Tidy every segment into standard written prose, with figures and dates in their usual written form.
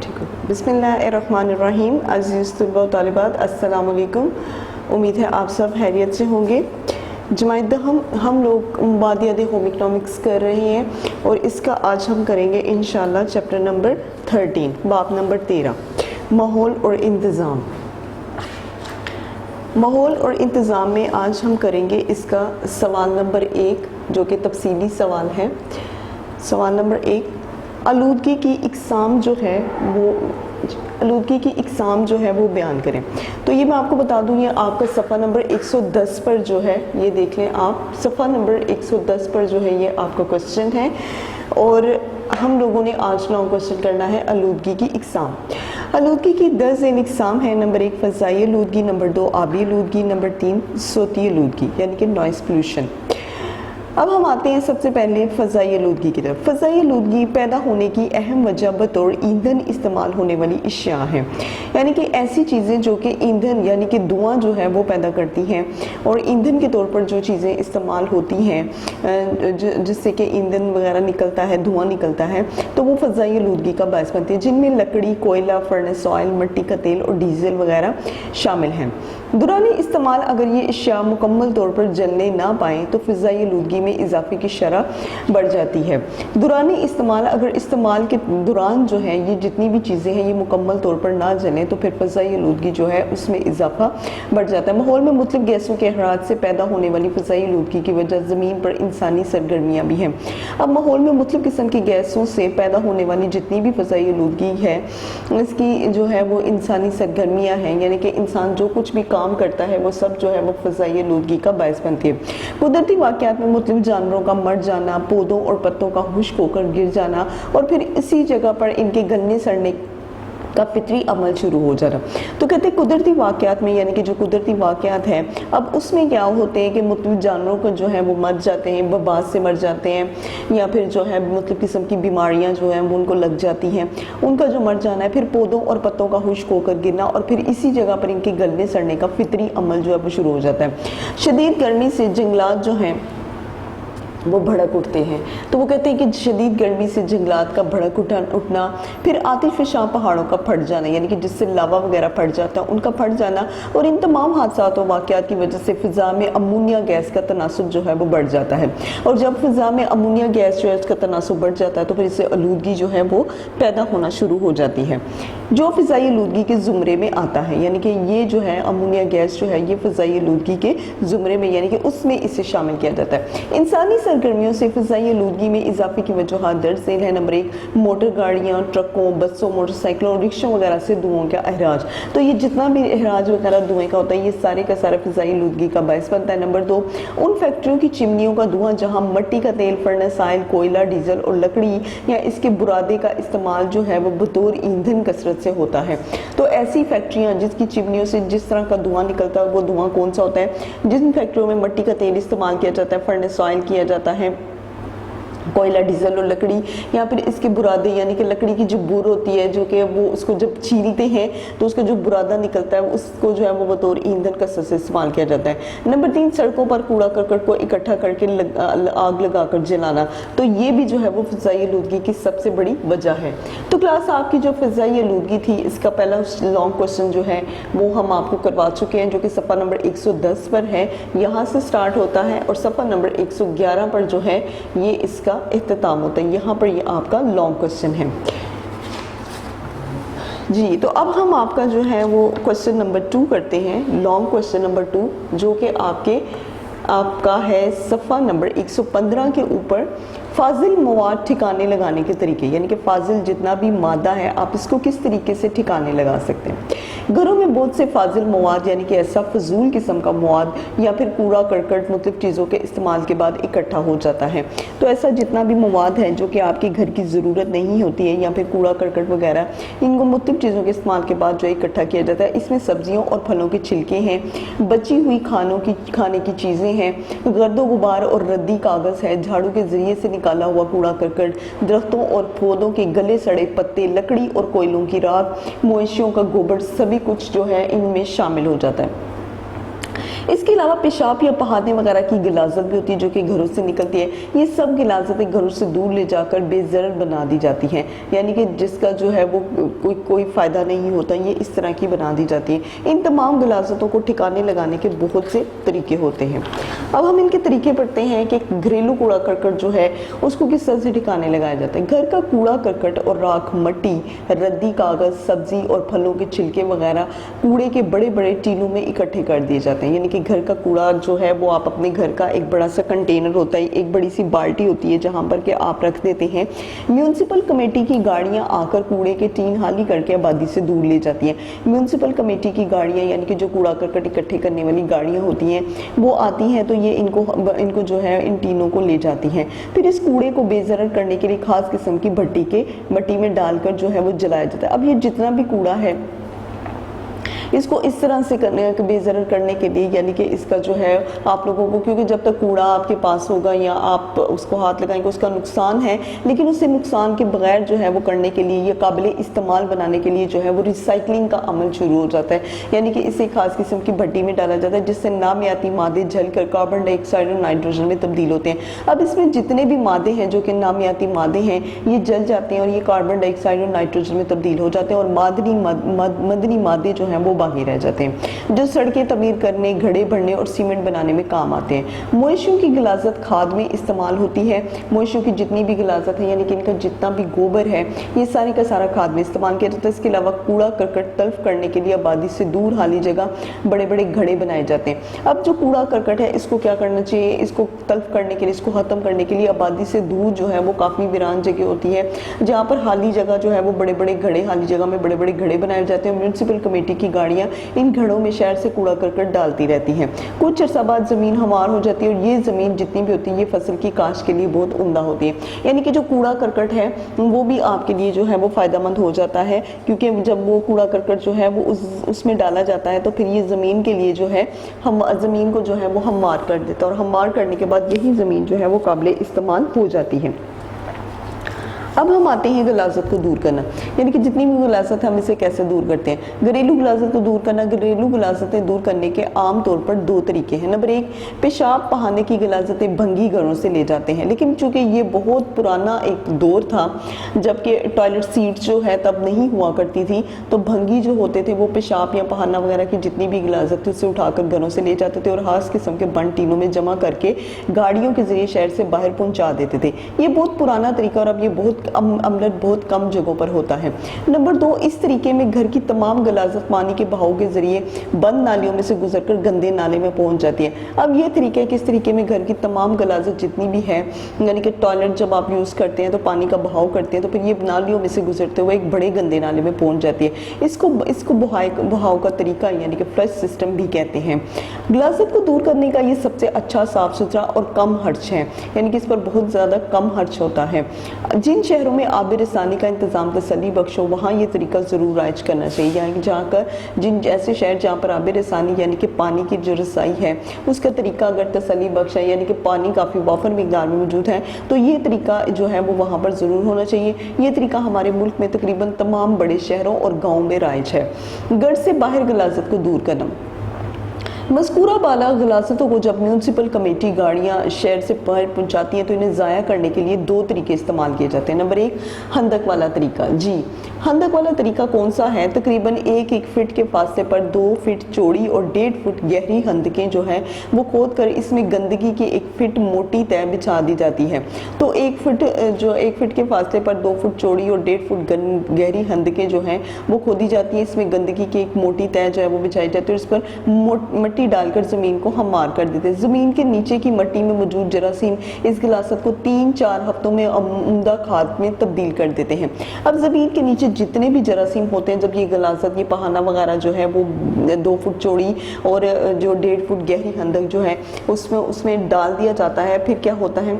ठीक हो। बिस्मिल्लाहिर्रहमानिर्रहीम। अज़ीज़ तलबा व तालिबात, अस्सलाम वालेकुम। उम्मीद है आप सब खैरियत से होंगे। जमात हम लोग मादियात होम इकनॉमिक्स कर रहे हैं और इसका आज हम करेंगे इंशाल्लाह चैप्टर नंबर 13, बाब नंबर 13, माहौल और इंतज़ाम। माहौल और इंतज़ाम में आज हम करेंगे इसका सवाल नंबर 1, जो कि तफसीली सवाल है। सवाल नंबर 1, आलूदगी की इकसाम जो है वो बयान करें। तो ये मैं आपको बता दूं, ये आपका सफ़ा नंबर 110 पर जो है, ये देख लें आप, सफ़ा नंबर 110 पर जो है ये आपका क्वेश्चन है और हम लोगों ने आज लॉन्ग क्वेश्चन करना है आलूदगी की इकसाम। आलूदगी की 10 इकसाम है। नंबर 1 फ़ज़ाई आलूदगी, नंबर 2 आबी आलूदगी, नंबर 3 सोती आलूदगी यानी कि नॉइस पोल्यूशन। अब हम आते हैं सबसे पहले फ़ज़ाई आलूदगी की तरफ। फ़ज़ाई आलूदगी पैदा होने की अहम वजह बतौर ईंधन इस्तेमाल होने वाली अशिया है, यानी कि ऐसी चीज़ें जो कि ईंधन यानी कि धुआं जो है वो पैदा करती हैं और ईंधन के तौर पर जो चीज़ें इस्तेमाल होती हैं जिससे कि ईंधन वगैरह निकलता है, धुआं निकलता है, तो वो फ़ज़ाई आलूदगी का बायस बनती है, जिनमें लकड़ी, कोयला, फर्नेस ऑयल, मिट्टी का तेल और डीजल वगैरह शामिल हैं। दुरानी इस्तेमाल अगर ये अशिया मुकम्मल तौर पर जलने ना पाएँ तो फ़ज़ाई आलूदगी में इजाफे की शरह बढ़ जाती है। दुरानी इस्तेमाल अगर इस्तेमाल के दौरान जो है ये जितनी भी चीज़ें हैं ये मुकम्मल तौर पर ना जलें तो फिर फ़ज़ाई आलूदगी जो है उसमें इजाफा बढ़ जाता है। माहौल में मुख्तलिफ गैसों के अखराज से पैदा होने वाली फ़ज़ाई आलूदगी की वजह ज़मीन पर इंसानी सरगर्मियाँ भी हैं। अब माहौल में मुख्तलिफ किस्म की गैसों से पैदा होने वाली जितनी भी फ़ज़ाई आलूदगी है इसकी जो है वो इंसानी सरगर्मियाँ हैं, यानी कि इंसान जो कुछ भी काम करता है वो सब जो है वो फ़ज़ाई आलूदगी का बायस बनती है। कुदरती वाक़यात में मुख्तलिफ जानवरों का मर जाना, पौधों और पत्तों का खुश्क होकर गिर जाना और फिर इसी जगह पर इनके गलने सड़ने का फितरी अमल शुरू हो जाना। तो कहते हैं कुदरती वाक़यात में, यानी कि जो कुदरती वाक़यात हैं अब उसमें क्या होते हैं कि मुख्तलिफ जानवरों को जो है वो मर जाते हैं, वबास से मर जाते हैं या फिर जो है मुख्तलिफ किस्म की बीमारियां जो हैं वो उनको लग जाती हैं, उनका जो मर जाना है, फिर पौधों और पत्तों का खुश्क होकर गिरना और फिर इसी जगह पर इनके गलने सड़ने का फितरी अमल जो है वो शुरू हो जाता है। शदीद गर्मी से जंगलात जो हैं वो भड़क उठते हैं। तो वो कहते हैं कि शदीद गर्मी से जंगलात का भड़क उठना, फिर आतिशफ़शां पहाड़ों का फट जाना, यानी कि जिससे लावा वगैरह फट जाता है उनका फट जाना, और इन तमाम हादसात और वाक़यात की वजह से फ़िज़ा में अमोनिया गैस का तनासुब जो है वो बढ़ जाता है। और जब फ़िज़ा में अमोनिया गैस जो है उसका तनासुब बढ़ जाता है तो फिर इससे आलूदगी जो है वो पैदा होना शुरू हो जाती है, जो फ़िज़ाई आलूदगी के ज़ुमरे में आता है। यानी कि ये जो है अमोनिया गैस जो है ये फ़िज़ाई आलूदगी के ज़ुमरे में, यानी कि उसमें इसे शामिल किया जाता है। इंसानी गर्मियों से फ़िज़ाई आलूदगी में इजाफे की वजूहात दर्ज झेल है। नंबर 1 मोटर गाड़ियाँ, ट्रकों, बसों, मोटरसाइकिलों और रिक्शों वगैरह से धुओं का अहराज। तो ये जितना भी अहराज वगैरह धुएं का होता है ये सारे का सारा फ़िज़ाई आलूदगी का बायस बनता है। नंबर 2 उन फैक्ट्रियों की चिमनियों का धुआं जहाँ मिट्टी का तेल, फर्नेस ऑयल, कोयला, डीजल और लकड़ी या इसके बुरादे का इस्तेमाल जो है वो बतौर ईंधन कसरत से होता है। तो ऐसी फैक्ट्रियाँ जिसकी चिमनियों से जिस तरह का धुआं निकलता है वो धुआं कौन सा होता है? जिन फैक्ट्रियों में मिट्टी का तेल इस्तेमाल किया जाता है, फर्नेस ऑयल किया जाता है, कोयला, डीजल और लकड़ी, या फिर इसके बुरादे यानी कि लकड़ी की जो बुर होती है जो कि वो उसको जब छीलते हैं तो उसका जो बुरादा निकलता है उसको जो है वो बतौर ईंधन कसरत से इस्तेमाल किया जाता है। नंबर 3 सड़कों पर कूड़ा करकट को इकट्ठा करके आग लगाकर जलाना। तो ये भी जो है वो फ़िज़ाई आलूदगी की सबसे बड़ी वजह है। तो क्लास आपकी जो फ़िज़ाई आलूदगी थी इसका पहला लॉन्ग क्वेश्चन जो है वो हम आपको करवा चुके हैं, जो कि सफ़ा नंबर 110 पर है, यहाँ से स्टार्ट होता है और सफ़ा नंबर 111 पर जो है ये इसका इख्तिताम होता है। यहाँ पर ये आपका लॉन्ग क्वेश्चन है जी। तो अब हम आपका जो है वो क्वेश्चन नंबर 2 करते हैं, लॉन्ग क्वेश्चन नंबर 2, जो कि आपका है सफ़ा नंबर 115 के ऊपर फाजिल मवाद ठिकाने लगाने के तरीके, यानी कि फाजिल जितना भी मादा है आप इसको किस तरीके से ठिकाने लगा सकते हैं। घरों में बहुत से फाजिल मवाद यानी कि ऐसा फजूल किस्म का मवाद या फिर कूड़ा करकट मुख्तलिफ चीज़ों के इस्तेमाल के बाद इकट्ठा हो जाता है। तो ऐसा जितना भी मवाद है जो कि आपके घर की ज़रूरत नहीं होती है या फिर कूड़ा करकट वगैरह, इनको मुख्तलिफ चीज़ों के इस्तेमाल के बाद जो इकट्ठा किया जाता है। इसमें सब्जियों और फलों के छिलके हैं, बची हुई खाने की चीज़ें हैं, गर्दो गुबार और रद्दी कागज़ है, झाड़ू के ज़रिए से निकाला हुआ कूड़ा करकट, दरख्तों और पौधों के गले सड़े पत्ते, लकड़ी और कोयलों की राख, मवेशियों का गोबर, सभी कुछ जो है इनमें शामिल हो जाता है। इसके अलावा पेशाब या पहाने वगैरह की गिलाजत भी होती है जो कि घरों से निकलती है। ये सब गिलाजतें घरों से दूर ले जाकर बेज़रर बना दी जाती हैं, यानी कि जिसका जो है वो कोई फ़ायदा नहीं होता, ये इस तरह की बना दी जाती है। इन तमाम गिलाजतों को ठिकाने लगाने के बहुत से तरीके होते हैं। अब हम इनके तरीके पढ़ते हैं कि घरेलू कूड़ा करकट जो है उसको किस तरह से ठिकाने लगाया जाता है। घर का कूड़ा करकट और राख, मट्टी, रद्दी, कागज़, सब्जी और फलों के छिलके वगैरह कूड़े के बड़े बड़े टीनों में इकट्ठे कर दिए जाते हैं। यानी कि घर का कूड़ा जो है वो आप अपने घर का एक बड़ा सा कंटेनर होता है, एक बड़ी सी बाल्टी होती है जहाँ पर के आप रख देते हैं। म्यूनसिपल कमेटी की गाड़ियाँ आकर कूड़े के टीन खाली करके आबादी से दूर ले जाती हैं। म्यूनसिपल कमेटी की गाड़ियाँ यानी कि जो कूड़ा करकट इकट्ठे करने वाली गाड़ियाँ होती हैं वो आती हैं, तो ये इनको जो है इन टीनों को ले जाती हैं। फिर इस कूड़े को बेज़रर करने के लिए खास किस्म की भट्टी में डालकर जो है वो जलाया जाता है। अब ये जितना भी कूड़ा है इसको इस तरह से बेज़रर करने के लिए, यानी कि इसका जो है आप लोगों को, क्योंकि जब तक कूड़ा आपके पास होगा या आप उसको हाथ लगाएंगे उसका नुकसान है, लेकिन उससे नुकसान के बगैर जो है वो करने के लिए, ये काबिल इस्तेमाल बनाने के लिए जो है वो रिसाइकलिंग का अमल शुरू हो जाता है। यानी कि इसे खास किस्म की भट्टी में डाला जाता है जिससे नामियाती मादे जलकर कार्बन डाइऑक्साइड और नाइट्रोजन में तब्दील होते हैं। अब इसमें जितने भी मादे हैं जो कि नामियाती मादे हैं ये जल जाते हैं और ये कार्बन डाइऑक्साइड और नाइट्रोजन में तब्दील हो जाते हैं और मदनी मादे जो हैं वो बाकी रह जाते हैं, जो सड़कें तमीर करने, घड़े भरने और सीमेंट बनाने में काम आते हैं। मवेशियों की गिलाजत खाद में इस्तेमाल होती है। मवेशियों की जितनी भी गिलाजत है यानी कि इनका जितना भी गोबर है ये सारी का सारा खाद में इस्तेमाल किया जाता है। इसके अलावा कूड़ा करकट तल्फ करने के लिए आबादी से दूर हाली जगह बड़े बड़े घड़े बनाए जाते हैं। अब जो कूड़ा करकट है इसको क्या करना चाहिए, इसको तल्फ करने के लिए, इसको खत्म करने के लिए आबादी से दूर जो है वो काफ़ी वीरान जगह होती है जहाँ पर हाली जगह जो है वो बड़े बड़े घड़े, हाली जगह में बड़े बड़े घड़े बनाए जाते हैं। म्यूनसिपल कमेटी की गाड़ियाँ इन घड़ों में शहर से कूड़ा करकट डालती रहती हैं। कुछ अर्सा बाद ज़मीन हमार हो जाती है और ये ज़मीन जितनी भी होती है ये फसल की काश्त के लिए बहुत उम्दा होती है। यानी कि जो कूड़ा करकट है वो भी आपके लिए जो है वो फ़ायदेमंद हो जाता है, क्योंकि जब वो कूड़ा करकट जो है वो उसमें डाला जाता है तो फिर ये ज़मीन के लिए जो है हम ज़मीन को जो है वो हमवार कर देता है और हमवार करने के बाद यही ज़मीन जो है वो काबिल इस्तेमाल हो जाती है। अब हम आते हैं गिलाजत को दूर करना, यानी कि जितनी भी गिलाजत है हम इसे कैसे दूर करते हैं। घरेलू गिलाजत को दूर करना, घरेलू गिलाजतें दूर करने के आम तौर पर दो तरीके हैं। नंबर एक, पेशाब बहाने की गिलाजतें भंगी घरों से ले जाते हैं, लेकिन चूंकि ये बहुत पुराना एक दौर था जबकि टॉयलेट सीट जो है तब नहीं हुआ करती थी, तो भंगी जो होते थे वो पेशाब या पहाना वगैरह की जितनी भी गिलाजत थी उसे उठाकर घरों से ले जाते थे और खास किस्म के बंद टीनों में जमा करके गाड़ियों के जरिए शहर से बाहर पहुँचा देते थे। ये बहुत पुराना तरीका और अब ये अमलत बहुत कम जगहों पर होता है। नंबर दो, इस तरीके में घर की तमाम गिलाजत पानी के बहाव के जरिए बंद नालियों में से गुजरकर गंदे नाले में पहुंच जाती है। अब ये तरीका है कि इस तरीके में घर की तमाम गिलाजत जितनी भी है, यानी कि टॉयलेट जब आप यूज़ करते हैं तो पानी का बहाव करते हैं तो फिर ये नालियों में से गुजरते हुए एक बड़े गंदे नाले में पहुंच जाती है। इसको बहाव का तरीका यानी कि फ्लश सिस्टम भी कहते हैं। गिलाजत को दूर करने का ये सबसे अच्छा, साफ सुथरा और कम खर्च है, यानी कि इस पर बहुत ज़्यादा कम खर्च होता है। जिन शहरों में आब रसानी का इंतज़ाम तसल्ली बख्श हो वहाँ ये तरीका ज़रूर राइज करना चाहिए, यानी जहाँ कर जिन ऐसे शहर जहाँ पर आब रसानी यानी कि पानी की जो रसाई है उसका तरीका अगर तसल्ली बख्श है, यानी कि पानी काफ़ी वाफर मिकदार में मौजूद है, तो ये तरीका जो है वो वहाँ पर ज़रूर होना चाहिए। ये तरीका हमारे मुल्क में तकरीबन तमाम बड़े शहरों और गाँव में राइज है। घर से बाहर गिलाजत को दूर करना, मज़कूरा बाला गिलाजतों को जब म्यूनसिपल कमेटी गाड़ियाँ शहर से बाहर पहुँचाती हैं तो इन्हें ज़ाया करने के लिए दो तरीके इस्तेमाल किए जाते हैं। नंबर एक, हंदक वाला तरीका। जी, हंदक वाला तरीका कौन सा है? तकरीबन 1 फीट के फासले पर 2 फीट चौड़ी और 1.5 फुट गहरी हंदकें जो हैं वो खोद कर इसमें गंदगी की 1 फीट मोटी तय बिछा दी जाती है। तो 1 फीट के फासले पर 2 फुट चौड़ी और 1.5 फुट गहरी हंदकें जो हैं वो खोदी जाती हैं। इसमें गंदगी की एक मोटी तय जो है वो बिछाई जाती है और इस पर मट्टी डालकर ज़मीन को हमवार कर देते हैं। ज़मीन के नीचे की मट्टी में मौजूद जरासीम इस गिलाजत को 3-4 हफ्तों में उम्दा खाद में तब्दील कर देते हैं। अब ज़मीन के नीचे जितने भी जरासीम होते हैं, जब ये गिलाजत, ये पहाना वगैरह जो है वो 2 फुट चौड़ी और जो 1.5 फुट गहरी हंदक जो है उसमें डाल दिया जाता है, फिर क्या होता है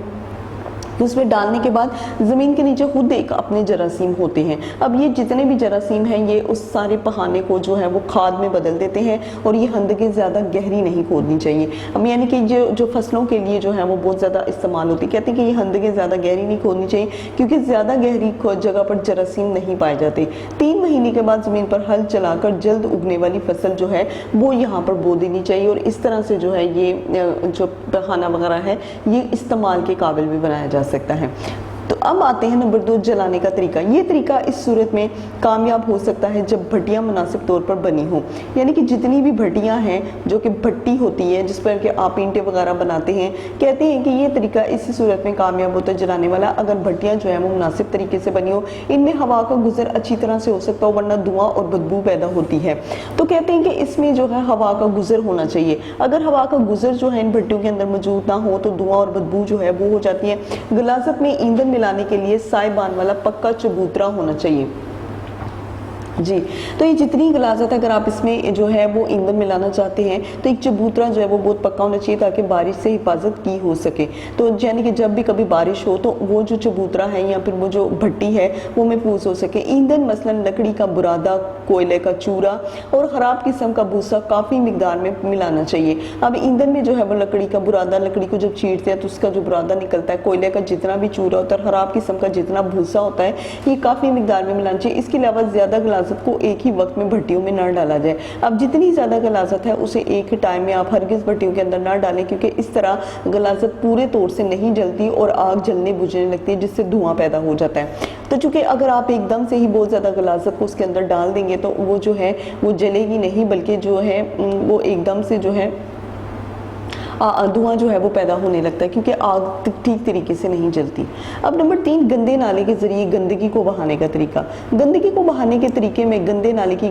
तो उसमें डालने के बाद ज़मीन के नीचे खुद एक अपने जरासीम होते हैं। अब ये जितने भी जरासीम हैं ये उस सारे पहाने को जो है वो खाद में बदल देते हैं और ये हंदकें ज़्यादा गहरी नहीं खोदनी चाहिए। अब यानी कि जो फसलों के लिए जो है वो बहुत ज़्यादा इस्तेमाल होती है। कहते हैं कि ये हंदकें ज़्यादा गहरी नहीं खोदनी चाहिए क्योंकि ज़्यादा गहरी जगह पर जरासीम नहीं पाए जाते। 3 महीने के बाद ज़मीन पर हल चलाकर जल्द उगने वाली फसल जो है वो यहाँ पर बो देनी चाहिए और इस तरह से जो है ये जो पहाना वगैरह है ये इस्तेमाल के काबिल भी बनाया जा सकता है। तो अब आते हैं नंबर 2, जलाने का तरीका। ये तरीका इस सूरत में कामयाब हो सकता है जब भट्टियाँ मुनासिब तौर पर बनी हो, यानी कि जितनी भी भट्टियाँ हैं जो कि भट्टी होती है जिस पर कि आप ईंटें वगैरह बनाते हैं, कहते हैं कि ये तरीका इसी सूरत में कामयाब होता है जलाने वाला अगर भट्टियाँ जो है वो मुनासिब तरीके से बनी हो, इनमें हवा का गुजर अच्छी तरह से हो सकता हो वरना धुआं और बदबू पैदा होती है। तो कहते हैं कि इसमें जो है हवा का गुजर होना चाहिए। अगर हवा का गुजर जो है इन भट्टियों के अंदर मौजूद ना हो तो धुआं और बदबू जो है वो हो जाती है। गलाजत में ईंधन मिलाने के लिए साइबान वाला पक्का चबूतरा होना चाहिए जी। तो ये जितनी गलाजत अगर आप इसमें जो है वो ईंधन मिलाना चाहते हैं तो एक चबूतरा जो है वो बहुत पक्का होना चाहिए ताकि बारिश से हिफाजत की हो सके। तो यानी कि जब भी कभी बारिश हो तो वो जो चबूतरा है या फिर वो जो भट्टी है वो महफूज हो सके। ईंधन मसलन लकड़ी का बुरादा, कोयले का चूरा और ख़राब किस्म का भूसा काफ़ी मिकदार में मिलाना चाहिए। अब ईंधन में जो है वो लकड़ी का बुरादा, लकड़ी को जब चीरते हैं तो उसका जो बुरादा निकलता है, कोयले का जितना भी चूरा होता है, ख़राब किस्म का जितना भूसा होता है, ये काफ़ी मिकदार में मिलाना चाहिए। इसके अलावा ज़्यादा गलाजत को एक ही वक्त में भट्टियों में ना डाला जाए। अब जितनी ज़्यादा गलाजत है उसे एक ही टाइम में आप हरगिज़ भट्टियों के अंदर ना डालें क्योंकि इस तरह गलाजत पूरे तौर से नहीं जलती और आग जलने बुझने लगती है जिससे धुआं पैदा हो जाता है। तो चूंकि अगर आप एकदम से ही बहुत ज़्यादा गलाजत को उसके अंदर डाल देंगे तो वो जो है वो जलेगी नहीं बल्कि जो है वो एकदम से जो है धुआं जो है वो पैदा होने लगता है क्योंकि आग ठीक तरीके से नहीं जलती। अब नंबर 3, गंदे नाले के ज़रिए गंदगी को बहाने का तरीका। गंदगी को बहाने के तरीके में गंदे नाले की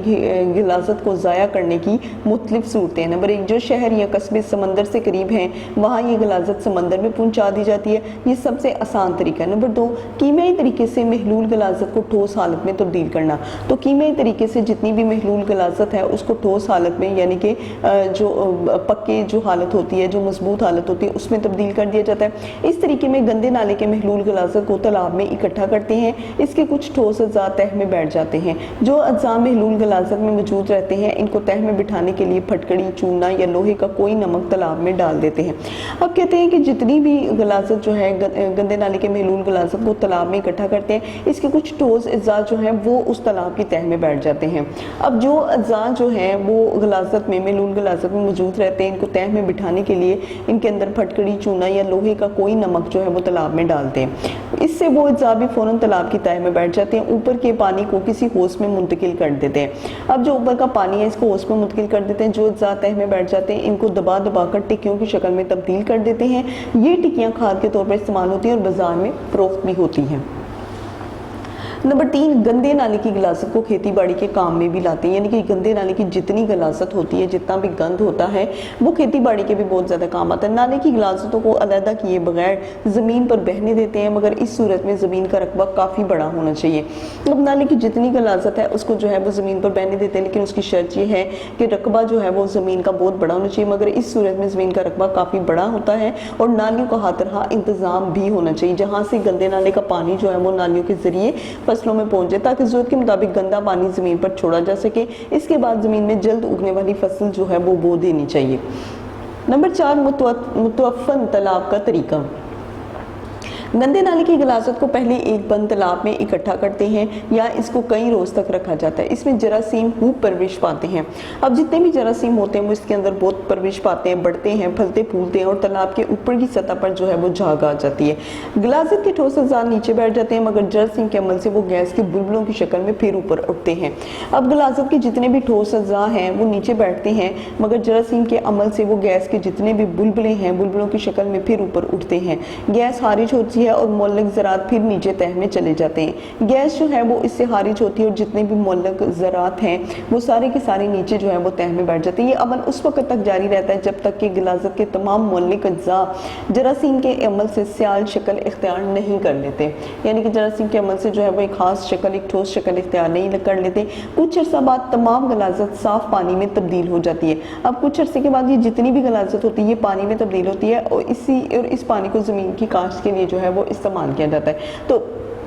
गिलाजत को ज़ाया करने की मुख्तलिफ सूरतें हैं। नंबर 1, जो शहर या कस्बे समंदर से करीब हैं वहाँ ये गिलाजत समंदर में पहुँचा दी जाती है, ये सबसे आसान तरीका है। नंबर 2, कीमियाई तरीके से महलूल गलाजत को ठोस हालत में तब्दील करना। तो कीमियाई तरीके से जितनी भी महलूल गलाजत है उसको ठोस हालत में यानी कि जो पक्के जो हालत होती है, जो मजबूत हालत होती है उसमें तब्दील कर दिया जाता है। इस तरीके में गंदे नाले के महलूल गलाजत को तालाब में इकट्ठा करते हैं। इसके कुछ ठोस अज्जा तह में बैठ जाते हैं। जो अज्जा महलूल गलाजत में मौजूद रहते हैं इनको तह में बिठाने के लिए फटकड़ी, चूना या लोहे का कोई नमक तालाब में डाल देते हैं। अब कहते हैं कि जितनी भी गलाजत जो है गंदे नाले के महलूल गलाजत को तालाब में इकट्ठा करते हैं, इसके कुछ ठोस अज्जा जो है वो उस तालाब की तह में बैठ जाते हैं। अब जो अज्जा जो है वो गलाजत में महलूल गलाजत में मौजूद रहते हैं, इनको तह में बिठाने के लिए इनके अंदर फटकड़ी, चूना या लोहे का कोई नमक जो है वो तालाब में डालते हैं। इससे वो अज्जा भी फौरन तालाब की तह में बैठ जाते हैं। ऊपर के पानी को किसी होस में मुंतकिल कर देते हैं। अब जो ऊपर का पानी है इसको होस में मुंतकिल कर देते हैं। जो अज्जा तह में बैठ जाते हैं इनको दबा दबा कर टिक्कियों की शक्ल में तब्दील कर देते हैं। ये टिक्कियाँ खाद के तौर पर इस्तेमाल होती हैं और बाजार में फरोख्त भी होती हैं। नंबर 3, गंदे नाले की गलाजत को खेती बाड़ी के काम में भी लाते हैं, यानी कि गंदे नाले की जितनी गलाजत होती है, जितना भी गंद होता है वो खेती बाड़ी के भी बहुत ज़्यादा काम आता है। नाले की गलाजतों को अलहदा किए बगैर ज़मीन पर बहने देते हैं, मगर इस सूरत में ज़मीन का रकबा काफ़ी बड़ा होना चाहिए। अब नाले की जितनी गलाजत है उसको जो है वो ज़मीन पर बहने देते हैं, लेकिन उसकी शर्त ये है कि रकबा जो है वो ज़मीन का बहुत बड़ा होना चाहिए, मगर इस सूरत में ज़मीन का रकबा काफ़ी बड़ा होता है और नालियों का हर तरह इंतज़ाम भी होना चाहिए जहाँ से गंदे नाले का पानी जो है वो नालियों के ज़रिए फसलों में पहुँचे ताकि ज़रूरत के मुताबिक गंदा पानी ज़मीन पर छोड़ा जा सके। इसके बाद ज़मीन में जल्द उगने वाली फसल जो है वो बो देनी चाहिए। नंबर 4, मुतवफ़्फ़न तालाब का तरीका। गंदे नाले की गलाजत को पहले एक बंद तालाब में इकट्ठा करते हैं या इसको कई रोज़ तक रखा जाता है। इसमें जरासीम खूब परवरिश पाते हैं। अब जितने भी जरासीम होते हैं वो इसके अंदर बहुत परवरिश पाते हैं, बढ़ते हैं, फलते फूलते हैं और तालाब के ऊपर की सतह पर जो है वो झाग आ जाती है। गलाजत के ठोस अज़्ज़ा नीचे बैठ जाते हैं, मगर जरासीम के अमल से वो गैस के बुलबुलों की शक्ल में फिर ऊपर उठते हैं। अब गलाजत के जितने भी ठोस अज़्ज़ा हैं वो नीचे बैठते हैं, मगर जरासीम के अमल से वो गैस के जितने भी बुलबुलें हैं बुलबुलों की शक्ल में फिर ऊपर उठते हैं। गैस खारिज होती है और मोलक ज़रात फिर नीचे तह में चले जाते हैं। गैस जो है वो इससे खारिज होती है और जितने भी मोलक ज़रात हैं वो सारे के सारे नीचे जो है वो तह में बैठ जाते हैं। ये अमल उस वक्त तक जारी रहता है जब तक कि गलाजत के तमाम मोलक अज्जा जरासीम के अमल से स्याल शक्ल इख्तियार नहीं कर लेते, यानी कि जरासीम के अमल से जो है वो एक खास शक्ल, एक ठोस शक्ल इख्तियार नहीं कर लेते। कुछ अर्सा बाद तमाम गलाजत साफ पानी में तब्दील हो जाती है। अब कुछ अर्से के बाद ये जितनी भी गलाजत होती है ये पानी में तब्दील होती है और इस पानी को ज़मीन की काश्त के लिए जो है वो इस्तेमाल किया जाता है। तो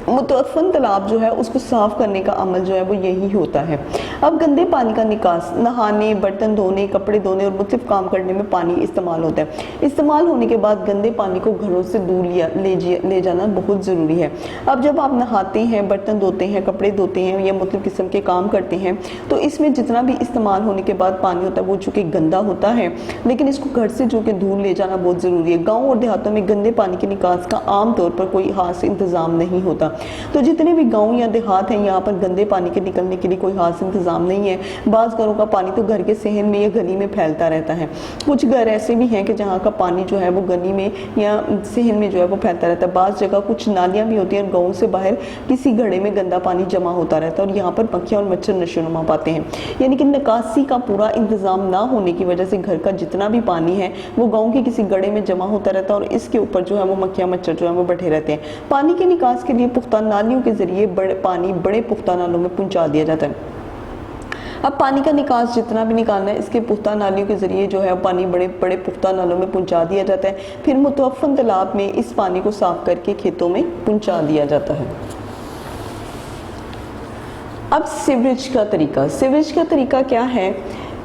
मुतअफ़्फ़न तालाब जो है उसको साफ़ करने का अमल जो है वो यही होता है। अब गंदे पानी का निकास नहाने, बर्तन धोने, कपड़े धोने और मुख्तलिफ काम करने में पानी इस्तेमाल होता है। इस्तेमाल होने के बाद गंदे पानी को घरों से दूर ले जाना बहुत ज़रूरी है। अब जब आप नहाते हैं, बर्तन धोते हैं, कपड़े धोते हैं या मुख्तलिफ किस्म के काम करते हैं तो इसमें जितना भी इस्तेमाल होने के बाद पानी होता है वो चूँकि गंदा होता है, लेकिन इसको घर से जो कि दूर ले जाना बहुत ज़रूरी है। गाँव और देहातों में गंदे पानी के निकास का आम तौर पर कोई खास इंतज़ाम नहीं होता। तो जितने भी गांव या देहात हैं यहाँ पर गंदे पानी के निकलने के लिए कोई खास इंतज़ाम नहीं है। बाज़ घरों का पानी तो घर के सहन में या गली में फैलता रहता है। कुछ घर ऐसे भी हैं कि जहाँ का पानी जो है वो गली में या सहन में जो है वो फैलता रहता है। बाज़ जगह कुछ नालियाँ भी होती हैं और गाँव से बाहर किसी घड़े में गंदा पानी जमा होता रहता है और यहाँ पर मक्खियाँ और मच्छर नशोनुमा पाते हैं। यानी कि निकासी का पूरा इंतज़ाम ना होने की वजह से घर का जितना भी पानी है वो गाँव के किसी घड़े में जमा होता रहता है और इसके ऊपर जो है वो मक्खियाँ मच्छर जो है वो बैठे रहते हैं। पानी के निकास के लिए पुख्ता नालियों के जरिए बड़े पुख्ता नालों में पहुंचा दिया जाता है। अब पानी का निकास जितना भी निकालना है इसके पुख्ता नालियों के जरिए जो है पानी बड़े पुख्ता नालों में पहुंचा दिया जाता है। फिर मुतवफ़्फ़न तालाब में इस पानी को साफ करके खेतों में पहुंचा दिया जाता है। अब सीवरेज का तरीका क्या है?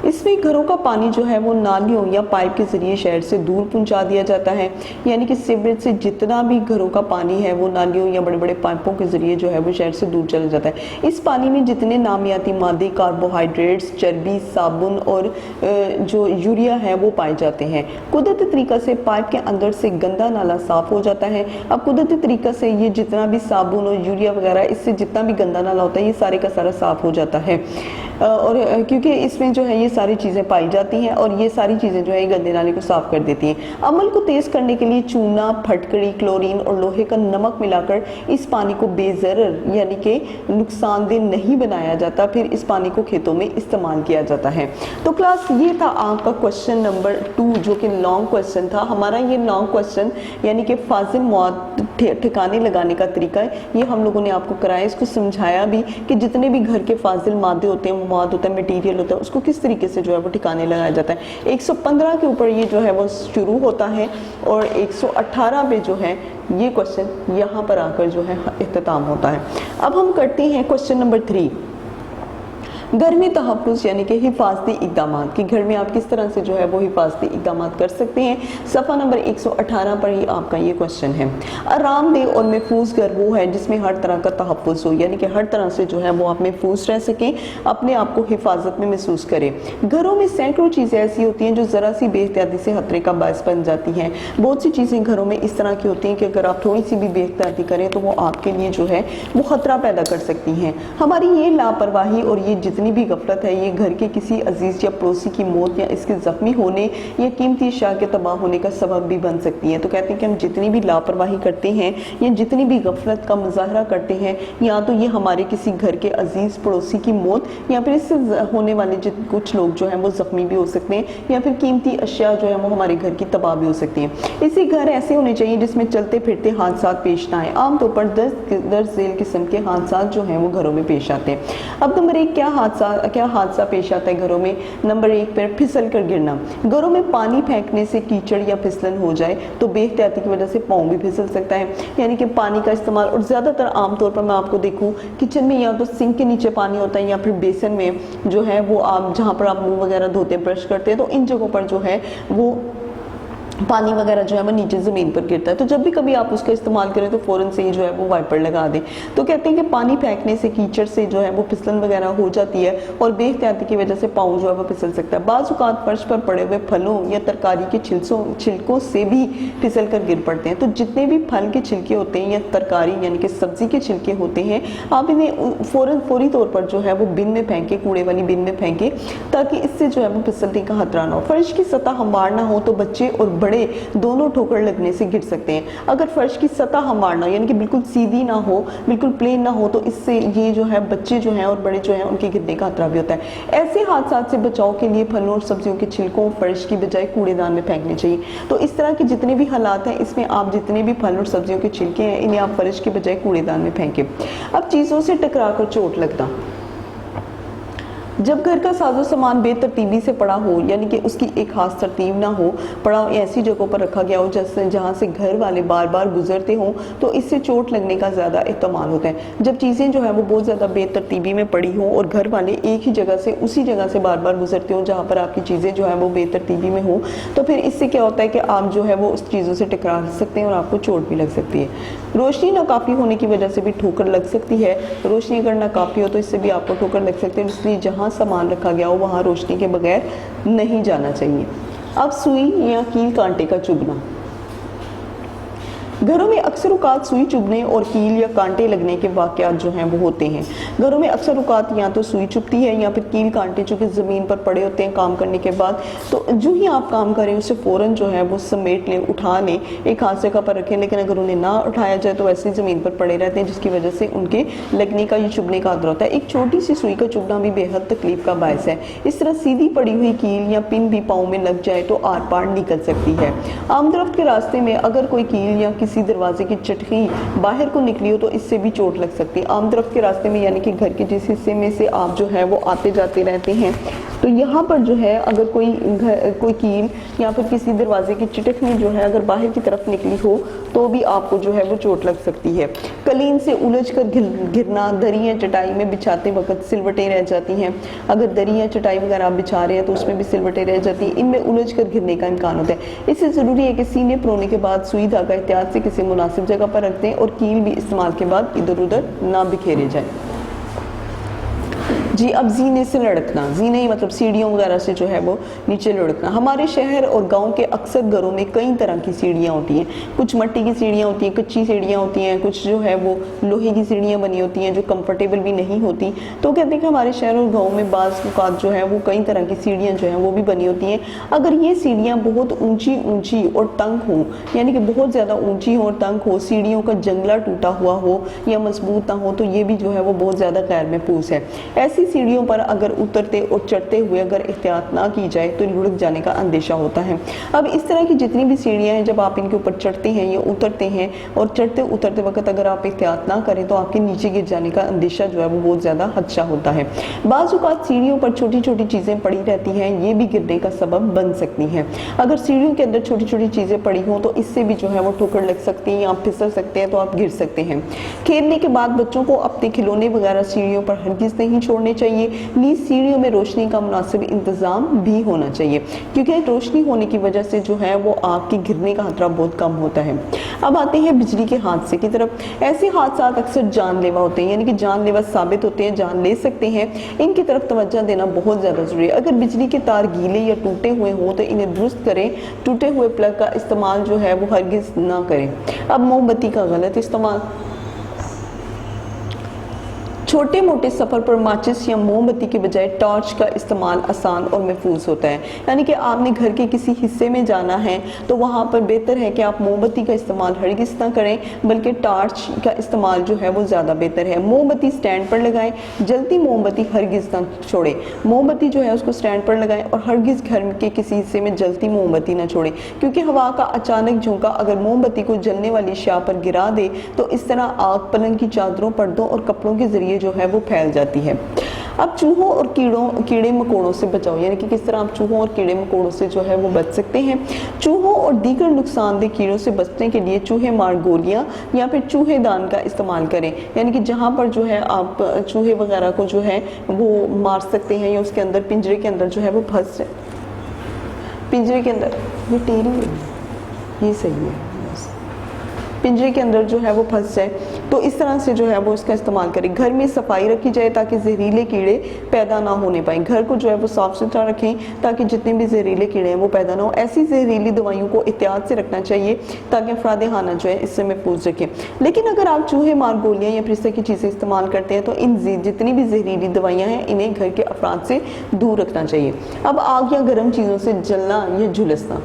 इसमें घरों का पानी जो है वो नालियों या पाइप के ज़रिए शहर से दूर पहुंचा दिया जाता है। यानी कि सीवरेज से जितना भी घरों का पानी है वो नालियों या बड़े बड़े पाइपों के ज़रिए जो है वो शहर से दूर चला जाता है। इस पानी में जितने नामियाती मादे, कार्बोहाइड्रेट्स, चर्बी, साबुन और जो यूरिया है वो पाए जाते हैं। कुदरती तरीक़ा से पाइप के अंदर से गंदा नाला साफ़ हो जाता है। अब कुदरती तरीक़ा से ये जितना भी साबुन और यूरिया वगैरह इससे जितना भी गंदा नाला होता है ये सारे का सारा साफ़ हो जाता है। और क्योंकि इसमें जो है ये सारी चीज़ें पाई जाती हैं और ये सारी चीज़ें जो है गंदे नाले को साफ़ कर देती हैं। अमल को तेज़ करने के लिए चूना, फटकड़ी, क्लोरीन और लोहे का नमक मिलाकर इस पानी को बेज़रर यानी कि नुकसानदेह नहीं बनाया जाता। फिर इस पानी को खेतों में इस्तेमाल किया जाता है। तो क्लास ये था आपका क्वेश्चन नंबर 2 जो कि लॉन्ग क्वेश्चन था। हमारा ये लॉन्ग क्वेश्चन यानी कि फाजिल मौद ठिकाने लगाने का तरीका है ये हम लोगों ने आपको कराया। इसको समझाया भी कि जितने भी घर के फाजिल मादे होते हैं, मौद होता है, मटीरियल होता है, उसको किस तरीके से जो है वो ठिकाने लगाया जाता है। 115 के ऊपर ये जो है वो शुरू होता है और 118 पे जो है ये क्वेश्चन यहाँ पर आकर जो है इख्तिताम होता है। अब हम करते हैं क्वेश्चन नंबर 3, घर में तहफ़्फ़ुज़ यानी कि हिफाजती इक़दाम कि घर में आप किस तरह से जो है वो हिफाजती इक़दाम कर सकते हैं। सफ़ा नंबर 118 पर ही आपका ये क्वेश्चन है। आरामदेह और महफूज घर वो है जिसमें हर तरह का तहफ़्फ़ुज़ हो, यानी कि हर तरह से जो है वो आप महफूज रह सकें, अपने आप को हिफाजत में महसूस करें। घरों में सैकड़ों चीज़ें ऐसी होती हैं जो ज़रा सी बेहतियाती से खतरे का बायस बन जाती हैं। बहुत सी चीज़ें घरों में इस तरह की होती हैं कि अगर आप थोड़ी सी भी बेहतियाती करें तो वो आपके लिए जो है वो ख़तरा पैदा कर सकती हैं। हमारी ये लापरवाही और ये जितनी भी गफलत है ये घर के किसी अजीज या पड़ोसी की मौत या इसके जख्मी होने या कीमती अशिया के तबाह होने का सबब भी बन सकती है। तो कहते हैं कि हम जितनी भी लापरवाही करते हैं या जितनी भी गफलत का मुजाहरा करते हैं या तो ये हमारे किसी घर के अजीज पड़ोसी की मौत या फिर इससे होने वाले कुछ लोग जो हैं वो जख्मी भी हो सकते हैं या फिर कीमती अशिया जो है वो हमारे घर की तबाह भी हो सकती हैं। इसी घर ऐसे होने चाहिए जिसमें चलते फिरते हादसा पेश ना आए। आमतौर पर दर्ज झेल किस्म के हादसा जो हैं वो घरों में पेश आते हैं। अब नंबर 1 क्या हादसा पेश आता है घरों में? नंबर 1 पर फिसल कर गिरना। घरों में पानी फेंकने से कीचड़ या फिसलन हो जाए तो बेहतियाती की वजह से पाँव भी फिसल सकता है। यानी कि पानी का इस्तेमाल, और ज़्यादातर आमतौर पर मैं आपको देखूँ किचन में या तो सिंक के नीचे पानी होता है या फिर बेसन में जो है वो आप जहाँ पर आप मुँह वगैरह धोते हैं, ब्रश करते हैं, तो इन जगहों पर जो है वो पानी वगैरह जो है वो नीचे ज़मीन पर गिरता है। तो जब भी कभी आप उसका इस्तेमाल करें तो फ़ौरन से ही जो है वो वाइपर लगा दें। तो कहते हैं कि पानी फेंकने से कीचड़ से जो है वो फिसलन वगैरह हो जाती है और बेहतियाती की वजह से पाँव जो है वो फिसल सकता है। बाज़ औक़ात फर्श पर पड़े हुए फलों या तरकारी के छिलकों से भी फिसल कर गिर पड़ते हैं। तो जितने भी फल के छिलके होते हैं या तरकारी यानी कि सब्ज़ी के छिलके होते हैं, आप इन्हें फौरी तौर पर जो है वो बिन में फेंकें, कूड़े वाली बिन में फेंकें, ताकि इससे जो है वो फिसलने का खतरा ना हो। फर्श की सतह हमवार ना हो तो बच्चे और बड़े दोनों ठोकर लगने से गिर सकते हैं। अगर फर्श की सतह हमवार ना यानी कि बिल्कुल सीधी ना हो, बिल्कुल प्लेन ना हो, तो इससे ये जो है बच्चे जो हैं और बड़े जो हैं उनके गिरने का खतरा भी होता है। ऐसे हादसा से बचाव के लिए फलों और सब्जियों के छिलकों फर्श की बजाय कूड़ेदान में फेंकने चाहिए। तो इस तरह के जितने भी हालात हैं इसमें आप जितने भी फल और सब्जियों के छिलके हैं इन्हें आप फर्श की बजाय कूड़ेदान में फेंकें। अब चीज़ों से टकरा कर चोट लगना। जब घर का साजो सामान बेतरतीबी से पड़ा हो, यानी कि उसकी एक खास तरतीब ना हो, पड़ा ऐसी जगहों पर रखा गया हो जैसे जहाँ से घर वाले बार बार गुजरते हों, तो इससे चोट लगने का ज़्यादा एहतमाल होता है। जब चीज़ें जो है वो बहुत ज़्यादा बेतरतीबी में पड़ी हों और घर वाले एक ही जगह से उसी जगह से बार बार गुजरते हों जहाँ पर आपकी चीज़ें जो है वो बेतरतीबी में हो, तो फिर इससे क्या होता है कि आप जो है वो उस चीज़ों से टकरा सकते हैं और आपको चोट भी लग सकती है। रोशनी नाकाफी होने की वजह से भी ठोकर लग सकती है। रोशनी अगर नाकाफी हो तो इससे भी आपको ठोकर लग सकती है, इसलिए जहाँ सामान रखा गया हो वहाँ रोशनी के बगैर नहीं जाना चाहिए। अब सुई या कील कांटे का चुभना। घरों में अक्सर औकात सुई चुभने और कील या कांटे लगने के वाक़यात जो हैं वो होते हैं। घरों में अक्सर औकात या तो सुई चुभती है या फिर कील कांटे चूँकि ज़मीन पर पड़े होते हैं काम करने के बाद, तो जो ही आप काम करें उसे फ़ौरन जो है वो समेट लें, उठा लें, एक हाथ जगह पर रखें। लेकिन अगर उन्हें ना उठाया जाए तो वैसे ही ज़मीन पर पड़े रहते हैं, जिसकी वजह से उनके लगने का या चुभने का खतरा होता है। एक छोटी सी सुई का चुभना भी बेहद तकलीफ का बायस है। इस तरह सीधी पड़ी हुई कील या पिन भी पाँव में लग जाए तो आर पार निकल सकती है। आम दरख्त के रास्ते में अगर कोई कील या किसी दरवाजे की चटकी बाहर को निकली हो तो इससे भी चोट लग सकती है। आम दरख्त के रास्ते में यानी कि घर के जिस हिस्से में से आप जो है वो आते जाते रहते हैं, तो यहाँ पर जो है अगर कोई कील या फिर किसी दरवाजे की चटकनी जो है अगर बाहर की तरफ निकली हो तो भी आपको जो है वो चोट लग सकती है। कलीन से उलझकर गिरना, दरी या चटाई में बिछाते वक्त सिलवटें रह जाती हैं। अगर दरी या चटाई वगैरह आप बिछा रहे हैं तो उसमें भी सिलवटें रह जाती हैं, इनमें उलझकर गिरने का इम्कान होता है। इससे ज़रूरी है कि सीने परोने के बाद सुई धागा एहतियात से किसी मुनासिब जगह पर रख दें और कील भी इस्तेमाल के बाद इधर उधर ना बिखेरे जाए। जी, अब जीने से लड़कना। जीने ही मतलब सीढ़ियों वगैरह से जो है वो नीचे लुढ़कना। हमारे शहर और गांव के अक्सर घरों में कई तरह की सीढ़ियाँ होती हैं। कुछ मिट्टी की सीढ़ियाँ होती हैं, कच्ची सीढ़ियाँ होती हैं, कुछ जो है वो लोहे की सीढ़ियाँ बनी होती हैं जो कंफर्टेबल भी नहीं होती। तो कहते हैं कि हमारे शहर और गाँव में बाज़ औक़ात जो है वो कई तरह की सीढ़ियाँ जो हैं वो भी बनी होती हैं। अगर ये सीढ़ियाँ बहुत ऊँची और तंग हों, यानी कि बहुत ज़्यादा ऊँची हो और तंग हो, सीढ़ियों का जंगला टूटा हुआ हो या मजबूत ना हो, तो ये भी जो है वो बहुत ज़्यादा गैर महफूज है। ऐसी सीढ़ियों पर अगर उतरते और चढ़ते हुए अगर एहतियात ना की जाए तो लुढ़क जाने का अंदेशा होता है। अब इस तरह की जितनी भी सीढ़ियां हैं, जब आप इनके ऊपर चढ़ते हैं या उतरते हैं और चढ़ते उतरते वक्त अगर आप एहतियात ना करें तो आपके नीचे गिर जाने का अंदेशा जो है वो बहुत ज़्यादा खदशा होता है। बाज़ औक़ात सीढ़ियों पर छोटी छोटी चीज़ें पड़ी रहती हैं, ये भी गिरने का सबब बन सकती हैं। अगर सीढ़ियों के अंदर छोटी छोटी चीज़ें पड़ी हों तो इससे भी जो है वो ठोकर लग सकती है या आप फिसल सकते हैं, तो आप गिर सकते हैं। खेलने के बाद बच्चों को अपने खिलौने वगैरह सीढ़ियों पर हरगिज़ नहीं छोड़ने चाहिए। नीज सीढ़ियों में रोशनी का मुनासिब इंतजाम भी होना चाहिए, क्योंकि रोशनी होने की वजह से जो है वो आपके गिरने का खतरा बहुत कम होता है। अब आते हैं बिजली के हादसे की तरफ। ऐसे हादसा अक्सर जानलेवा होते हैं, यानी कि जानलेवा साबित होते हैं, जान ले सकते हैं। इनकी तरफ तवज्जो देना बहुत ज़्यादा ज़रूरी है। अगर बिजली के तार गीले या टूटे हुए हों तो इन्हें दुरुस्त करें। टूटे हुए प्लग का इस्तेमाल जो है वो हरगिज़ ना करें। अब मोमबत्ती का गलत इस्तेमाल। छोटे मोटे सफ़र पर माचिस या मोमबत्ती के बजाय टॉर्च का इस्तेमाल आसान और महफूज होता है। यानी कि आपने घर के किसी हिस्से में जाना है तो वहाँ पर बेहतर है कि आप मोमबत्ती का इस्तेमाल हरगिज़ ना करें, बल्कि टॉर्च का इस्तेमाल जो है वो ज़्यादा बेहतर है। मोमबत्ती स्टैंड पर लगाएं, जलती मोमबत्ती हरगिज़ ना छोड़ें। मोमबत्ती जो है उसको स्टैंड पर लगाएं और हरगिज़ घर के किसी हिस्से में जलती मोमबत्ती ना छोड़ें, क्योंकि हवा का अचानक झोंका अगर मोमबत्ती को जलने वाली अशिया पर गिरा दे तो इस तरह आग पलंग की चादरों, पर्दों और कपड़ों के जरिए जो है वो फैल जाती है। अब चूहों और कीड़े मकोड़ों से बचाओ, यानी कि किस तरह आप चूहों और कीड़े मकोड़ों से जो है वो बच सकते हैं। चूहों और दीगर नुकसानदेह कीड़ों से बचने के लिए चूहे मार गोलियां या फिर चूहेदान का इस्तेमाल करें, यानी कि जहां पर जो है आप चूहे वगैरह को जो है वो मार सकते हैं या उसके अंदर पिंजरे के अंदर जो है वो फंस जाए। पिंजरे के अंदर ये टेढ़ी ये सही है, पिंजरे के अंदर जो है वो फंस जाए, तो इस तरह से जो है वो इसका इस्तेमाल करें। घर में सफाई रखी जाए ताकि जहरीले कीड़े पैदा ना होने पाए। घर को जो है वो साफ़ सुथरा रखें ताकि जितने भी जहरीले कीड़े हैं वो पैदा ना हो। ऐसी जहरीली दवाइयों को एहतियात से रखना चाहिए ताकि अफराद खाना जो है इससे महफूज रखें। लेकिन अगर आप चूहे मार गोलियाँ या फिर इस तरह की चीज़ें इस्तेमाल करते हैं तो इन जितनी भी जहरीली दवाइयाँ हैं इन्हें घर के अफराद से दूर रखना चाहिए। अब आग या गर्म चीज़ों से जलना या झुलसना।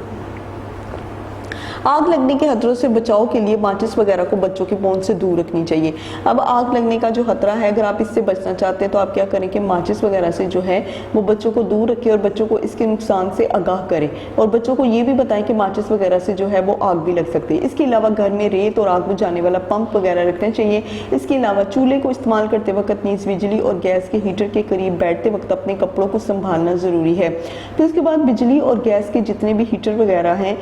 आग लगने के खतरों से बचाव के लिए माचिस वगैरह को बच्चों की पहुंच से दूर रखनी चाहिए। अब आग लगने का जो खतरा है, अगर आप इससे बचना चाहते हैं तो आप क्या करें कि माचिस वगैरह से जो है वो बच्चों को दूर रखें और बच्चों को इसके नुकसान से आगाह करें, और बच्चों को ये भी बताएं कि माचिस वगैरह से जो है वो आग भी लग सकती है। इसके अलावा घर में रेत और आग बुझाने वाला पंप वगैरह रखना चाहिए। इसके अलावा चूल्हे को इस्तेमाल करते वक्त नीज बिजली और गैस के हीटर के करीब बैठते वक्त अपने कपड़ों को संभालना ज़रूरी है। तो इसके बाद बिजली और गैस के जितने भी हीटर वगैरह हैं,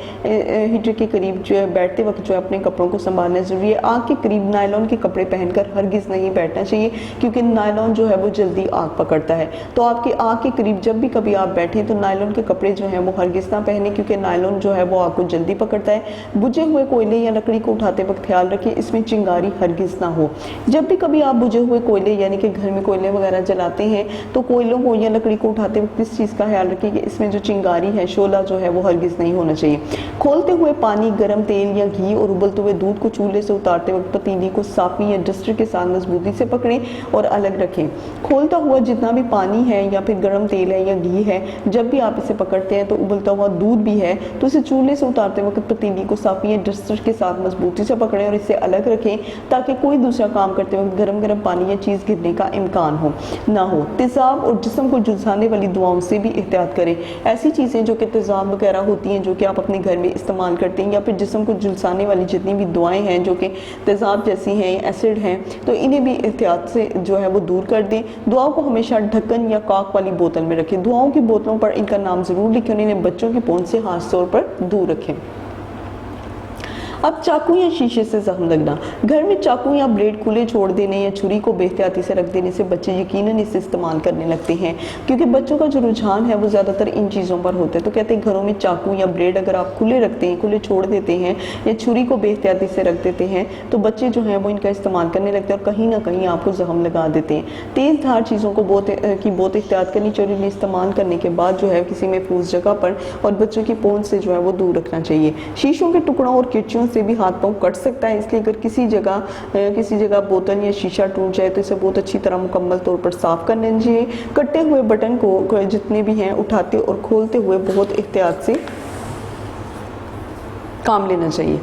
हीटर के करीब जो है बैठते वक्त जो है अपने कपड़ों को संभालना ज़रूरी है। आग के करीब नायलॉन के कपड़े पहनकर हरगिज़ नहीं बैठना चाहिए, क्योंकि नायलॉन जो है वो जल्दी आग पकड़ता है। तो आपकी आग के करीब जब भी कभी आप बैठें तो नायलॉन के कपड़े जो हैं वो हरगिज़ ना पहने, क्योंकि नायलॉन जो है वो आग को जल्दी पकड़ता है। बुझे हुए कोयले या लकड़ी को उठाते वक्त ख्याल रखें इसमें चिंगारी हरगिज़ ना हो। जब भी कभी आप बुझे हुए कोयले यानी कि घर में कोयले वगैरह जलाते हैं तो कोयलों को या लकड़ी को उठाते वक्त इस चीज़ का ख्याल रखें कि इसमें जो चिंगारी है, शोला जो है वो हरगिज़ नहीं होना चाहिए। खोलते हुए पानी, गर्म तेल या घी और उबलते हुए दूध को चूल्हे से उतारते वक्त पतीली को साफी या डस्टर के साथ मजबूती से पकड़ें और अलग रखें। खोलता हुआ जितना भी पानी है या फिर गर्म तेल है या घी है, जब भी आप इसे पकड़ते हैं तो उबलता हुआ दूध भी है तो इसे चूल्हे से उतारते वक्त पतीली को साफी या डस्टर के साथ मजबूती से पकड़ें और इसे अलग रखें, ताकि कोई दूसरा काम करते वक्त गर्म गर्म पानी या चीज़ गिरने का इम्कान ना हो। तेजाब और जिस्म को झुलसाने वाली दुआओं से भी एहतियात करें। ऐसी चीज़ें जो कि तेजाब वगैरह होती हैं जो कि आप अपने घर में इस्तेमाल करते हैं, या फिर जिस्म को झुलसाने वाली जितनी भी दुआएं हैं जो कि तेजाब जैसी हैं, एसिड हैं, तो इन्हें भी एहतियात से जो है वो दूर कर दें। दुआओं को हमेशा ढक्कन या कॉक वाली बोतल में रखें। दुआओं की बोतलों पर इनका नाम ज़रूर लिखें और इन्हें बच्चों की पहुंच से खास तौर पर दूर रखें। अब चाकू या शीशे से जख्म लगना। घर में चाकू या ब्लेड खुले छोड़ देने या छुरी को बेहतियाती से रख देने से बच्चे यकीनन इसे इस्तेमाल करने लगते हैं, क्योंकि बच्चों का जो रुझान है वो ज़्यादातर इन चीज़ों पर होता है। तो कहते हैं घरों में चाकू या ब्लेड अगर आप खुले रखते हैं, खुले छोड़ देते हैं या छुरी को बेहतियाती से रख देते हैं तो बच्चे जो हैं वो इनका इस्तेमाल करने लगते हैं और कहीं ना कहीं आपको जख्म लगा देते हैं। तेज़ धार चीज़ों को बहुत एहतियात करनी चाहिए। इन्हें इस्तेमाल करने के बाद जो है किसी महफूज जगह पर और बच्चों की पहुँच से जो है वो दूर रखना चाहिए। शीशों के टुकड़ों और किरचियों से भी हाथ पांव कट सकता है, इसलिए अगर किसी जगह बोतल या शीशा टूट जाए तो इसे बहुत अच्छी तरह मुकम्मल तौर पर साफ कर लेना चाहिए। कटे हुए बटन को जितने भी हैं उठाते और खोलते हुए बहुत एहतियात से काम लेना चाहिए।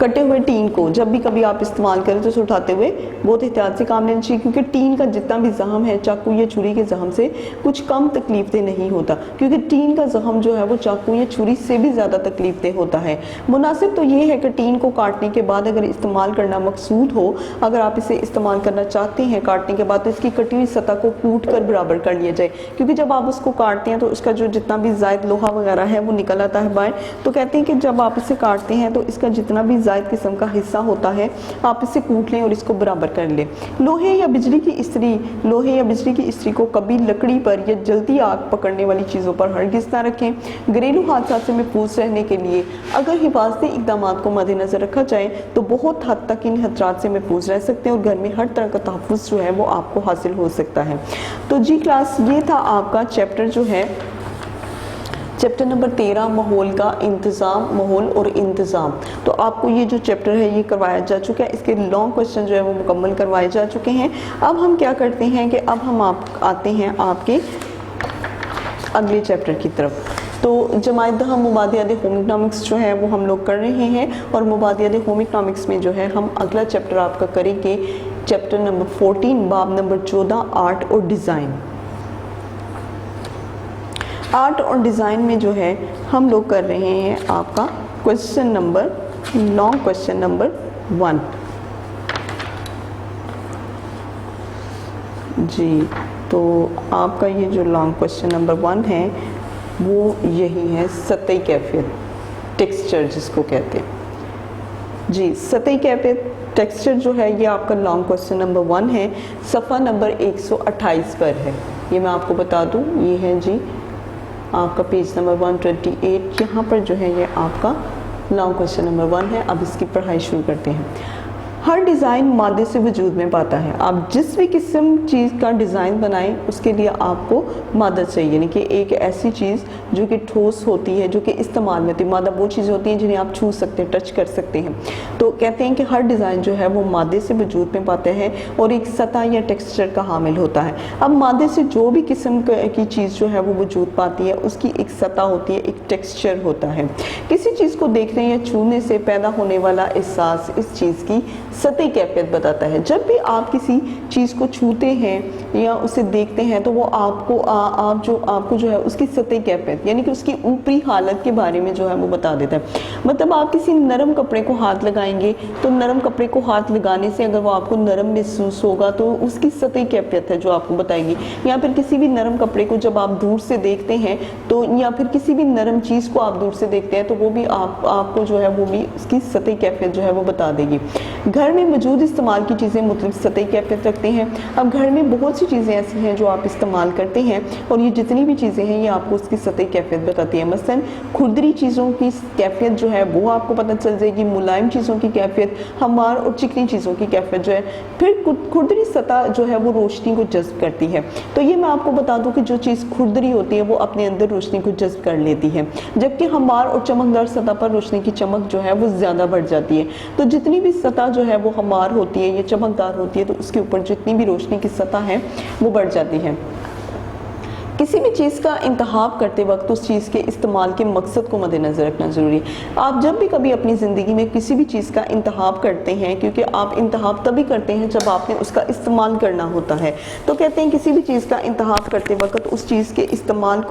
कटे हुए टीन को जब भी कभी आप इस्तेमाल करें तो उसे उठाते हुए बहुत एहतियात से काम लेना चाहिए, क्योंकि टीन का जितना भी जख्म है चाकू या छुरी के जख्म से कुछ कम तकलीफदेह नहीं होता, क्योंकि टीन का जख्म जो है वो चाकू या छुरी से भी ज़्यादा तकलीफदेह होता है। मुनासिब तो ये है कि टीन को काटने के बाद अगर इस्तेमाल करना मकसूद हो, अगर आप इसे इस्तेमाल करना चाहते हैं काटने के बाद, तो इसकी कटी हुई सतह को कूट कर बराबर कर लिया जाए, क्योंकि जब आप उसको काटते हैं तो उसका जो जितना भी ज़ायद लोहा वगैरह है वो निकल आता है बाहर। तो कहते हैं कि जब आप इसे काटते हैं तो इसका जितना भी ज़ायद किस्म का हिस्सा होता है आप इसे कूट लें और इसको बराबर कर लें। लोहे या बिजली की इस्त्री को कभी लकड़ी पर या जल्दी आग पकड़ने वाली चीज़ों पर हरगिज़ ना रखें। घरेलू हादसात से महफूज रहने के लिए अगर हिफाजती इक़दाम को मद्देनज़र रखा जाए तो बहुत हद तक इन खतरात से महफूज रह सकते हैं और घर में हर तरह का तहफ़्फ़ुज़ जो है वो आपको हासिल हो सकता है। तो जी क्लास, ये था आपका चैप्टर जो है चैप्टर नंबर 13 माहौल का इंतज़ाम, माहौल और इंतज़ाम। तो आपको ये जो चैप्टर है ये करवाया जा चुका है, इसके लॉन्ग क्वेश्चन जो है वो मुकम्मल करवाए जा चुके हैं। अब हम क्या करते हैं कि अब हम आते हैं आपके अगले चैप्टर की तरफ। तो जमायत हम मुबादियात होम इकनॉमिक्स जो है वो हम लोग कर रहे हैं और मुबादियात होम इकनॉमिक्स में जो है हम अगला चैप्टर आपका करेंगे चैप्टर नंबर 14 बाब नंबर 14 आर्ट और डिज़ाइन। आर्ट और डिज़ाइन में जो है हम लोग कर रहे हैं आपका लॉन्ग क्वेश्चन नंबर 1 जी। तो आपका ये जो लॉन्ग क्वेश्चन नंबर 1 है वो यही है, सतही कैफियत, टेक्सचर जिसको कहते हैं जी। सतही कैफियत टेक्सचर जो है ये आपका लॉन्ग क्वेश्चन नंबर 1 है, सफ़ा नंबर 128 पर है। ये मैं आपको बता दूँ, ये है जी आपका पेज नंबर 128। यहाँ पर जो है ये आपका लॉन्ग क्वेश्चन नंबर 1 है। अब इसकी पढ़ाई शुरू करते हैं। हर डिज़ाइन मादे से वजूद में पाता है। आप जिस भी किस्म चीज़ का डिज़ाइन बनाएं उसके लिए आपको मादा चाहिए, यानी कि एक ऐसी चीज़ जो कि ठोस होती है, जो कि इस्तेमाल में होती है। मादा वो चीज़ें होती हैं जिन्हें आप छू सकते हैं, टच कर सकते हैं। तो कहते हैं कि हर डिज़ाइन जो है वो मादे से वजूद में पाते हैं और एक सतह या टेक्सचर का हामिल होता है। अब मादे से जो भी किस्म की चीज़ जो है वो वजूद पाती है उसकी एक सतह होती है, एक टेक्सचर होता है। किसी चीज़ को देखने या छूने से पैदा होने वाला एहसास इस चीज़ की सतही कैफियत बताता है। जब भी आप किसी चीज़ को छूते हैं या उसे देखते हैं तो वो आपको जो है उसकी सतही कैफियत यानी कि उसकी ऊपरी हालत के बारे में जो है वो बता देता है। मतलब आप किसी नरम कपड़े को हाथ लगाएंगे तो नरम कपड़े को हाथ लगाने से अगर वो आपको नरम महसूस होगा तो उसकी सतही कैफियत है जो आपको बताएगी। या फिर किसी भी नरम कपड़े को जब आप दूर से देखते हैं तो, या फिर किसी भी नरम चीज़ को आप दूर से देखते हैं तो वो भी आपको जो है वो भी उसकी सतही कैफियत जो है वो बता देगी। घर में मौजूद इस्तेमाल की चीज़ें मुख्तलिफ सतही कैफियत रखते हैं। अब घर में बहुत सी चीज़ें ऐसी हैं जो आप इस्तेमाल करते हैं और ये जितनी भी चीज़ें हैं ये आपको उसकी सतही कैफियत बताती है। मसलन खुरदरी चीज़ों की कैफियत जो है वो आपको पता चल जाएगी, मुलायम चीज़ों की कैफियत, हमार और चिकनी चीज़ों की कैफियत जो है। फिर खुरदरी सतह जो है वो रोशनी को जज्ब करती है। तो ये मैं आपको बता दूं कि जो चीज़ खुरदरी होती है वो अपने अंदर रोशनी को जज्ब कर लेती है, जबकि हमार और चमकदार सतह पर रोशनी की चमक जो है वो ज़्यादा बढ़ जाती है। तो जितनी भी सतह जो है वो हमार होती है या चमकदार होती है तो उसके ऊपर जितनी भी रोशनी की सतह है वो बढ़ जाती है। किसी भी चीज़ का इंतखाब करते वक्त उस चीज़ के इस्तेमाल के मकसद को मद्देनज़र रखना ज़रूरी है। आप जब भी कभी अपनी ज़िंदगी में किसी भी चीज़ का इंतखाब करते हैं, क्योंकि आप इंतखाब तभी करते हैं जब आपने उसका इस्तेमाल करना होता है, तो कहते हैं किसी भी चीज़ का इंतखाब करते वक्त उस चीज़ के इस्तेमाल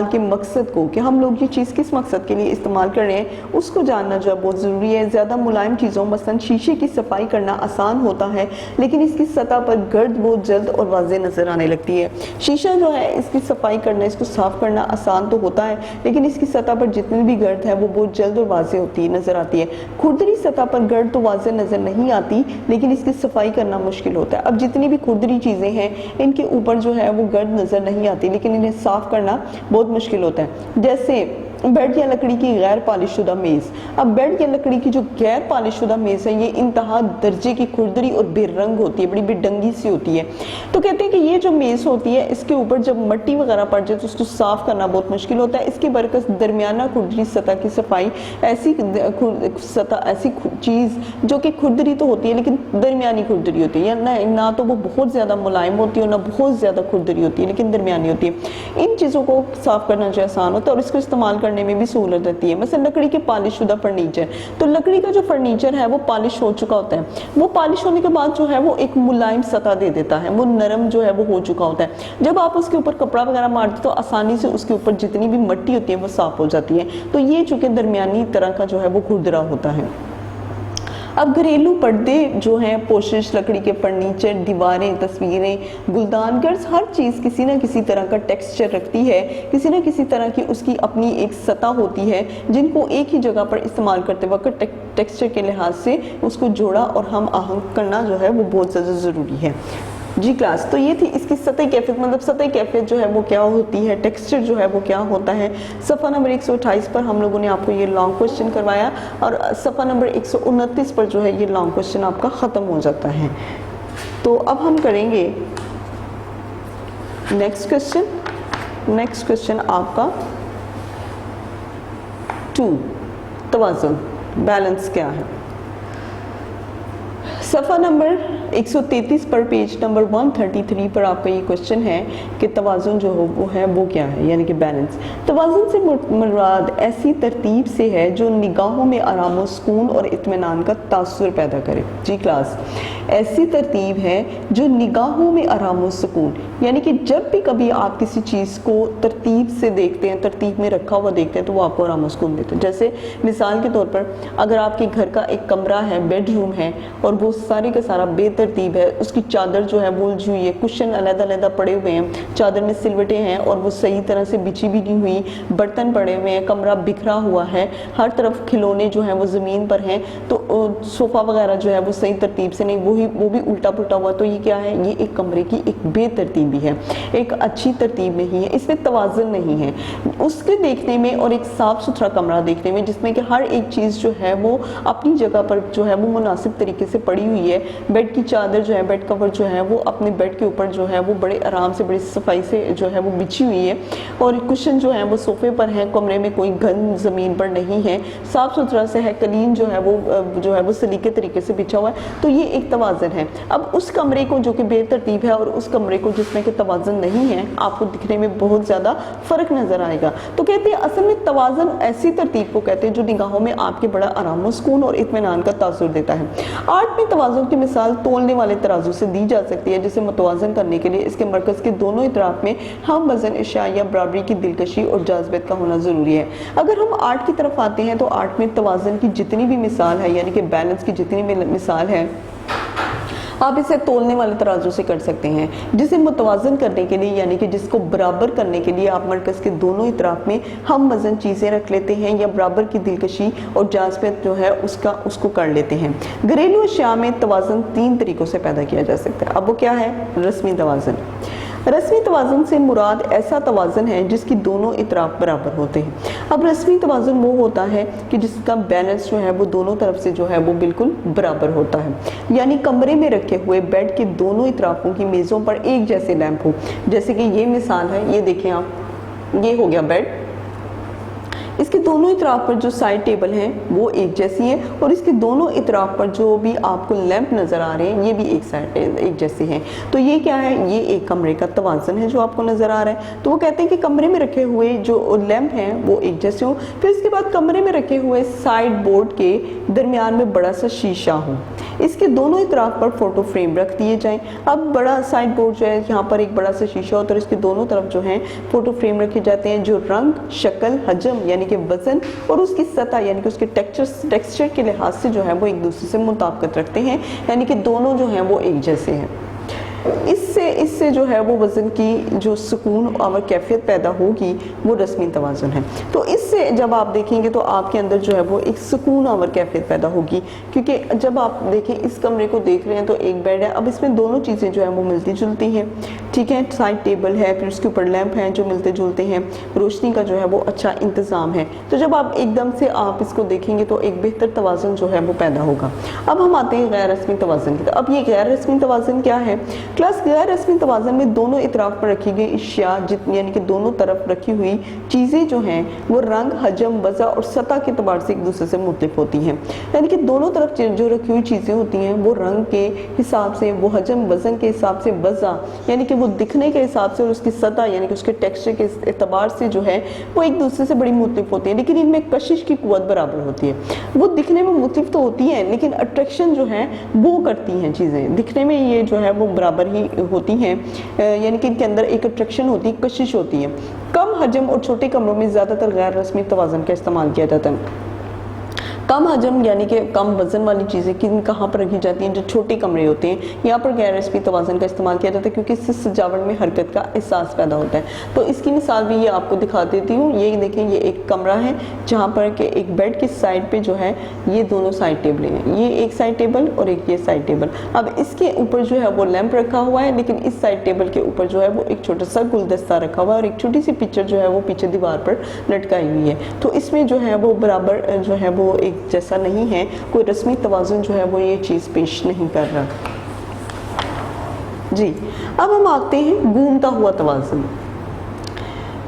के मकसद को, कि हम लोग ये चीज़ किस मकसद के लिए इस्तेमाल कर रहे हैं, उसको जानना जो है बहुत ज़रूरी है। ज़्यादा मुलायम चीज़ों मसलन शीशे की सफाई करना आसान होता है लेकिन इसकी सतह पर गर्द बहुत जल्द और वाज़ेह नज़र आने लगती है। शीशा जो है इसकी सफाई करना, इसको साफ करना आसान तो होता है लेकिन इसकी सतह पर जितनी भी गर्द है वो बहुत जल्द और वाज़ेह होती है, नजर आती है। खुरदरी सतह पर गर्द तो वाज़ेह नजर नहीं आती लेकिन इसकी सफाई करना मुश्किल होता है। अब जितनी भी खुरदरी चीज़ें हैं इनके ऊपर जो है वो गर्द नजर नहीं आती लेकिन इन्हें साफ करना बहुत मुश्किल होता है। जैसे बेड या लकड़ी की गैर पॉलिश शुदा मेज़। अब बेड या लकड़ी की जो गैर पॉलिश शुदा मेज़ है ये इंतहा दर्जे की खुरदरी और बेरंग होती है, बड़ी बेडंगी सी होती है। तो कहते हैं कि ये जो मेज़ होती है इसके ऊपर जब मट्टी वगैरह पड़ जाए तो उसको साफ करना बहुत मुश्किल होता है। इसके बरकस दरमियाना खुरदरी सतह की सफाई, ऐसी चीज़ जो कि खुरदरी तो होती है लेकिन दरमियानी खुरदरी होती है, या ना तो वो बहुत ज़्यादा मुलायम होती है और ना बहुत ज़्यादा खुरदरी होती है लेकिन दरमियानी होती है। इन चीज़ों को साफ करना जो आसान होता है और इसको इस्तेमाल करने में भी सहूलत रहती है। मतलब लकड़ी के पॉलिश शुदा फर्नीचर, तो लकड़ी का जो फर्नीचर है वो पॉलिश हो चुका होता है, वो पॉलिश होने के बाद जो है वो एक मुलायम सतह दे देता है, वो नरम जो है वो हो चुका होता है। जब आप उसके ऊपर कपड़ा वगैरह मारते तो आसानी से उसके ऊपर जितनी भी मिट्टी होती है वो साफ हो जाती है। तो ये चूंकि दरमियानी तरह का जो है वो खुरदरा होता है। अब घरेलू पर्दे जो हैं, पोशिश, लकड़ी के फर्नीचर, दीवारें, तस्वीरें, गुलदान, गर्ज, हर चीज़ किसी न किसी तरह का टेक्सचर रखती है, किसी न किसी तरह की उसकी अपनी एक सतह होती है जिनको एक ही जगह पर इस्तेमाल करते वक्त टेक्सचर के लिहाज से उसको जोड़ा और हम आहंग करना जो है वो बहुत ज़्यादा ज़रूरी है। जी क्लास, तो ये थी इसकी सतही कैफियत, मतलब सतही कैफियत जो है वो क्या होती है, टेक्सचर जो है वो क्या होता है। सफ़ा नंबर 128 पर हम लोगों ने आपको ये लॉन्ग क्वेश्चन करवाया और सफ़ा नंबर 129 पर जो है ये लॉन्ग क्वेश्चन आपका ख़त्म हो जाता है। तो अब हम करेंगे नेक्स्ट क्वेश्चन। नेक्स्ट क्वेश्चन आपका 2, तवाज़ुन, बैलेंस क्या है। सफ़ा नंबर 133 पर पेज नंबर 133 पर आपका ये क्वेश्चन है कि तवाज़ुन जो वो है वो क्या है, यानी कि बैलेंस। तवाज़ुन से मुराद ऐसी तरतीब से है जो निगाहों में आराम व सुकून और इत्मीनान का तासुर पैदा करे। जी क्लास, ऐसी तरतीब है जो निगाहों में आराम व सुकून, यानी कि जब भी कभी आप किसी चीज़ को तरतीब से देखते हैं, तरतीब में रखा हुआ देखते हैं तो वो आपको आराम व सुकून देते हैं। जैसे मिसाल के तौर पर अगर आपके घर का एक कमरा है, बेडरूम है और वो सारे का सारा बेतरतीब है, उसकी चादर जो है वो उलझी हुई है, कुशन अलग-अलग पड़े हुए हैं, चादर में सिलवटें हैं और वो सही तरह से बिछी भी नहीं हुई, बर्तन पड़े हुए हैं, कमरा बिखरा हुआ है, हर तरफ खिलौने जो हैं वो ज़मीन पर हैं, तो सोफ़ा वगैरह जो है वो सही तरतीब से नहीं, वो वो भी उल्टा पुल्टा हुआ, तो ये क्या है, ये एक कमरे की एक बेतरतीबी है, एक अच्छी तरतीब नहीं है, इसमें तवाज़ुन नहीं है उसके देखने में, और एक साफ सुथरा कमरा देखने में जिसमें कि हर एक चीज़ जो है वो अपनी जगह पर जो है वो मुनासिब तरीके से पड़ी हुई है। बेड की चादर जो है, बेड कवर जो है वो अपने बेड के ऊपर जो है वो बड़े आराम से, बड़ी सफाई से जो है वो बिछी हुई है, और कुशन जो है वो सोफे पर है, कमरे में कोई गंद ज़मीन पर नहीं है, साफ सुथरा से है, कलीन जो है वो सलीके तरीके से बिछा हुआ है। तो ये एक तवाज़ुन है। अब उस कमरे को जो कि बेतरतीब है और उस कमरे को जिसमें कि तवाज़ुन नहीं है, आपको दिखने में बहुत ज़्यादा फ़र्क नज़र आएगा। तो कहते हैं असल में तवाज़ुन ऐसी तरतीब को कहते हैं जो निगाहों में आपके बड़ा आराम व सुकून और इत्मीनान का तासुर देता है। आर्ट में तवाज़ुन की मिसाल तोलने वाले तराजू से दी जा सकती है, जिसे मुतवाज़न करने के लिए इसके मरकज़ के दोनों इतराफ़ में हम वज़न अशिया या बराबरी की दिलकशी और जाज़बियत का होना ज़रूरी है। अगर हम आर्ट की तरफ आते हैं तो आर्ट में तवाज़ुन की जितनी भी मिसाल है, यानी कि बैलेंस की जितनी भी मिसाल है, आप इसे तोलने वाले तराजू से कर सकते हैं, जिसे मुतवाज़न करने के लिए यानी कि जिसको बराबर करने के लिए आप मरकज़ के दोनों इतराफ़ में हम वज़न चीज़ें रख लेते हैं या बराबर की दिलकशी और जाज़बियत जो है उसको कर लेते हैं। घरेलू अशिया में तवाज़ुन 3 तरीक़ों से पैदा किया जा सकता है। अब वो क्या है? रस्मी तवाज़ुन। रस्मी तवाज़ुन से मुराद ऐसा तवाज़ुन है जिसकी दोनों इतराफ़ बराबर होते हैं। अब रस्मी तवाज़ुन वो होता है कि जिसका बैलेंस जो है वो दोनों तरफ से जो है वो बिल्कुल बराबर होता है, यानी कमरे में रखे हुए बेड के दोनों इतराफ़ों की मेज़ों पर एक जैसे लैंप हो। जैसे कि ये मिसाल है, ये देखें आप, ये हो गया बेड, इसके दोनों इतराफ़ पर जो साइड टेबल हैं वो एक जैसी हैं, और इसके दोनों इतराफ़ पर जो भी आपको लैंप नज़र आ रहे हैं ये भी एक जैसे हैं। तो ये क्या है? ये एक कमरे का तवाज़ुन है जो आपको नज़र आ रहा है। तो वो कहते हैं कि कमरे में रखे हुए जो लैंप हैं वो एक जैसे हों। फिर इसके बाद कमरे में रखे हुए साइड बोर्ड के दरमियान में बड़ा सा शीशा हो, इसके दोनों इतराफ़ पर फ़ोटो फ्रेम रख दिए जाएँ। अब बड़ा साइड बोर्ड जो है, यहाँ पर एक बड़ा सा शीशा होता है और इसके दोनों तरफ जो है फ़ोटो फ्रेम रखे जाते हैं, जो रंग, शक्ल, हजम यानी कि वज़न और उसकी सतह यानी कि उसके टेक्सचर के लिहाज से जो है वो एक दूसरे से मुताबिकत रखते हैं, यानी कि दोनों जो हैं वो एक जैसे हैं। इससे जो है वो वज़न की जो सुकून और कैफियत पैदा होगी वो रस्मी तवाज़ुन है। तो इससे जब आप देखेंगे तो आपके अंदर जो है वो एक सुकून और कैफियत पैदा होगी, क्योंकि जब आप देखें इस कमरे को देख रहे हैं तो एक बेड है, अब इसमें दोनों चीज़ें जो है वो मिलती जुलती हैं, ठीक है, साइड टेबल है, फिर उसके ऊपर लैंप हैं जो मिलते जुलते हैं, रोशनी का जो है वो अच्छा इंतज़ाम है। तो जब आप एकदम से आप इसको देखेंगे तो एक बेहतर तवाज़ुन जो है वो पैदा होगा। अब हम आते हैं गैर रस्मी तवाज़ुन की। अब ये गैर रस्मी तवाज़ुन क्या है? क्लास गैर रस्मी तवाज़ुन में दोनों इतराफ़ पर रखी गई अशिया यानी कि दोनों तरफ रखी हुई चीज़ें जो हैं वो रंग, हजम, वज़ा और सतह के एतबार से एक दूसरे से मुख्तलिफ होती हैं। यानी कि दोनों तरफ जो रखी हुई चीज़ें होती हैं वो रंग के हिसाब से, वो हजम वज़न के हिसाब से, वज़ा यानी कि वो दिखने के हिसाब से और उसकी सतह यानी कि उसके टेक्सचर के एतबार से जो है वो एक दूसरे से बड़ी मुख्तलिफ होती हैं, लेकिन इनमें कशिश की कुव्वत बराबर होती है। वो दिखने में मुख्तलिफ तो होती हैं लेकिन अट्रैक्शन जो है वो करती हैं, चीज़ें दिखने में ये जो है वो बराबर ही होती हैं, यानी कि इनके अंदर एक अट्रैक्शन होती है, कशिश होती है। कम हजम और छोटे कमरों में ज़्यादातर गैर रस्मी तवाज़ुन का इस्तेमाल किया जाता है। कम हजम यानी कि कम वज़न वाली चीज़ें किन कहाँ पर रखी जाती हैं? जो छोटे कमरे होते हैं यहाँ पर गैर रस्मी तवाज़ुन का इस्तेमाल किया जाता है, क्योंकि इससे सजावट में हरकत का एहसास पैदा होता है। तो इसकी मिसाल भी ये आपको दिखा देती हूँ। ये देखें, ये एक कमरा है जहाँ पर कि एक बेड के साइड पे जो है ये दोनों साइड टेबलें हैं, ये एक साइड टेबल और एक ये साइड टेबल। अब इसके ऊपर जो है वो लैंप रखा हुआ है, लेकिन इस साइड टेबल के ऊपर जो है वो एक छोटा सा गुलदस्ता रखा हुआ है और एक छोटी सी पिक्चर जो है वो पीछे दीवार पर लटकाई हुई है। तो इसमें जो है वो बराबर जो है वो एक जैसा नहीं है, कोई रस्मी तवाज़ुन जो है वो ये चीज़ पेश नहीं कर रहा जी। अब हम आते हैं घूमता हुआ तवाज़ुन।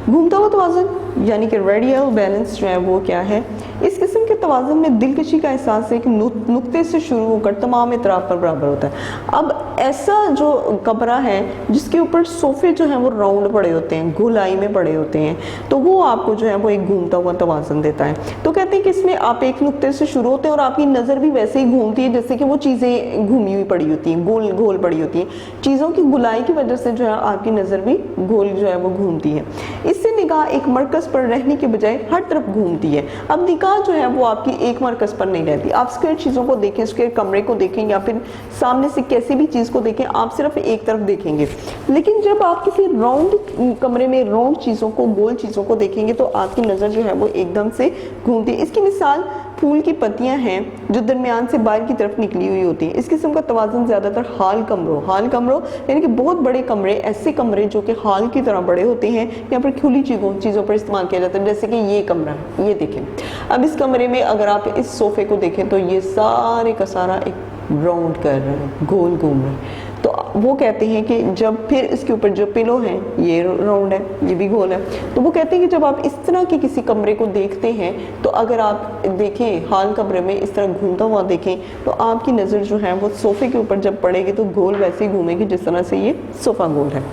घूमता हुआ तवाज़ुन यानी कि रेडियल बैलेंस जो है वो क्या है? इस किस्म के तवाज़ुन में दिलकशी का एहसास एक नुक्ते से शुरू होकर तमाम इतराफ़ पर बराबर होता है। अब ऐसा जो कमरा है जिसके ऊपर सोफ़े जो हैं वो राउंड पड़े होते हैं, गोलाई में पड़े होते हैं, तो वो आपको जो है वो एक घूमता हुआ तवाज़ुन देता है। तो कहते हैं कि इसमें आप एक नुक्ते से शुरू होते हैं और आपकी नज़र भी वैसे ही घूमती है जैसे कि वो चीज़ें घूमी हुई पड़ी होती हैं, गोल गोल पड़ी होती हैं। चीज़ों की गुलाई की वजह से जो है आपकी नज़र भी गोल जो है वो घूमती है। इससे निगाह एक मरकज़ पर रहने के बजाय हर तरफ घूमती है। अब निगाह जो है वो आपकी एक मरकज़ पर नहीं रहती। आप स्क्वायर चीज़ों को देखें, स्क्वायर कमरे को देखें या फिर सामने से कैसी भी चीज़ को देखें, आप सिर्फ एक तरफ देखेंगे। लेकिन जब आप किसी राउंड कमरे में राउंड चीज़ों को, गोल चीज़ों को देखेंगे तो आपकी नज़र जो है वो एकदम से घूमती है। इसकी मिसाल फूल की पत्तियां हैं जो दरमियान से बाहर की तरफ निकली हुई होती हैं। इस किस्म का तवाज़ुन ज़्यादातर हाल कमरों यानी कि बहुत बड़े कमरे, ऐसे कमरे जो कि हाल की तरह बड़े होते हैं, यहाँ पर खुली चीज़ों पर इस्तेमाल किया जाता है। जैसे कि ये कमरा है, ये देखें। अब इस कमरे में अगर आप इस सोफ़े को देखें तो ये सारे का सारा एक राउंड कर रहा है, गोल घूम रहा है। तो वो कहते हैं कि जब फिर इसके ऊपर जो पिलो है ये राउंड है, ये भी गोल है। तो वो कहते हैं कि जब आप इस तरह के किसी कमरे को देखते हैं तो अगर आप देखें हाल कमरे में इस तरह घूमता हुआ देखें तो आपकी नज़र जो है वो सोफ़े के ऊपर जब पड़ेगी तो गोल वैसे ही घूमेगी जिस तरह से ये सोफ़ा गोल है।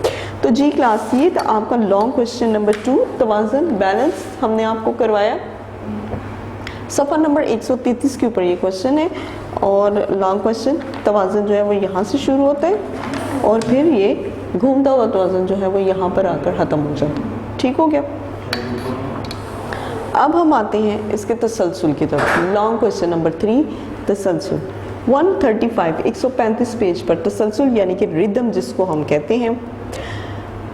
तो जी क्लास, ये था आपका लॉन्ग क्वेश्चन नंबर 2, तवाज़ुन बैलेंस हमने आपको करवाया। सफ़ा नंबर 133 के ऊपर ये क्वेश्चन है और लॉन्ग क्वेश्चन तवाज़ुन जो है वो यहाँ से शुरू होता है और फिर ये घूमता हुआ तवाज़ुन जो है वो यहाँ पर आकर ख़त्म हो जाता है। ठीक हो गया। अब हम आते हैं इसके तसलसल की तरफ। Long question number 3, तसलसल। 135 135 पेज पर तसलसल यानी कि रिदम जिसको हम कहते हैं।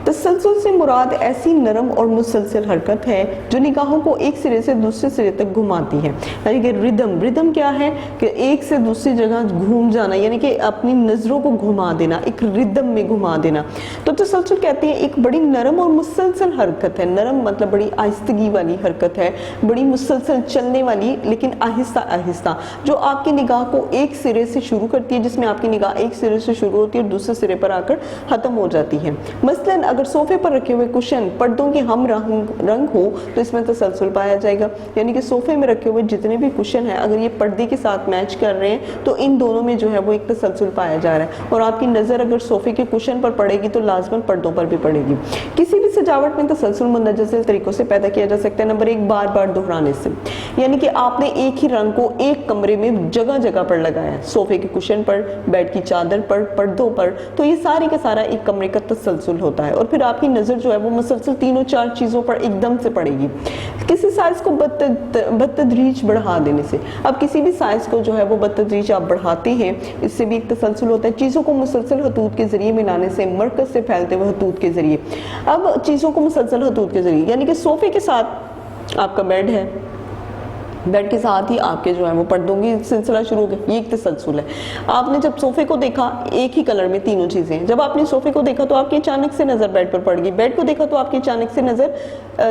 तसलसल से मुराद ऐसी नरम और मुसलसल हरकत है जो निगाहों को एक सिरे से दूसरे सिरे तक घुमाती है। यानी कि रिदम क्या है कि एक से दूसरी जगह घूम जाना, यानी कि अपनी नज़रों को घुमा देना, एक रिदम में घुमा देना। तो तसलसल कहते हैं एक बड़ी नरम और मुसलसल हरकत है। नरम मतलब बड़ी आहिस्तगी वाली हरकत है, बड़ी मुसलसल चलने वाली लेकिन आहिस्ता आहिस्ता, जो आपकी निगाह को एक सिरे से शुरू करती है, जिसमें आपकी निगाह एक सिरे से शुरू होती है और दूसरे सिरे पर आकर ख़त्म हो जाती है। मसलन अगर सोफे पर रखे हुए कुशन पर्दों के हम रंग हो तो इसमें तसलसल पाया जाएगा। यानी कि सोफे में रखे हुए जितने भी कुशन हैं अगर ये पर्दे के साथ मैच कर रहे हैं तो इन दोनों में जो है वो एक तसलसल पाया जा रहा है। और आपकी नज़र अगर सोफे के कुशन पर पड़ेगी तो लाजमन पर्दों पर भी पड़ेगी। किसी भी सजावट में तसलसल मुंदजल तरीकों से पैदा किया जा सकता है। नंबर 1, बार बार दोहराने से, यानी कि आपने एक ही रंग को एक कमरे में जगह जगह पर लगाया, सोफे के कुशन पर, बेड की चादर पर, पर्दों पर, तो ये सारी का सारा एक कमरे का तसलसल होता है। और फिर आपकी नज़र जो है वो मुसलसल 3-4 चीज़ों पर एकदम से पड़ेगी। किसी साइज़ को बतदरीज बढ़ा देने से, अब किसी भी साइज़ को जो है वो बतदरीज आप बढ़ाते हैं, इससे भी एक तसलसल होता है। चीज़ों को मुसलसल हतूत के ज़रिए मिलाने से, मरकज़ से फैलते हुए हतूत के ज़रिए। अब चीज़ों को मुसलसल हतूत के ज़रिए, यानी कि सोफ़े के साथ आपका बेड है, बेड के साथ ही आपके जो है वो पर्दों की सिलसिला शुरू हो गया, ये एक तसलसल है। आपने जब सोफे को देखा एक ही कलर में तीनों चीज़ें हैं, जब आपने सोफे को देखा तो आपकी अचानक से नज़र बेड पर पड़ गई, बेड को देखा तो आपकी अचानक से नज़र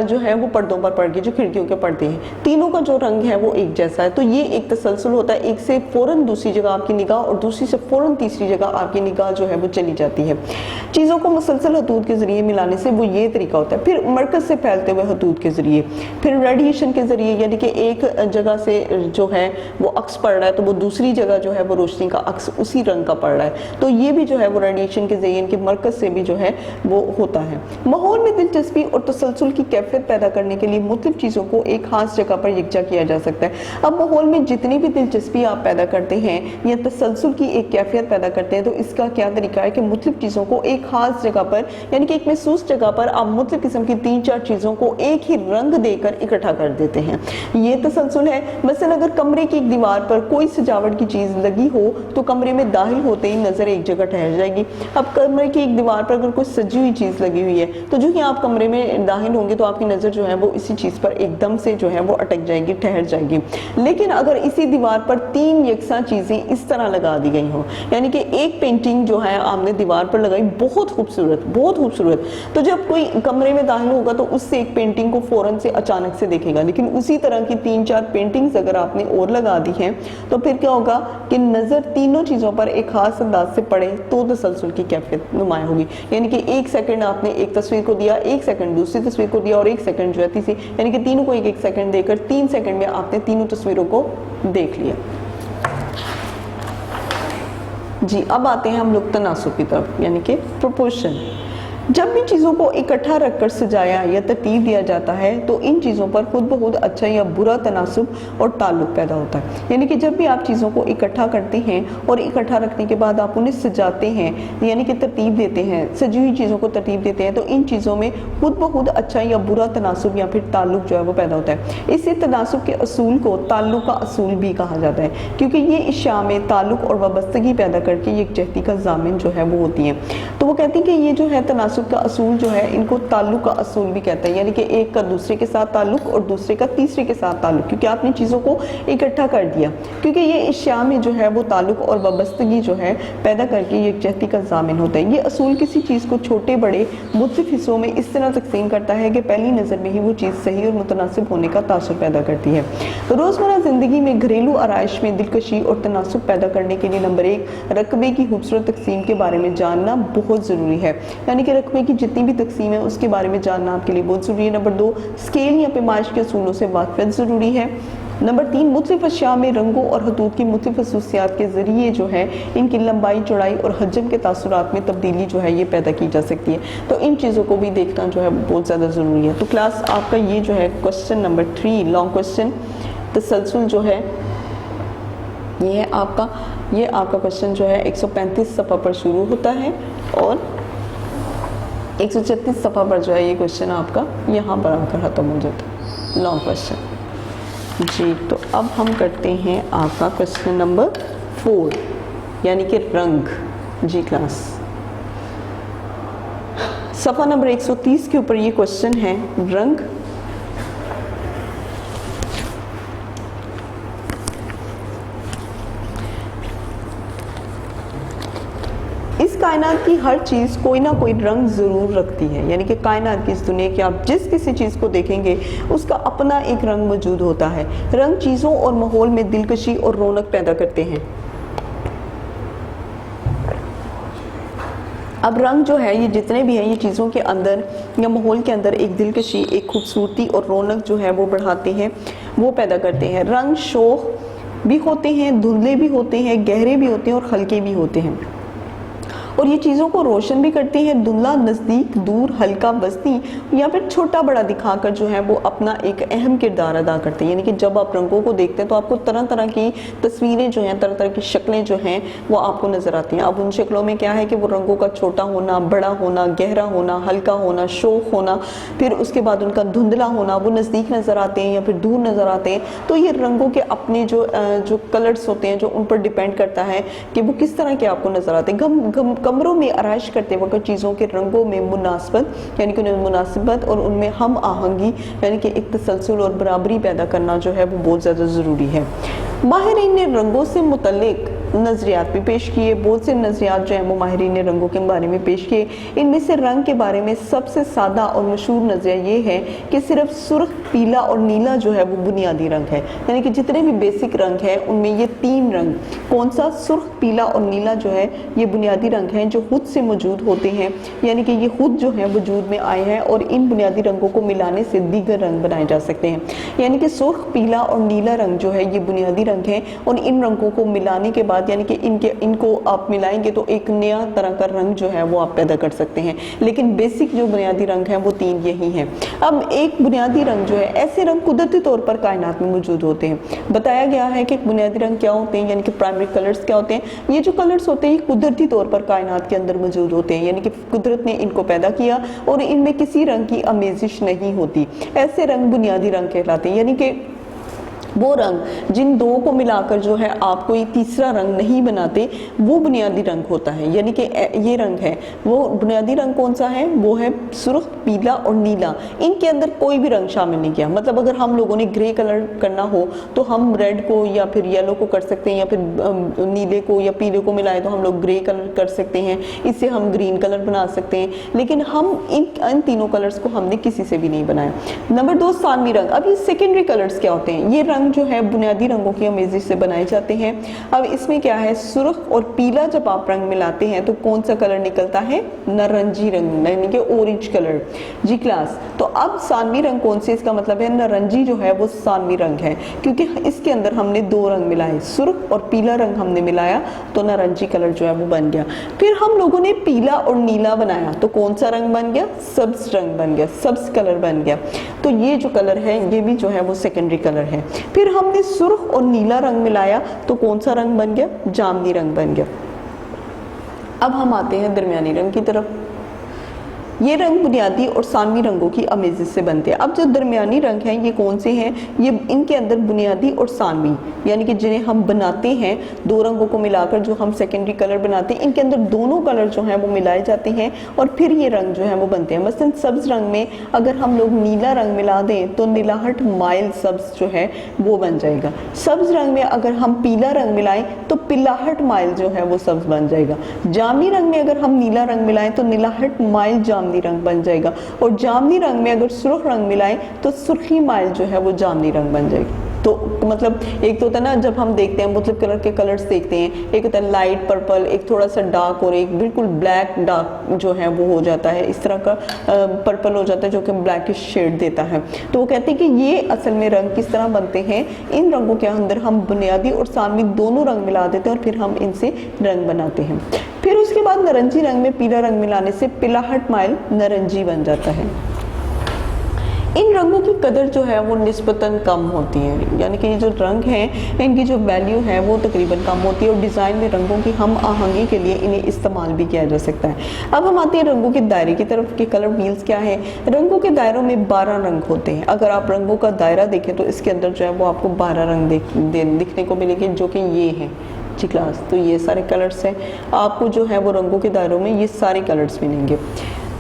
जो है वो पर्दों पर पड़ गई जो खिड़कियों के पर्दे हैं। तीनों का जो रंग है वो एक जैसा है, तो ये एक तसलसल होता है। एक से फ़ौरन दूसरी जगह आपकी निगाह और दूसरी से फ़ौरन तीसरी जगह आपकी निगाह जो है वो चली जाती है। चीज़ों को मुसलसल हतूत के ज़रिए मिलाने से वो ये तरीका होता है। फिर मरकज़ से फैलते हुए हतूत के ज़रिए, फिर रेडिएशन के ज़रिए, यानी कि एक जगह से जो है वो अक्स पड़ रहा है तो वो दूसरी जगह जो है वो रोशनी का अक्स उसी रंग का पड़ रहा है, तो ये भी जो है वो रेडिएशन के ज़रिए इनके मरकज़ से भी जो है वो होता है। माहौल में दिलचस्पी और तसलसल की कैफियत पैदा करने के लिए मुख्तलिफ चीज़ों को एक खास जगह पर यकजा किया जा सकता है। अब माहौल में जितनी भी दिलचस्पी आप पैदा करते हैं या तसलसल की एक कैफियत पैदा करते हैं तो इसका क्या तरीका है कि मुख्तलिफ चीज़ों को एक खास जगह पर, यानी कि एक महसूस जगह पर आप मुख्तलिफ किस्म की 3-4 चीज़ों को एक ही रंग देकर इकट्ठा कर देते हैं, ये तसलसल है। मसलन अगर कमरे की एक दीवार पर कोई सजावट की चीज़ लगी हो तो कमरे में दाखिल होते ही नज़र एक जगह ठहर जाएगी। अब कमरे की एक दीवार पर अगर कोई सजी हुई चीज़ लगी हुई है तो जो ही आप कमरे में दाखिल होंगे तो आपकी नज़र जो है वो इसी चीज़ पर एकदम से जो है वो अटक जाएगी, ठहर जाएगी। लेकिन अगर इसी दीवार पर 3 यकसा चीज़ें इस तरह लगा दी गई हों, यानी कि एक पेंटिंग जो है आपने दीवार पर लगाई, बहुत खूबसूरत, तो जब कोई कमरे में दाखिल होगा तो उससे एक पेंटिंग को फ़ौरन से अचानक से देखेगा। लेकिन उसी तरह की 3-4 पेंटिंग्स अगर आपने और लगा दी है तो फिर क्या होगा कि नज़र तीनों चीज़ों पर एक खास अंदाज से पड़े तो तसलसल की कैफियत नुमाया होगी। यानी कि 1 सेकंड आपने एक तस्वीर को दिया, 1 सेकंड दूसरी तस्वीर को दिया और 1 सेकंड जो है तीसरी, यानी कि तीनों को 1-1 सेकंड देकर 3 सेकंड में आपने तीनों तस्वीरों को देख लिया। जी, अब आते हैं हम लोग तनासुब की तरफ, यानी कि प्रोपोर्शन। जब भी चीज़ों को इकट्ठा रखकर सजाया या तरतीब दिया जाता है तो इन चीज़ों पर खुद ब खुद अच्छा या बुरा तनासुब और ताल्लुक पैदा होता है। यानी कि जब भी आप चीज़ों को इकट्ठा करते हैं और इकट्ठा रखने के बाद आप उन्हें सजाते हैं, यानी कि तरतीब देते हैं, सजी हुई चीज़ों को तरतीब देते हैं, तो इन चीज़ों में खुद ब खुद अच्छा या बुरा तनासुब या फिर ताल्लुक जो है वो पैदा होता है। इसी तनासुब के असूल को ताल्लुक का असूल भी कहा जाता है, क्योंकि ये इश्या में ताल्लुक और वाबस्तगी पैदा करके यकजहती का ज़ामिन जो है वो होती है। तो वो कहती हैं कि ये जो है तनासुब तनासुब का असूल जो है इनको ताल्लुक का असूल भी कहते हैं, यानी कि एक का दूसरे के साथ ताल्लुक और दूसरे का तीसरे के साथ ताल्लुक, क्योंकि आपने चीज़ों को इकट्ठा कर दिया, क्योंकि ये इश्या में जो है वो ताल्लुक और वाबस्तगी जो है पैदा करके यकजहती का ज़ामिन होता है। ये असूल किसी चीज़ को छोटे बड़े मुख्तलिफ हिस्सों में इस तरह तकसीम करता है कि पहली नज़र में ही वो चीज़ सही और मुतनासिब होने का तासुर पैदा करती है। रोज़मर्रा ज़िंदगी में घरेलू आराइश में दिलकशी और तनासुब पैदा करने के लिए नंबर 1 रकबे की खूबसूरत तकसीम के बारे में जानना बहुत ज़रूरी है, यानी कि रकबे की जितनी भी तकसीम है उसके बारे में जानना आपके लिए बहुत ज़रूरी है। नंबर 2 स्केल या पैमाइश के असूलों से वाक़िफ़ियत ज़रूरी है। नंबर 3 मुख्तलिफ अशिया में रंगों और हदूद की मुख्तलिफ खसूसियात के ज़रिए जो है इनकी लंबाई चौड़ाई और हजम के तासुरात में तब्दीली जो है ये पैदा की जा सकती है। तो इन चीज़ों को भी देखना जो है बहुत ज़्यादा ज़रूरी है। तो क्लास आपका ये जो है क्वेश्चन नंबर 3 लॉन्ग क्वेश्चन तसलसल जो है ये आपका क्वेश्चन जो है 135 सफ़ा पर शुरू होता है और 136 सफ़ा पर जो है ये क्वेश्चन आपका यहाँ पर आकर ख़त्म हो जाता है, लॉन्ग क्वेश्चन जी। तो अब हम करते हैं आपका क्वेश्चन नंबर 4 यानी कि रंग जी। क्लास सफ़ा नंबर 130 के ऊपर ये क्वेश्चन है रंग। इस कायनात की हर चीज़ कोई ना कोई रंग ज़रूर रखती है, यानी कि कायनात की इस दुनिया की आप जिस किसी चीज़ को देखेंगे उसका अपना एक रंग मौजूद होता है। रंग चीज़ों और माहौल में दिलकशी और रौनक पैदा करते हैं। अब रंग जो है ये जितने भी हैं ये चीज़ों के अंदर या माहौल के अंदर एक दिलकशी, एक खूबसूरती और रौनक जो है वो बढ़ाते हैं, वो पैदा करते हैं। रंग शोख भी होते हैं, धुंधले भी होते हैं, गहरे भी होते हैं और हल्के भी होते हैं, और ये चीज़ों को रोशन भी करती है। धुंधला नज़दीक, दूर, हल्का, वस्ती या फिर छोटा बड़ा दिखाकर जो है वो अपना एक अहम किरदार अदा करते हैं। यानी कि जब आप रंगों को देखते हैं तो आपको तरह तरह की तस्वीरें जो हैं, तरह तरह की शक्लें जो हैं वो आपको नज़र आती हैं। अब उन शक्लों में क्या है कि वो रंगों का छोटा होना, बड़ा होना, गहरा होना, हल्का होना, शोख होना, फिर उसके बाद उनका धुंधला होना, वो नज़दीक नज़र आते हैं या फिर दूर नज़र आते हैं। तो ये रंगों के अपने जो कलर्स होते हैं जो उन पर डिपेंड करता है कि वो किस तरह के आपको नज़र आते हैं। कमरों में आराइश करते वक्त चीज़ों के रंगों में मुनासबत यानी कि उनमें मुनासिबत और उनमें हम आहंगी यानी कि एक तसलसल और बराबरी पैदा करना जो है वो बहुत ज़्यादा ज़रूरी है। माहिरीन ने रंगों से मुतल्लिक नज़रियात भी पेश किए। बहुत से नज़रियात जो हैं वो माहिरीन ने रंगों के बारे में पेश किए। इनमें से रंग के बारे में सबसे सादा और मशहूर नज़रिया ये है कि सिर्फ सुर्ख, पीला और नीला जो है वो बुनियादी रंग है, यानी कि जितने भी बेसिक रंग हैं उनमें ये 3 रंग, कौन सा, सुर्ख, पीला और नीला जो है ये बुनियादी रंग हैं जो खुद से मौजूद होते हैं, यानी कि ये खुद जो है वजूद में आए हैं और इन बुनियादी रंगों को मिलाने से दीगर रंग बनाए जा सकते हैं। यानी कि सुर्ख, पीला और नीला रंग जो है ये बुनियादी रंग हैं और इन रंगों को मिलाने के बाद यानी कि इनको आप मिलाएंगे तो एक नया तरह का रंग जो है वो आप पैदा कर सकते हैं। लेकिन बेसिक जो बुनियादी रंग हैं वो 3 यही हैं। अब एक बुनियादी रंग जो है, ऐसे रंग कुदरती तौर पर कायनात में मौजूद होते हैं। बताया गया है कि बुनियादी रंग क्या होते हैं, यानी कि प्राइमरी कलर्स क्या होते हैं। ये जो कलर्स होते हैं कुदरती तौर पर कायनात के अंदर मौजूद होते हैं, यानी कि कुदरत ने इनको पैदा किया और इनमें किसी रंग की आमेजिश नहीं होती। ऐसे रंग बुनियादी रंग कहलाते हैं, यानी कि वो रंग जिन दो को मिलाकर जो है आप कोई तीसरा रंग नहीं बनाते, वो बुनियादी रंग होता है। यानी कि ये रंग है, वो बुनियादी रंग कौन सा है, वो है सुर्ख, पीला और नीला। इनके अंदर कोई भी रंग शामिल नहीं किया। मतलब अगर हम लोगों ने ग्रे कलर करना हो तो हम रेड को या फिर येलो को कर सकते हैं, या फिर नीले को या पीले को मिलाए तो हम लोग ग्रे कलर कर सकते हैं, इससे हम ग्रीन कलर बना सकते हैं। लेकिन हम इन तीनों कलर्स को हमने किसी से भी नहीं बनाया। नंबर 2 सानवी रंग। अब ये सेकेंडरी कलर्स क्या होते हैं, ये रंग जो है बुनियादी रंगों की आमेजिश से बनाए जाते हैं। अब इसमें क्या है, सुर्ख और पीला जब आप रंग मिलाते हैं तो कौन सा कलर निकलता है, नारंगी रंग, यानी कि ऑरेंज कलर जी। क्लास तो अब सानवी रंग कौन से, इसका मतलब है नारंगी जो है वो सानवी रंग है, क्योंकि इसके अंदर हमने 2 रंग मिलाए, सुर्ख और पीला रंग हमने मिलाया तो नारंगी कलर जो है वो बन गया। फिर हम लोगों ने पीला और नीला बनाया तो कौन सा रंग बन गया, सब्ज रंग बन गया, सब्ज कलर बन गया। तो ये जो कलर है ये भी जो है वो सेकेंडरी कलर है। फिर हमने सुर्ख और नीला रंग मिलाया तो कौन सा रंग बन गया, जामनी रंग बन गया। अब हम आते हैं दरमियानी रंग की तरफ। ये रंग बुनियादी और सानवी रंगों की अमेज़ से बनते हैं। अब जो दरमियानी रंग हैं ये कौन से हैं? ये इनके अंदर बुनियादी और सानवी यानी कि जिन्हें हम बनाते हैं, दो रंगों को मिलाकर जो हम सेकेंडरी कलर बनाते हैं, इनके अंदर दोनों कलर जो हैं वो मिलाए जाते हैं और फिर ये रंग जो है वो बनते हैं। मसलन सब्ज रंग में अगर हम लोग नीला रंग मिला दें तो नीलाहट माइल सब्ज जो है वो बन जाएगा। सब्ज रंग में अगर हम पीला रंग मिलाएं तो पिलाहट माइल जो है वो सब्ज बन जाएगा। जामनी रंग में अगर हम नीला रंग मिलाएं तो नीलाहट माइल जामनी रंग बन जाएगा और जामनी रंग में अगर सुर्ख रंग मिलाएं तो सुर्खी माइल जो है वो जामनी रंग बन जाएगी। तो मतलब एक तो होता है ना, जब हम देखते हैं मतलब कलर के कलर्स देखते हैं, एक होता है लाइट पर्पल, एक थोड़ा सा डार्क और एक बिल्कुल ब्लैक डार्क जो है वो हो जाता है, इस तरह का पर्पल हो जाता है जो कि ब्लैकिश शेड देता है। तो वो कहते हैं कि ये असल में रंग किस तरह बनते हैं, इन रंगों के अंदर हम बुनियादी और सानवी दोनों रंग मिला देते हैं और फिर हम इनसे रंग बनाते हैं। फिर उसके बाद नारंगी रंग में पीला रंग मिलाने से पिलाहट माइल नारंगी बन जाता है। इन रंगों की कदर जो है वो निस्बतन कम होती है, यानी कि ये जो रंग हैं इनकी जो वैल्यू है वो तकरीबन कम होती है और डिज़ाइन में रंगों की हम आहंगी के लिए इन्हें इस्तेमाल भी किया जा सकता है। अब हम आते हैं रंगों के दायरे की तरफ कि कलर व्हील्स क्या है। रंगों के दायरों में 12 रंग होते हैं। अगर आप रंगों का दायरा देखें तो इसके अंदर जो है वो आपको 12 रंग दिखने को मिलेंगे जो कि ये हैं जी क्लास। तो ये सारे कलर्स हैं, आपको जो है वो रंगों के दायरों में ये सारे कलर्स मिलेंगे।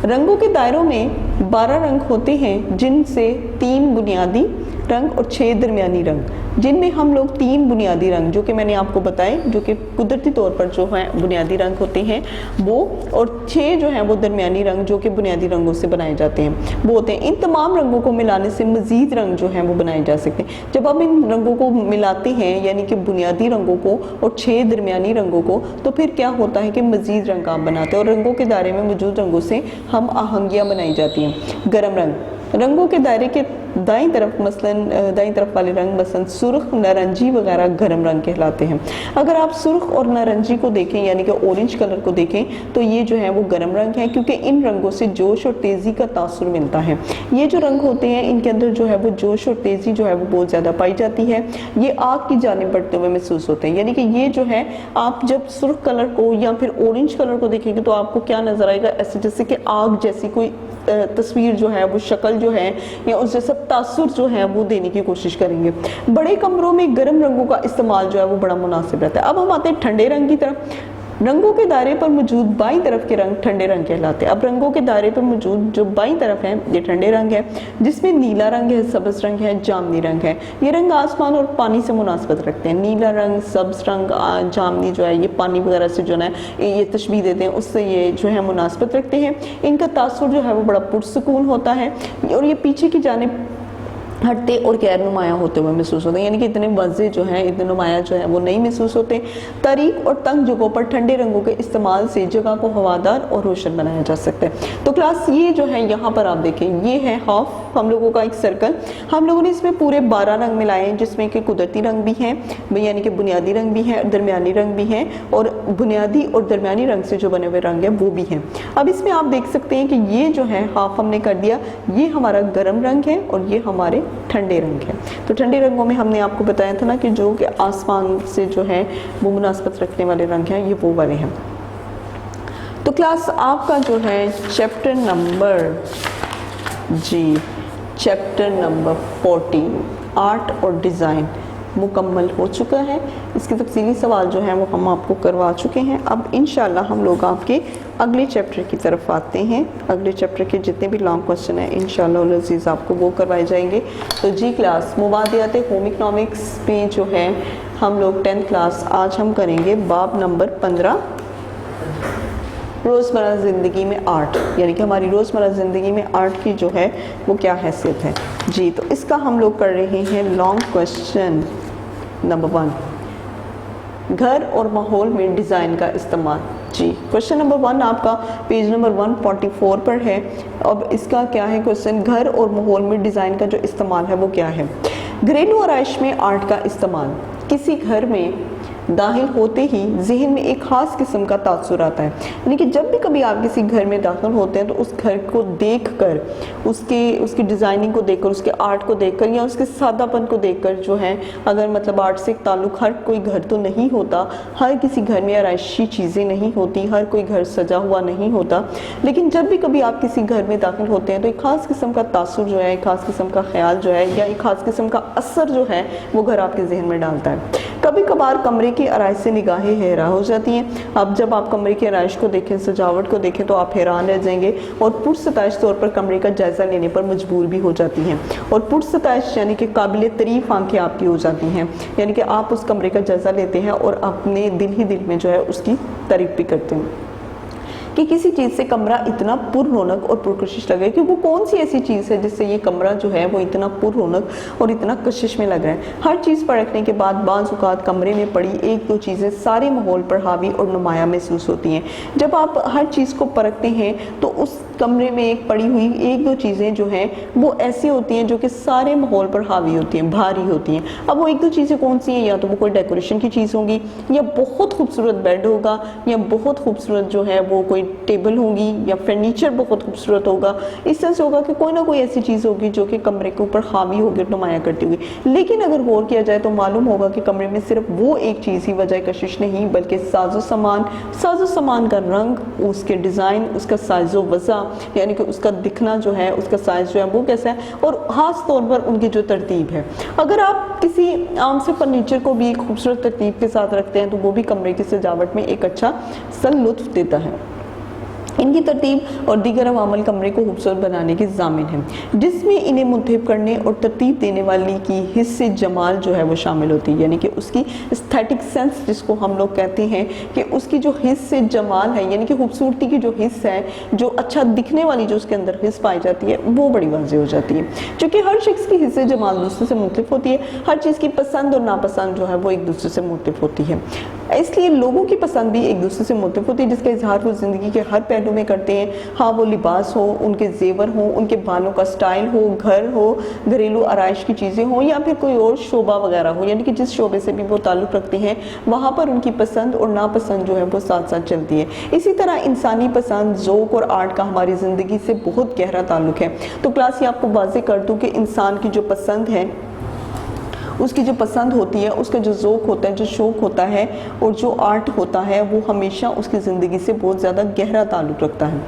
रंगों के दायरों में 12 रंग होते हैं जिनसे 3 बुनियादी रंग और 6 दरमियानी रंग, जिनमें हम लोग 3 बुनियादी रंग जो कि मैंने आपको बताए जो कि कुदरती तौर पर जो है बुनियादी रंग होते हैं वो, और 6 जो हैं वो दरमियानी रंग जो कि बुनियादी रंगों से बनाए जाते हैं वो होते हैं। इन तमाम रंगों को मिलाने से मज़ीद रंग जो हैं वो बनाए जा सकते हैं। जब हम इन रंगों को मिलाते हैं यानी कि बुनियादी रंगों को और 6 दरमियानी रंगों को, तो फिर क्या होता है कि मज़ीद रंग आप बनाते हैं और रंगों के दायरे में मौजूद रंगों से हम आहंगियाँ बनाई जाती हैं। गर्म रंग, रंगों के दायरे के दाईं तरफ मसलन दाईं तरफ वाले रंग मसलन सुर्ख, नारंगी वगैरह गर्म रंग कहलाते हैं। अगर आप सुर्ख और नारंगी को देखें यानी कि ऑरेंज कलर को देखें तो ये जो है वो गर्म रंग है क्योंकि इन रंगों से जोश और तेज़ी का तासुर मिलता है। ये जो रंग होते हैं इनके अंदर जो है वो जोश और तेज़ी जो है वो बहुत ज़्यादा पाई जाती है। ये आग की जानिब बढ़ते हुए महसूस होते हैं, यानी कि ये जो है आप जब सुर्ख कलर को या फिर ऑरेंज कलर को देखेंगे तो आपको क्या नज़र आएगा, ऐसे जैसे कि आग जैसी कोई तस्वीर जो है वो शक्ल जो है या उस जैसा तासुर जो है वो देने की कोशिश करेंगे। बड़े कमरों में गर्म रंगों का इस्तेमाल जो है वो बड़ा मुनासिब रहता है। अब हम आते हैं ठंडे रंग की तरफ। रंगों के दायरे पर मौजूद बाईं तरफ के रंग ठंडे रंग कहलाते हैं। अब रंगों के दायरे पर मौजूद जो बाईं तरफ है ये ठंडे रंग है जिसमें नीला रंग है, सब्ज रंग है, जामनी रंग है। ये रंग आसमान और पानी से मुनासबत रखते हैं। नीला रंग, सब्ज रंग, जामनी जो है ये पानी वगैरह से जो है ये तशबीह देते हैं, उससे ये जो है मुनासबत रखते हैं। इनका तासुर जो है वो बड़ा पुरसुकून होता है और ये पीछे की जानिब हटते और गैर नुमाया होते हुए महसूस होते हैं, यानी कि इतने वज़े जो हैं इतने नुमाया जो है वो नहीं महसूस होते। तारीक और तंग जगहों पर ठंडे रंगों के इस्तेमाल से जगह को हवादार और रोशन बनाया जा सकता है। तो क्लास ये जो है यहाँ पर आप देखें ये है हाफ हम लोगों का एक सर्कल। हम लोगों ने इसमें पूरे 12 रंग मिलाए हैं जिसमें कि कुदरती रंग भी हैं यानी कि बुनियादी रंग भी हैं, दरमियानी रंग भी हैं और बुनियादी और दरमियानी रंग से जो बने हुए रंग हैं वो भी हैं। अब इसमें आप देख सकते हैं कि ये जो है हाफ हमने कर दिया, ये हमारा गर्म रंग है और ये हमारे ठंडे रंग है। तो ठंडे रंगों में हमने आपको बताया था ना कि जो कि आसमान से जो है वो मुनासबत रखने वाले रंग हैं ये वो वाले हैं। तो क्लास आपका जो है चैप्टर नंबर 14 आर्ट और डिज़ाइन मुकम्मल हो चुका है। इसके तफसीली सवाल जो हैं वो हम आपको करवा चुके हैं। अब इंशाल्लाह हम लोग आपके अगले चैप्टर की तरफ आते हैं। अगले चैप्टर के जितने भी लॉन्ग क्वेश्चन हैं इंशाल्लाह अज़ीज़ आपको वो करवाए जाएंगे। तो जी क्लास मुबादियात होम इकनॉमिक्स में जो है हम लोग 10th क्लास आज हम करेंगे बाब नंबर 15 रोज़मर्रा ज़िंदगी में आर्ट, यानी कि हमारी रोज़मर्रा ज़िंदगी में आर्ट की जो है वो क्या हैसियत है जी। तो इसका हम लोग कर रहे हैं लॉन्ग क्वेश्चन नंबर 1 घर और माहौल में डिज़ाइन का इस्तेमाल जी। क्वेश्चन नंबर 1 आपका पेज नंबर 144 पर है। अब इसका क्या है क्वेश्चन, घर और माहौल में डिज़ाइन का जो इस्तेमाल है वो क्या है। घरेलू आराइश में आर्ट का इस्तेमाल। किसी घर में दाखिल होते ही जहन में एक ख़ास किस्म का तासुर आता है। यानी कि जब भी कभी आप किसी घर में दाखिल होते हैं तो उस घर को देखकर, उसकी डिज़ाइनिंग को देखकर, उसके आर्ट को देखकर या उसके सादापन को देखकर जो है, अगर मतलब आर्ट से ताल्लुक़, हर कोई घर तो नहीं होता, हर किसी घर में आराइशी चीज़ें नहीं होती, हर कोई घर सजा हुआ नहीं होता, लेकिन जब भी कभी आप किसी घर में दाखिल होते हैं तो एक ख़ास किस्म का तासुर जो है, एक ख़ास किस्म का ख्याल जो है या एक ख़ास किस्म का असर जो है वो घर आपके जहन में डालता है। कभी कभार कमरे की आराइश से निगाहें हैरान हो जाती हैं। अब जब आप कमरे की आराइश को देखें, सजावट को देखें तो आप हैरान रह जाएंगे और पुरसताइश तौर पर कमरे का जायज़ा लेने पर मजबूर भी हो जाती हैं। और पुरसताइश यानी कि काबिल तारीफ आंखें आपकी हो जाती हैं, यानी कि आप उस कमरे का जायज़ा लेते हैं और अपने दिल ही दिल में जो है उसकी तारीफ भी करते हैं कि किसी चीज़ से कमरा इतना पुररौनक और पुरकशिश लगे, कि वो कौन सी ऐसी चीज़ है जिससे ये कमरा जो है वो इतना पुररौनक और इतना कशिश में लग रहा है। हर चीज़ परखने के बाद बाज़ औक़ात कमरे में पड़ी एक दो चीज़ें सारे माहौल पर हावी और नुमाया महसूस होती हैं। जब आप हर चीज़ को परखते हैं तो उस कमरे में एक पड़ी हुई एक दो चीज़ें जो हैं वो ऐसी होती हैं जो कि सारे माहौल पर हावी होती हैं, भारी होती हैं। अब वो एक दो चीज़ें कौन सी हैं? या तो वो कोई डेकोरेशन की चीज़ होगी, या बहुत खूबसूरत बेड होगा, या बहुत खूबसूरत जो है वो कोई टेबल होगी, या फर्नीचर बहुत खूबसूरत होगा। इस तरह से होगा कि कोई ना कोई ऐसी चीज़ होगी जो कि कमरे के ऊपर हावी होगी, नुमाया करती हुई। लेकिन अगर गौर किया जाए तो मालूम होगा कि कमरे में सिर्फ वो एक चीज़ ही वजह कशिश नहीं, बल्कि साजो सामान का रंग, उसके डिज़ाइन, उसका साइज़ो वज़ा, यानी कि उसका दिखना जो है, उसका साइज़ जो है वो कैसा है, और ख़ास तौर पर उनकी जो तरतीब है। अगर आप किसी आम से फर्नीचर को भी खूबसूरत तरतीब के साथ रखते हैं तो वो भी कमरे की सजावट में एक अच्छा सा लुत्फ़ देता है। इनकी तरतीब और दीगर अवामल कमरे को खूबसूरत बनाने की ज़ामिन है, जिसमें इन्हें मुंतखब करने और तरतीब देने वाली की हिस्से जमाल जो है वो शामिल होती है, यानी कि उसकी एस्थेटिक सेंस जिसको हम लोग कहते हैं कि उसकी जो हिस्से जमाल है, यानी कि खूबसूरती की जो हिस्सा है, जो अच्छा दिखने वाली जो उसके अंदर हिस्स पाई जाती है वो बड़ी वाज़ेह हो जाती है। क्योंकि हर शख्स की हिस्से जमाल दूसरे से मुख्तलिफ होती है, हर चीज़ की पसंद और नापसंद जो है वो एक दूसरे से मुख्तलिफ होती है, इसलिए लोगों की पसंद भी एक दूसरे से मुख्तलिफ होती है, जिसका इजहार वो ज़िंदगी के हर पहलू में करते हैं। हाँ, वो लिबास हो, उनके जेवर हो, उनके बालों का स्टाइल हो, घर हो, घरेलू आराइश की चीज़ें हो, या फिर कोई और शोबा वगैरह हो, यानी कि जिस शोबे से भी वो ताल्लुक़ रखते हैं वहाँ पर उनकी पसंद और नापसंद जो है वो साथ साथ चलती है। इसी तरह इंसानी पसंद, ज़ौक़ और आर्ट का हमारी ज़िंदगी से बहुत गहरा ताल्लुक़ है। तो क्लास ये आपको वाज़ेह कर दूँ कि इंसान की जो पसंद है, उसकी जो पसंद होती है, उसका जो ज़ौक़ होता है, जो शौक़ होता है और जो आर्ट होता है वो हमेशा उसकी ज़िंदगी से बहुत ज़्यादा गहरा ताल्लुक़ रखता है।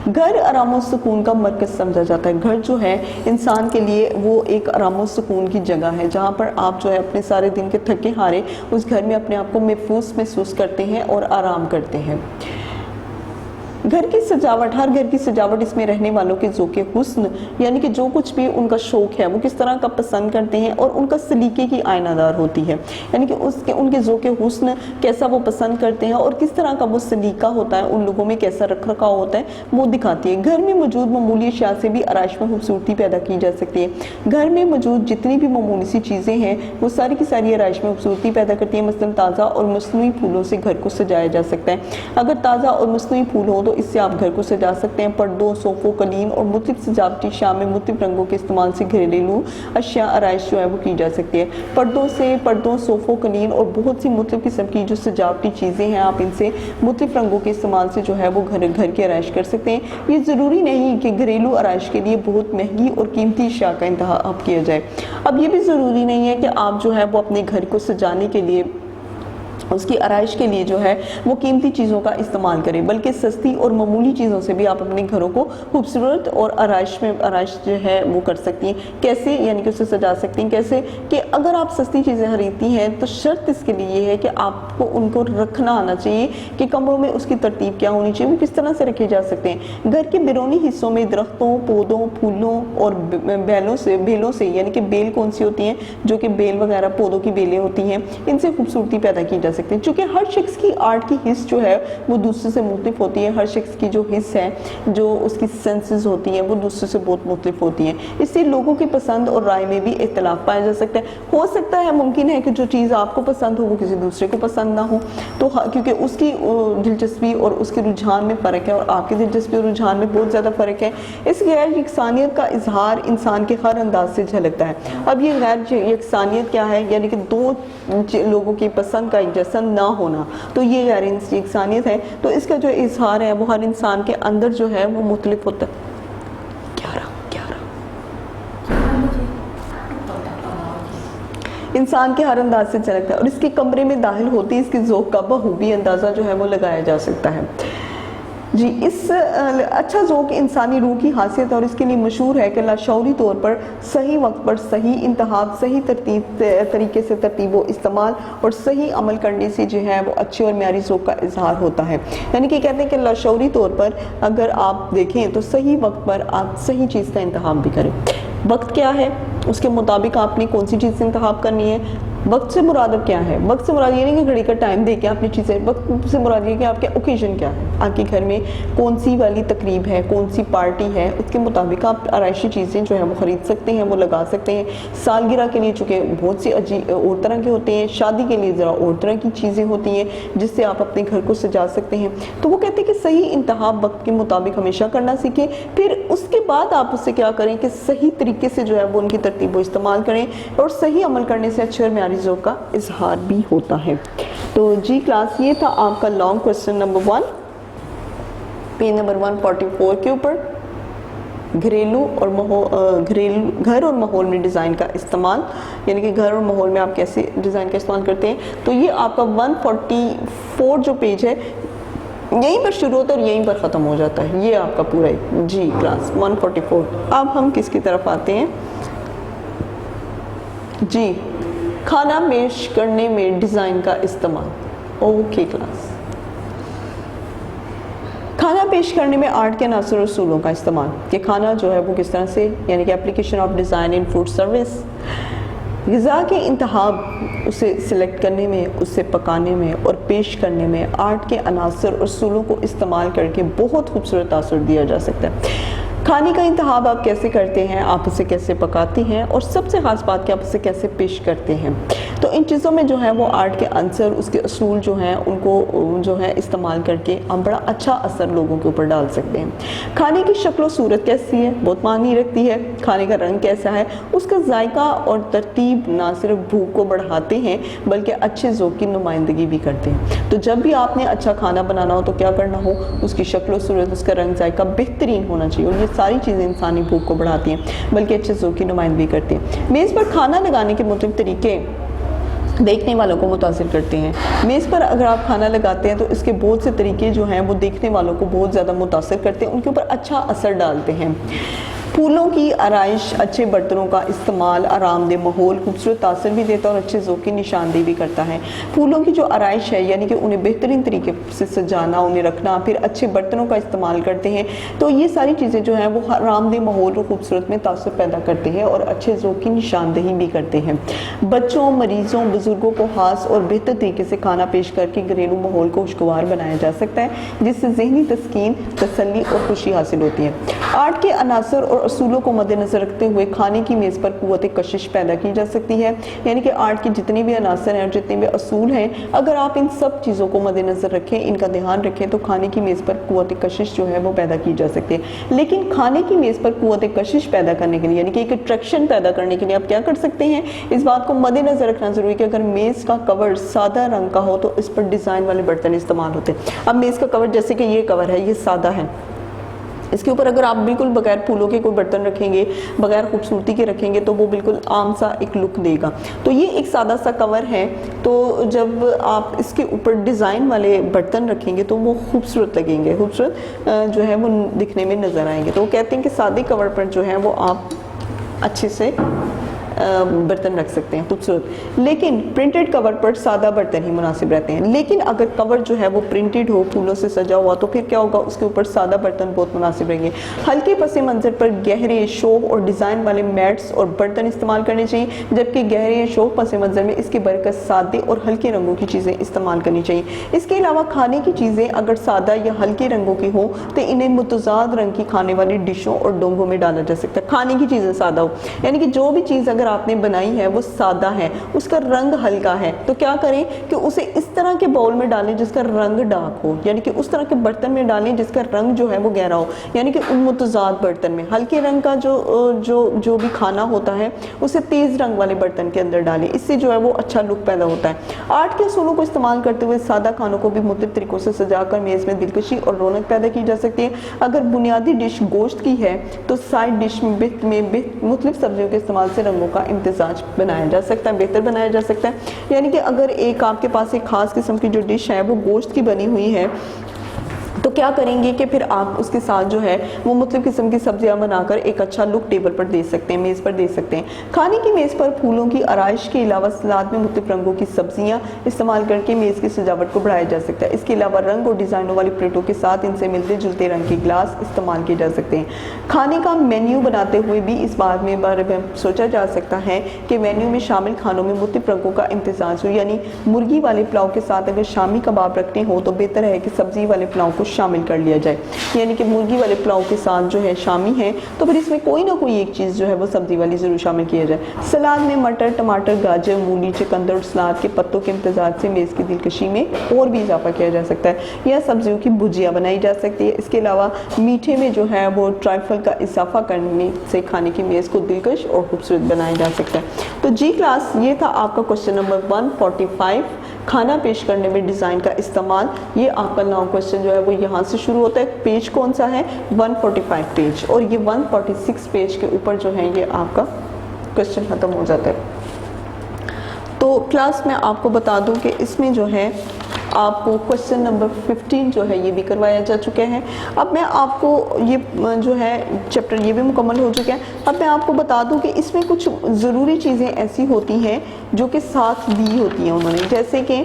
घर आराम और सुकून का मरकज़ समझा जाता है। घर जो है इंसान के लिए वो एक आराम और सुकून की जगह है, जहाँ पर आप जो है अपने सारे दिन के थके हारे उस घर में अपने आप को महसूस करते हैं और आराम करते हैं। घर की सजावट, हर घर की सजावट इसमें रहने वालों के ज़ौक़े हुस्न, यानी कि जो कुछ भी उनका शौक़ है वो किस तरह का पसंद करते हैं, और उनका सलीके की आयनादार होती है, यानी कि उनके ज़ौक़े हुस्न कैसा वो पसंद करते हैं और किस तरह का वो सलीका होता है, उन लोगों में कैसा रख रखाव होता है वो दिखाती है। घर में मौजूद मामूली अशिया से भी आराइश में खूबसूरती पैदा की जा सकती है। घर में मौजूद जितनी भी मामूली सी चीज़ें हैं वो सारी की सारी आराइश में खूबसूरती पैदा करती है। मसलन ताज़ा और मसनूई फूलों से घर को सजाया जा सकता है। अगर ताज़ा और मसनूई फूल हो तो इससे आप घर को सजा सकते हैं। पर्दों, सोफ़ों, कलीन और मुख्तलिफ सजावटी शामें मुख्तलिफ रंगों के इस्तेमाल से घरेलू अशिया आराइश जो है वो की जा सकती है। पर्दों, सोफ़ों, कलीन और बहुत सी मुख्तलिफ किस्म की जो सजावटी चीज़ें हैं, आप इनसे मुख्तलिफ रंगों के इस्तेमाल से जो है वो घर की आराइश कर सकते हैं। ये ज़रूरी नहीं कि घरेलू आराइश के लिए बहुत महंगी और कीमती अशिया का इंतखाब किया जाए। अब ये भी ज़रूरी नहीं है कि आप जो है वो अपने घर को सजाने के लिए, उसकी आराइश के लिए जो है वो कीमती चीज़ों का इस्तेमाल करें, बल्कि सस्ती और मामूली चीज़ों से भी आप अपने घरों को खूबसूरत और आराइश जो है वो कर सकती हैं। कैसे? यानी कि उसे सजा सकती हैं कैसे कि अगर आप सस्ती चीज़ें खरीदती हैं तो शर्त इसके लिए ये है कि आपको उनको रखना आना चाहिए कि कमरों में उसकी तरतीब क्या होनी चाहिए, वो किस तरह से रखे जा सकते हैं। घर के बैरूनी हिस्सों में दरख्तों, पौधों, फूलों और बेलों से, यानी कि बेल कौन सी होती हैं, जो कि बेल वगैरह पौधों की बेलें होती हैं, इनसे खूबसूरती पैदा की जा सकते हैं। क्योंकि हर शख्स की आर्ट की हिस्स जो है वो दूसरे से मुख्तलिफ होती है। हर शख्स की जो हिस्स है, जो उसकी सेंसेस होती हैं वो दूसरे से बहुत मुख्तलिफ होती हैं। इसलिए लोगों की पसंद और राय में भी इख्तलाफ पाया जा सकता है। हो सकता है, मुमकिन है कि जो चीज़ आपको पसंद हो वो किसी दूसरे को पसंद ना हो, तो क्योंकि उसकी दिलचस्पी और उसके रुझान में फ़र्क है और आपकी दिलचस्पी और रुझान में बहुत ज़्यादा फ़र्क है। इस गैर यकसानियत का इजहार इंसान के हर अंदाज से झलकता है। अब ये गैर यकसानियत क्या है? यानी कि दो लोगों की पसंद का एक जैसा ना होना, तो ये गैर इंसानियत है। तो इसका जो इजहार है वो हर इंसान के अंदर जो है वो मुख्तलिफ होता है। इंसान के हर अंदाज से झलकता है और इसके कमरे में दाखिल होती है इसकी ज़ौक़ का बखूबी अंदाज़ा जो है वो लगाया जा सकता है। जी, इस अच्छा ज़ौक़ इंसानी रूह की खासियत और इसके लिए मशहूर है कि लाशऊरी तौर पर सही वक्त पर सही इंतखाब, सही तरीके से तरतीब व इस्तेमाल और सही अमल करने से जो है वो अच्छे और म्यारी ज़ौक़ का इजहार होता है। यानी कि कहते हैं कि लाशऊरी तौर पर अगर आप देखें तो सही वक्त पर आप सही चीज़ का इंतखाब भी करें। वक्त क्या है, उसके मुताबिक आपने कौन सी चीज़ से इंतखाब करनी है। वक्त से मुराद क्या है, वक्त से मुराद ये नहीं कि घड़ी का टाइम दे के आपने चीज़ें, वक्त से मुराद ये कि आपके ओकेजन क्या है, आपके घर में कौन सी वाली तकरीब है, कौन सी पार्टी है, उसके मुताबिक आप आराइशी चीज़ें जो है वो ख़रीद सकते हैं, वो लगा सकते हैं। सालगिरह के लिए चूँकि बहुत सी अजीब और तरह के होते हैं, शादी के लिए ज़रा और तरह की चीज़ें होती हैं जिससे आप अपने घर को सजा सकते हैं। तो वो कहते हैं कि सही इंतखाब वक्त के मुताबिक हमेशा करना सीखें, फिर उसके बाद आप उससे क्या करें कि सही तरीके से जो है वो उनकी तरतीब इस्तेमाल करें और सही अमल करने से अच्छे और म्यारी ज़ौक़ का इजहार भी होता है। तो जी क्लास, ये था आपका long question number 1 page number 144 के ऊपर घरेलू घर और माहौल में डिज़ाइन का इस्तेमाल, यानी कि घर और माहौल में आप कैसे डिज़ाइन का इस्तेमाल करते हैं। तो ये आपका 144 जो पेज है यहीं पर शुरू होता है और यहीं पर ख़त्म हो जाता है, ये आपका पूरा ही जी क्लास 144। अब हम किसकी तरफ आते हैं जी, खाना पेश करने में डिज़ाइन का इस्तेमाल। ओके क्लास, खाना पेश करने में आर्ट के अनासर और उसूलों का इस्तेमाल, कि खाना जो है वो किस तरह से, यानी कि application of design in food service. ग़िज़ा के इंतखाब, उसे सिलेक्ट करने में, उसे पकाने में और पेश करने में आर्ट के अनासर और उसूलों को इस्तेमाल करके बहुत खूबसूरत तासुर दिया जा सकता है। खाने का इंतखाब आप कैसे करते हैं, आप उसे कैसे पकाते हैं और सबसे ख़ास बात कि आप उसे कैसे पेश करते हैं। तो इन चीज़ों में जो है वो आर्ट के आंसर, उसके असूल जो हैं उनको जो है इस्तेमाल करके हम बड़ा अच्छा असर लोगों के ऊपर डाल सकते हैं। खाने की शक्ल सूरत कैसी है, बहुत मायने रखती है। खाने का रंग कैसा है, उसका जायका और तरतीब ना सिर्फ भूख को बढ़ाते हैं बल्कि अच्छे ज़ौक़ की नुमाइंदगी भी करते हैं। तो जब भी आपने अच्छा खाना बनाना हो तो क्या करना हो, उसकी शक्ल सूरत, उसका रंग जायका बेहतरीन होना चाहिए और ये सारी चीज़ें इंसानी भूख को बढ़ाती हैं बल्कि अच्छे ज़ौक़ की नुमाइंदगी करती हैं। मेज़ पर खाना लगाने के मुख्तलिफ तरीके देखने वालों को मुतासिर करते हैं। मेज़ पर अगर आप खाना लगाते हैं तो इसके बहुत से तरीके जो हैं वो देखने वालों को बहुत ज़्यादा मुतासिर करते हैं, उनके ऊपर अच्छा असर डालते हैं। फूलों की आराइश, अच्छे बर्तनों का इस्तेमाल आरामदेह माहौल, खूबसूरत तासर भी देता है और अच्छे ज़ौक़ की निशानदेही भी करता है। फूलों की जो आराइश है यानी कि उन्हें बेहतरीन तरीके से सजाना, उन्हें रखना, फिर अच्छे बर्तनों का इस्तेमाल करते हैं, तो ये सारी चीज़ें जो हैं वो आरामदेह माहौल और खूबसूरत में तासर पैदा करते हैं और अच्छे ज़ौक़ की निशानदेही भी करते हैं। बच्चों, मरीज़ों, बुज़ुर्गों को खास और बेहतर तरीके से खाना पेश करके घरेलू माहौल को खुशगवार बनाया जा सकता है जिससे ज़हनी तस्कीन, तसल्ली और खुशी हासिल होती है। आर्ट के अनासर और असूलों को मद्देनजर रखते हुए खाने की मेज़ पर कुव्वत कशिश पैदा की जा सकती है, यानी कि आर्ट के जितने भी अनासर हैं और जितने भी असूल हैं, अगर आप इन सब चीज़ों को मद्देनजर रखें, इनका ध्यान रखें, तो खाने की मेज़ पर कुव्वत कशिश जो है वो पैदा की जा सकती है। लेकिन खाने की मेज़ पर कुव्वत कशिश पैदा करने के लिए, यानी कि एक अट्रैक्शन पैदा करने के लिए आप क्या कर सकते हैं, इस बात को मद्देनजर रखना ज़रूरी है कि अगर मेज़ का कवर सादा रंग का हो तो इस पर डिज़ाइन वाले बर्तन इस्तेमाल होते हैं। अब मेज़ का कवर, जैसे कि ये कवर है, ये सादा है, इसके ऊपर अगर आप बिल्कुल बगैर फूलों के कोई बर्तन रखेंगे, बगैर खूबसूरती के रखेंगे, तो वो बिल्कुल आम सा एक लुक देगा। तो ये एक सादा सा कवर है, तो जब आप इसके ऊपर डिज़ाइन वाले बर्तन रखेंगे तो वो खूबसूरत लगेंगे, खूबसूरत जो है वो दिखने में नज़र आएंगे। तो वो कहते हैं कि सादे कवर पर जो है वो आप अच्छे से बर्तन रख सकते हैं खूबसूरत, लेकिन प्रिंटेड कवर पर सादा बर्तन ही मुनासिब रहते हैं। लेकिन अगर कवर जो है वो प्रिंटेड हो, फूलों से सजा हुआ, तो फिर क्या होगा, उसके ऊपर सादा बर्तन बहुत मुनासिब रहेंगे। हल्के पस मंज़र पर गहरे शोभ और डिज़ाइन वाले मैट्स और बर्तन इस्तेमाल करने चाहिए, जबकि गहरे शोभ पस मंज़र में इसकी बरकत सादे और हल्के रंगों की चीज़ें इस्तेमाल करनी चाहिए। इसके अलावा खाने की चीज़ें अगर सादा या हल्के रंगों की हो तो इन्हें मुतज़ाद रंग की खाने वाली डिशों और डोंगों में डाला जा सकता है। खाने की चीज़ें सादा हो, यानी कि जो भी चीज़ अगर अगर आपने बनाई है वो सादा है, उसका रंग हल्का है, तो क्या करें कि उसे इस तरह के बाउल में डालें जिसका रंग डार्क हो, यानी कि उस तरह के बर्तन में डालें जिसका रंग जो है वो गहरा हो, यानी कि मुतजाद बर्तन में। हल्के रंग का जो भी खाना होता है उसे तेज रंग वाले बर्तन के अंदर डालें, इससे जो है वो अच्छा लुक पैदा होता है। आर्ट के असूलों को इस्तेमाल करते हुए सादा खानों को भी मुख्तलिफ तरीकों से सजाकर मेज़ में दिलकशी और रौनक पैदा की जा सकती है। अगर बुनियादी डिश गोश्त की है तो साइड डिश में मुख्तलिफ सब्जियों के इस्तेमाल से रंगों का इम्तिजाज बनाया जा सकता है, बेहतर बनाया जा सकता है। यानी कि अगर एक आपके पास एक खास किस्म की जो डिश है वो गोश्त की बनी हुई है, तो क्या करेंगे कि फिर आप उसके साथ जो है वो मुख्तलिफ किस्म की सब्जियां बनाकर एक अच्छा लुक टेबल पर दे सकते हैं, मेज़ पर दे सकते हैं। खाने की मेज़ पर फूलों की आराइश के अलावा सलाद में मुख्तलिफ रंगों की सब्जियां इस्तेमाल करके मेज़ की सजावट को बढ़ाया जा सकता है। इसके अलावा रंग और डिज़ाइनों वाली प्लेटों के साथ इनसे मिलते जुलते रंग के गिलास इस्तेमाल किए जा सकते हैं। खाने का मेन्यू बनाते हुए भी इस बारे में सोचा जा सकता है कि मेन्यू में शामिल खानों में मुख्तलिफ रंगों का इम्तिजाज हो, यानी मुर्गी वाले पुलाव के साथ अगर शामी कबाब रखने हो तो बेहतर है कि सब्जी वाले पुलाव को शामिल कर लिया जाए, यानी कि मुर्गी वाले पुलाव के साथ जो है शामी है तो फिर इसमें कोई ना कोई एक चीज़ जो है वो सब्जी वाली ज़रूर शामिल किया जाए। सलाद में मटर, टमाटर, गाजर, मूली, चुकंदर और सलाद के पत्तों के इम्तिजाज से मेज़ की दिलकशी में और भी इजाफा किया जा सकता है। या सब्जियों की भुजिया बनाई जा सकती है। इसके अलावा मीठे में जो है वो ट्राइफल का इजाफा करने से खाने की मेज़ को दिलकश और खूबसूरत बनाया जा सकता है। तो जी क्लास, ये था आपका क्वेश्चन नंबर 145, खाना पेश करने में डिज़ाइन का इस्तेमाल। ये आपका 9 क्वेश्चन जो है वो यहाँ से शुरू होता है। पेज कौन सा है? 145 पेज, और ये 146 पेज के ऊपर जो है ये आपका क्वेश्चन ख़त्म हो जाता है। तो क्लास में आपको बता दूं कि इसमें जो है आपको क्वेश्चन नंबर 15 जो है ये भी करवाया जा चुका है। अब मैं आपको ये जो है चैप्टर ये भी मुकम्मल हो चुका है। अब मैं आपको बता दूं कि इसमें कुछ ज़रूरी चीज़ें ऐसी होती हैं जो कि साथ दी होती हैं उन्होंने, जैसे कि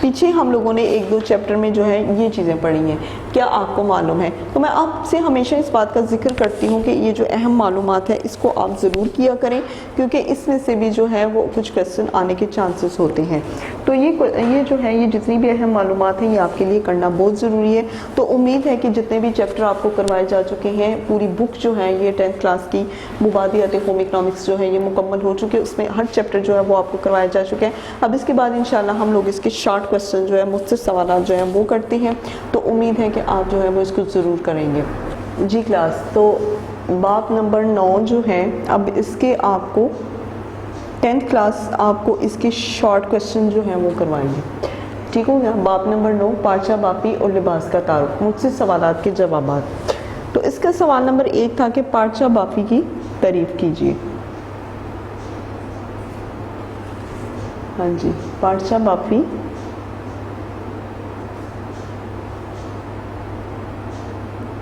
पीछे हम लोगों ने 1-2 चैप्टर में जो है ये चीज़ें पढ़ी हैं, क्या आपको मालूम है? तो मैं आपसे हमेशा इस बात का जिक्र करती हूँ कि ये जो अहम मालूमात है इसको आप ज़रूर किया करें, क्योंकि इसमें से भी जो है वो कुछ क्वेश्चन आने के चांसेस होते हैं। तो ये जो है ये जितनी भी अहम मालूमात हैं ये आपके लिए करना बहुत ज़रूरी है। तो उम्मीद है कि जितने भी चैप्टर आपको करवाए जा चुके हैं, पूरी बुक जो है ये 10th क्लास की मुबादियात होम इकनॉमिक्स जो है ये मुकम्मल हो चुके हैं। उसमें हर चैप्टर जो है वो आपको करवाया जा चुका है। अब इसके बाद इंशाल्लाह हम लोग इसके शॉर्ट क्वेश्चन जो है, मुख्तसर सवाल जो हैं वो करते हैं। तो उम्मीद है कि आप जो है वो इसको ज़रूर करेंगे। जी क्लास, तो बाब नंबर 9 जो है, अब इसके आपको 10th क्लास आपको इसके शॉर्ट क्वेश्चन जो हैं वो करवाएंगे। ठीक हो गया? बाब नंबर 9, पाचा बापी और लिबास का तारुफ, मुझसे सवालात के जवाबात। तो इसका सवाल नंबर 1 था कि पाचा बापी की तारीफ कीजिए। हाँ जी, पाचा बापी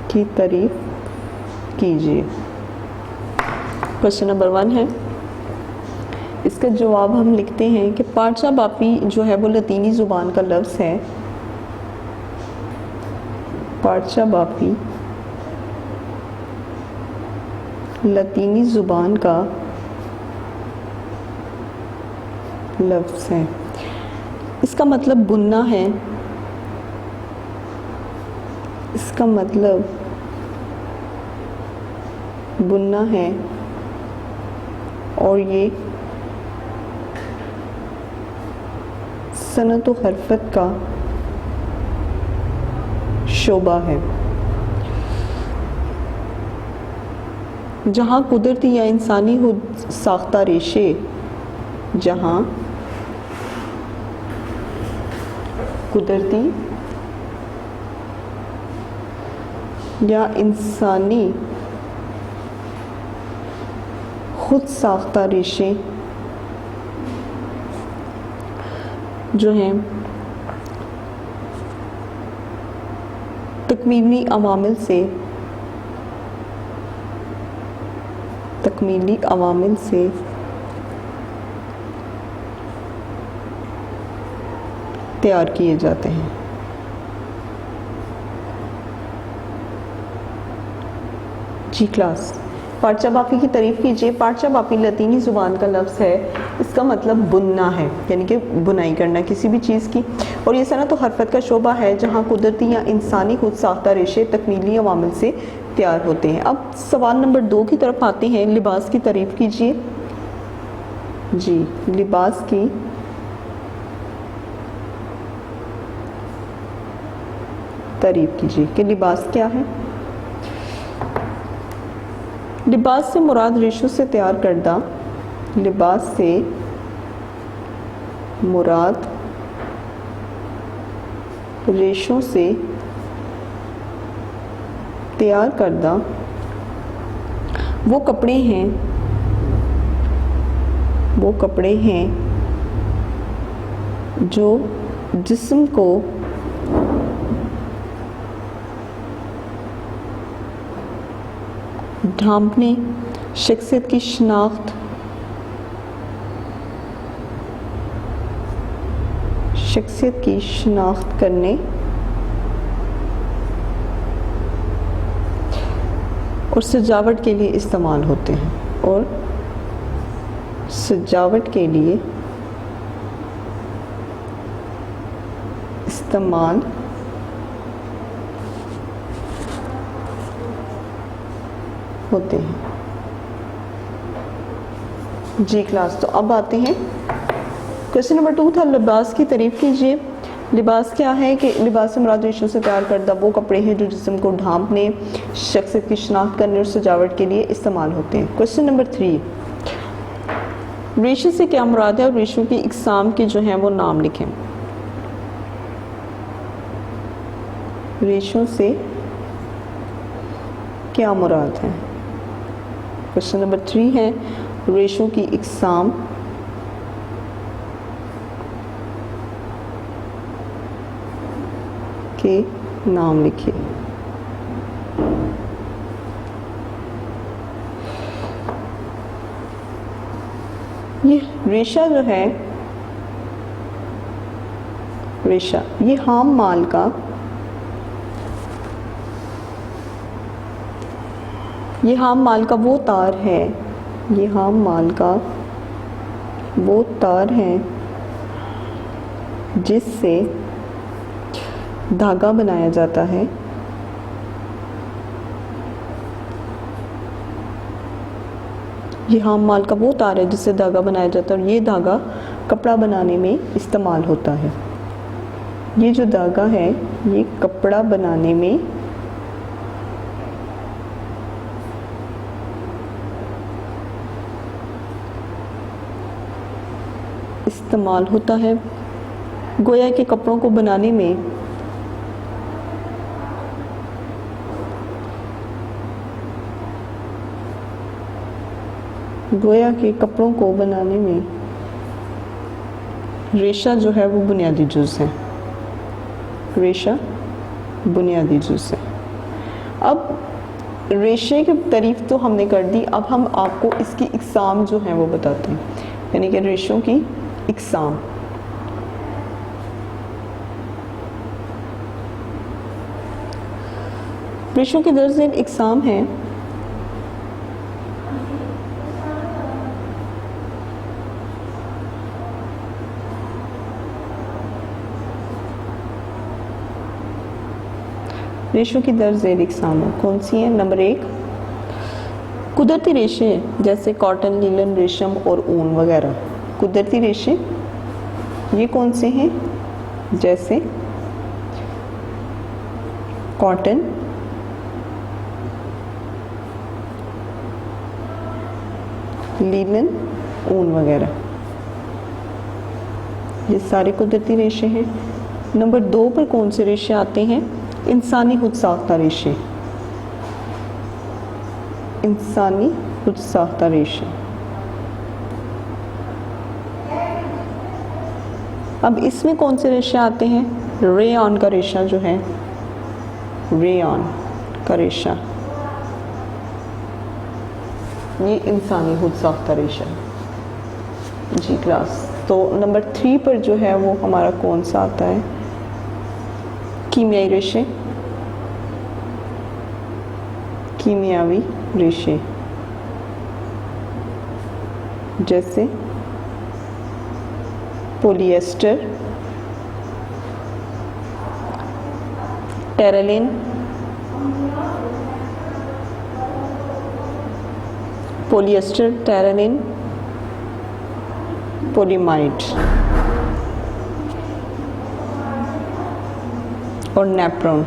की तारीफ कीजिए। क्वेश्चन नंबर 1 है, इसका जवाब हम लिखते हैं कि पाचा बापी जो है वो लतीनी ज़ुबान का लफ्ज़ है। पाचा बापी लतीनी ज़ुबान का लफ्ज़ है। इसका मतलब बुनना है। इसका मतलब बुनना है और ये सनत व हरफत का शोबा है। जहाँ कुदरती या इंसानी खुद साख्ता रेशे, जहाँ कुदरती या इंसानी खुद साख्ता रेशे जो हैं तकमीली अवामिल से तैयार किए जाते हैं। जी क्लास, पार्चा बापी की तारीफ कीजिए। पार्चा बापी लतीनी ज़ुबान का लफ्ज़ है। इसका मतलब बुनना है, यानी कि बुनाई करना किसी भी चीज़ की। और ये सनत व हरफत का शोबा है जहाँ कुदरती या इंसानी खुद साख्ता रेशे तकमीली अवामिल से तैयार होते हैं। अब सवाल नंबर 2 की तरफ आते हैं। लिबास की तारीफ कीजिए। जी, लिबास की तारीफ कीजिए कि लिबास क्या है। लिबास से मुराद रेशों से तैयार करदा, लिबास से मुराद रेशों से तैयार करदा वो कपड़े हैं, वो कपड़े हैं जो जिस्म को ढांपने, शख्सियत की शनाख्त, शख्सियत की शनाख्त करने और सजावट के लिए इस्तेमाल होते हैं, और सजावट के लिए इस्तेमाल होते हैं। जी क्लास, तो अब आते हैं क्वेश्चन नंबर 2 था लिबास की तारीफ कीजिए। लिबास क्या है कि लिबास से मुराद रेशों से तैयार करदा वो कपड़े हैं जो जिस्म को ढांपने, शख्सियत की शनाख्त करने और सजावट के लिए इस्तेमाल होते हैं। क्वेश्चन नंबर 3, रेशे से क्या मुराद है और रेशों की इकसाम के जो हैं वो नाम लिखें। रेशों से क्या मुराद है। क्वेश्चन नंबर 3 है रेशों की इकसाम के नाम लिखिए। ये रेशा जो है, रेशा ये हाम माल का वो तार है, ये हाम माल का वो तार है जिससे धागा बनाया जाता है। ये हाम माल का वो तार है जिससे धागा बनाया जाता है और ये धागा कपड़ा बनाने में इस्तेमाल होता है। ये जो धागा है ये कपड़ा बनाने में इस्तेमाल होता है। गोया के कपड़ों को बनाने में रेशा जो है वो बुनियादी जुज़ है। रेशा बुनियादी जुज़ है। अब रेशे की तारीफ तो हमने कर दी, अब हम आपको इसकी इकसाम जो है वो बताते हैं, यानी कि रेशों की इकसाम। रेशों की दर्जन इकसाम है रेशों की दर्ज झेल इकसाम कौन सी है। नंबर 1 कुदरती रेशे जैसे कॉटन, लीलन, रेशम और ऊन वगैरह। कुदरती रेशे ये कौन से हैं, जैसे कॉटन, लीलन, ऊन वगैरह, ये सारे कुदरती रेशे हैं। नंबर 2 पर कौन से रेशे आते हैं, इंसानी खुद साख्ता रेशे। इंसानी खुद साख्ता रेशे। अब इसमें कौन से रेशे आते हैं, रेयॉन का रेशा जो है, रेयॉन का रेशा ये इंसानी खुद साख्ता रेशा है। जी क्लास, तो नंबर 3 पर जो है वो हमारा कौन सा आता है, कीमियाई रेशे। कीमियावी रेशे जैसे polyester, terylene, polyester, terylene, polyamide और नेप्रोन।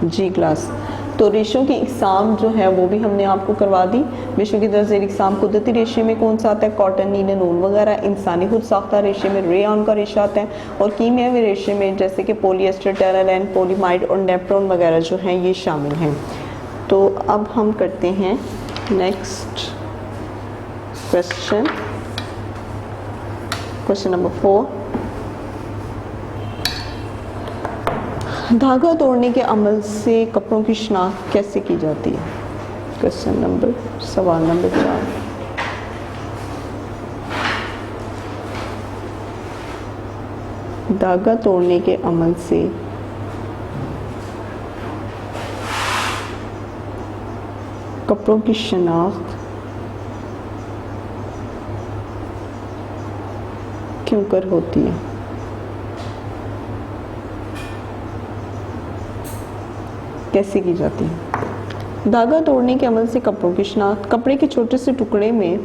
जी क्लास। तो रेशो की एग्ज़ाम जो है वो भी हमने आपको करवा दी। रेशो की दर्ज एग्ज़ाम कुदरती रेशे में कौन सा आता है, कॉटन, नीलन, ऊन वगैरह। इंसानी खुद साख्ता रेशे में रेयॉन का रेशा आता है, और कीमियावी रेशे में जैसे कि पॉलिएस्टर, टेरालाइन, पोलीमाइड और नेप्रोन वगैरह जो हैं ये शामिल हैं। तो अब हम करते हैं नेक्स्ट क्वेश्चन, क्वेश्चन नंबर 4। धागा तोड़ने के अमल से कपड़ों की शिनाख्त कैसे की जाती है? क्वेश्चन नंबर, सवाल नंबर 4। धागा तोड़ने के अमल से कपड़ों की शिनाख्त क्यों कर होती है? कैसे की जाती है? धागा तोड़ने के अमल से कपड़ों की शिनाख्त, कपड़े के छोटे से टुकड़े में,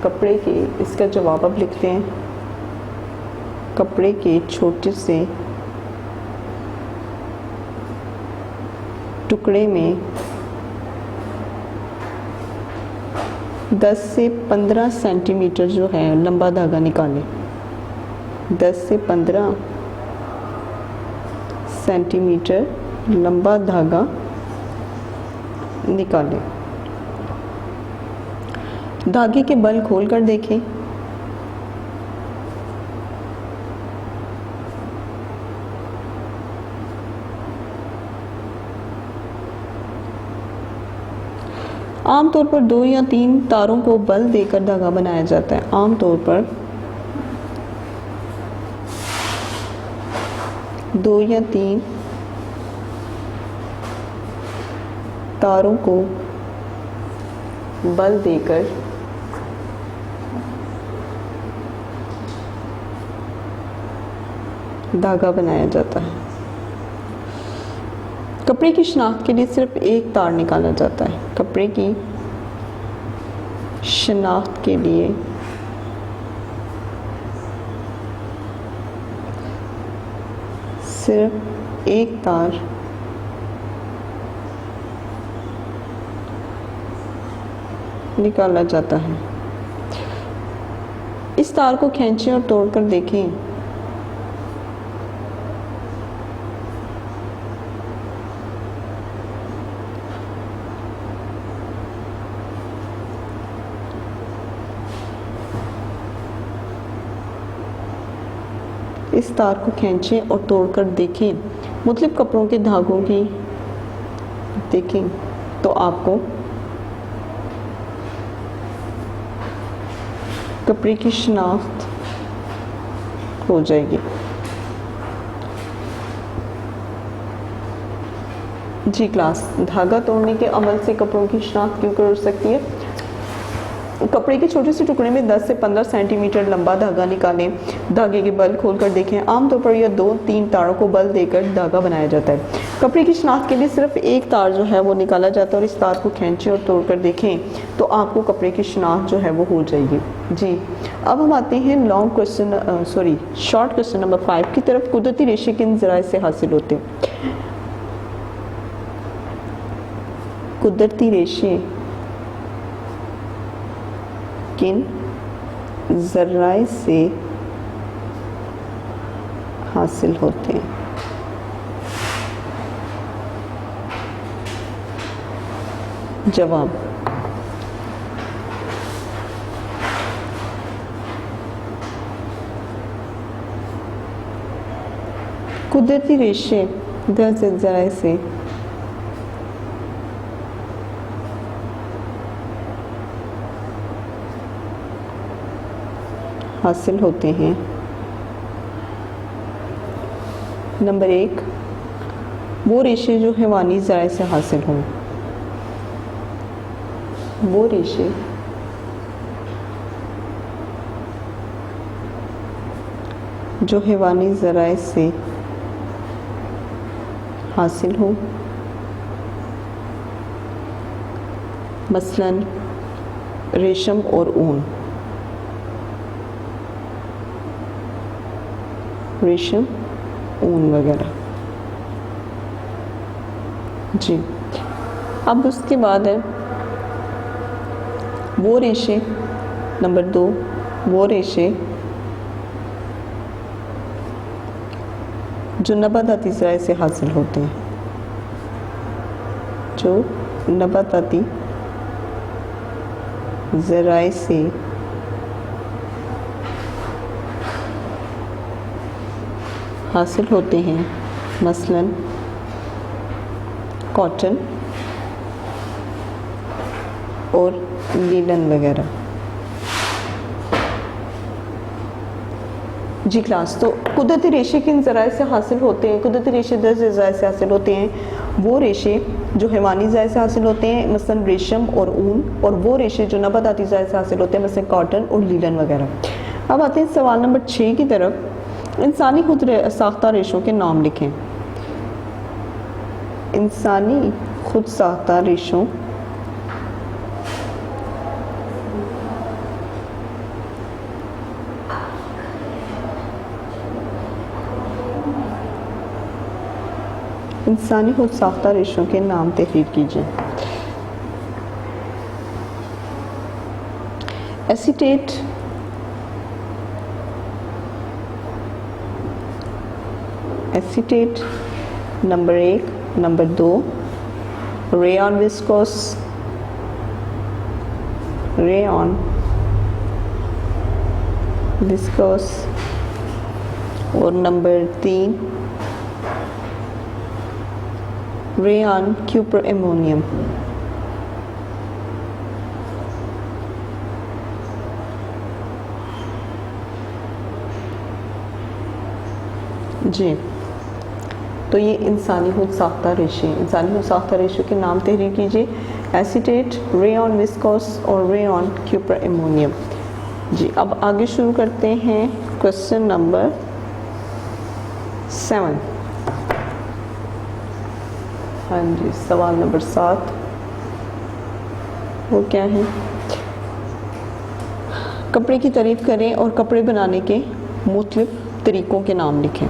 कपड़े के, इसका जवाब अब लिखते हैं, कपड़े के छोटे से टुकड़े में 10 से 15 सेंटीमीटर जो है लंबा धागा निकालें। 10 से 15 सेंटीमीटर लंबा धागा निकालें। धागे के बल खोल कर देखें। आमतौर पर 2 या 3 तारों को बल देकर धागा बनाया जाता है। आमतौर पर 2 या 3 तारों को बल देकर धागा बनाया जाता है। कपड़े की शिनाख्त के लिए सिर्फ एक तार निकाला जाता है। कपड़े की शिनाख्त के लिए सिर्फ एक तार निकाला जाता है। इस तार को खींचें और तोड़कर देखें। इस तार को खींचें और तोड़कर देखें, मुख्तलिफ कपड़ों के धागों की देखें तो आपको कपड़े की शिनाख्त हो जाएगी। जी क्लास। धागा तोड़ने के अमल से कपड़ों की शिनाख्त क्यों कर सकती है? कपड़े के छोटे से टुकड़े में 10 से 15 सेंटीमीटर लंबा धागा निकालें। धागे के बल खोलकर देखें। आमतौर पर यह 2-3 तारों को बल देकर धागा बनाया जाता है। कपड़े की शिनाख्त के लिए सिर्फ एक तार जो है वो निकाला जाता है, और इस तार को खींचें और तोड़कर देखें तो आपको कपड़े की शिनाख्त जो है वो हो जाएगी। जी। अब हम आते हैं long question, short question number 5 की तरफ। कुदरती रेशे किन ज़राए से हासिल होते हैं? कुदरती रेशे किन ज़राए से हासिल होते हैं? जवाब, कुदरती रेशे 10 ज़राए से हासिल होते हैं। नंबर 1, वो रेशे जो हैवानी ज़राए से हासिल हों। वो रेशे जो हैवानी ज़राए से हासिल हो, मसलन रेशम और ऊन, रेशम ऊन वगैरह। जी, अब उसके बाद है वो रेशे, नंबर 2 वो रेशे जो नबाताती ज़राए से हासिल होते हैं, जो नबाताती ज़राए से हासिल होते हैं, मसलन कॉटन और लीलन वगैरह। जी क्लास, तो कुदरती रेशे किन ज़राए से हासिल होते हैं? कुदरती रेशे 10 ज़राए से हासिल होते हैं। वो रेशे जो हैवानी ज़राए से हासिल होते हैं, मसलन रेशम और ऊन, और वो रेशे जो नबाताती ज़राए से हासिल होते हैं, मसलन कॉटन और लीलन वगैरह। अब आते हैं सवाल नंबर 6 की तरफ। इंसानी खुद साख्ता रेशों के नाम लिखें। इंसानी खुद साख्ता रेशों इंसानी खुद साख्ता रेशों के नाम तहरीर कीजिए। Acetate, acetate number 1, number 2 rayon viscose, rayon viscose, और नंबर 3 रेयॉन क्यूपर एमोनियम। जी, तो ये इंसानी खुद साख्ता रेशे, इंसानी खुद साख्ता रेशे के नाम तहरीर कीजिए। एसीटेट, रेयॉन विस्कोस और रेयॉन क्यूपर एमोनियम। जी, अब आगे शुरू करते हैं क्वेश्चन नंबर 7। हाँ जी, सवाल नंबर 7 वो क्या है? कपड़े की तारीफ करें और कपड़े बनाने के मुख्तलिफ तरीक़ों के नाम लिखें।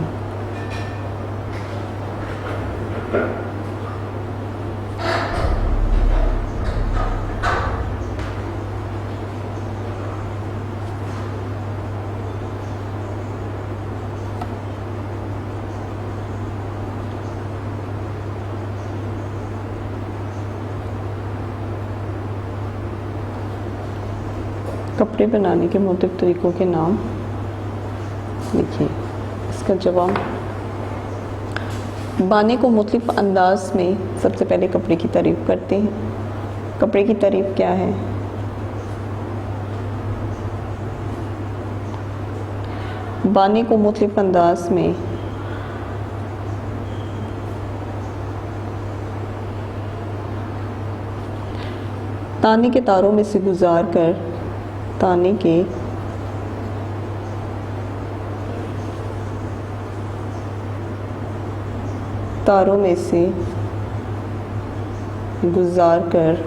कपड़े बनाने के मुख्तलिफ तरीक़ों के नाम लिखिए। इसका जवाब, बाने को मुख्तलिफ अंदाज में सबसे पहले कपड़े की तारीफ़ करते हैं। कपड़े की तारीफ़ क्या है? बाने को मुख्तलिफ अंदाज में ताने के तारों में से गुजार कर, ताने के तारों में से गुजार कर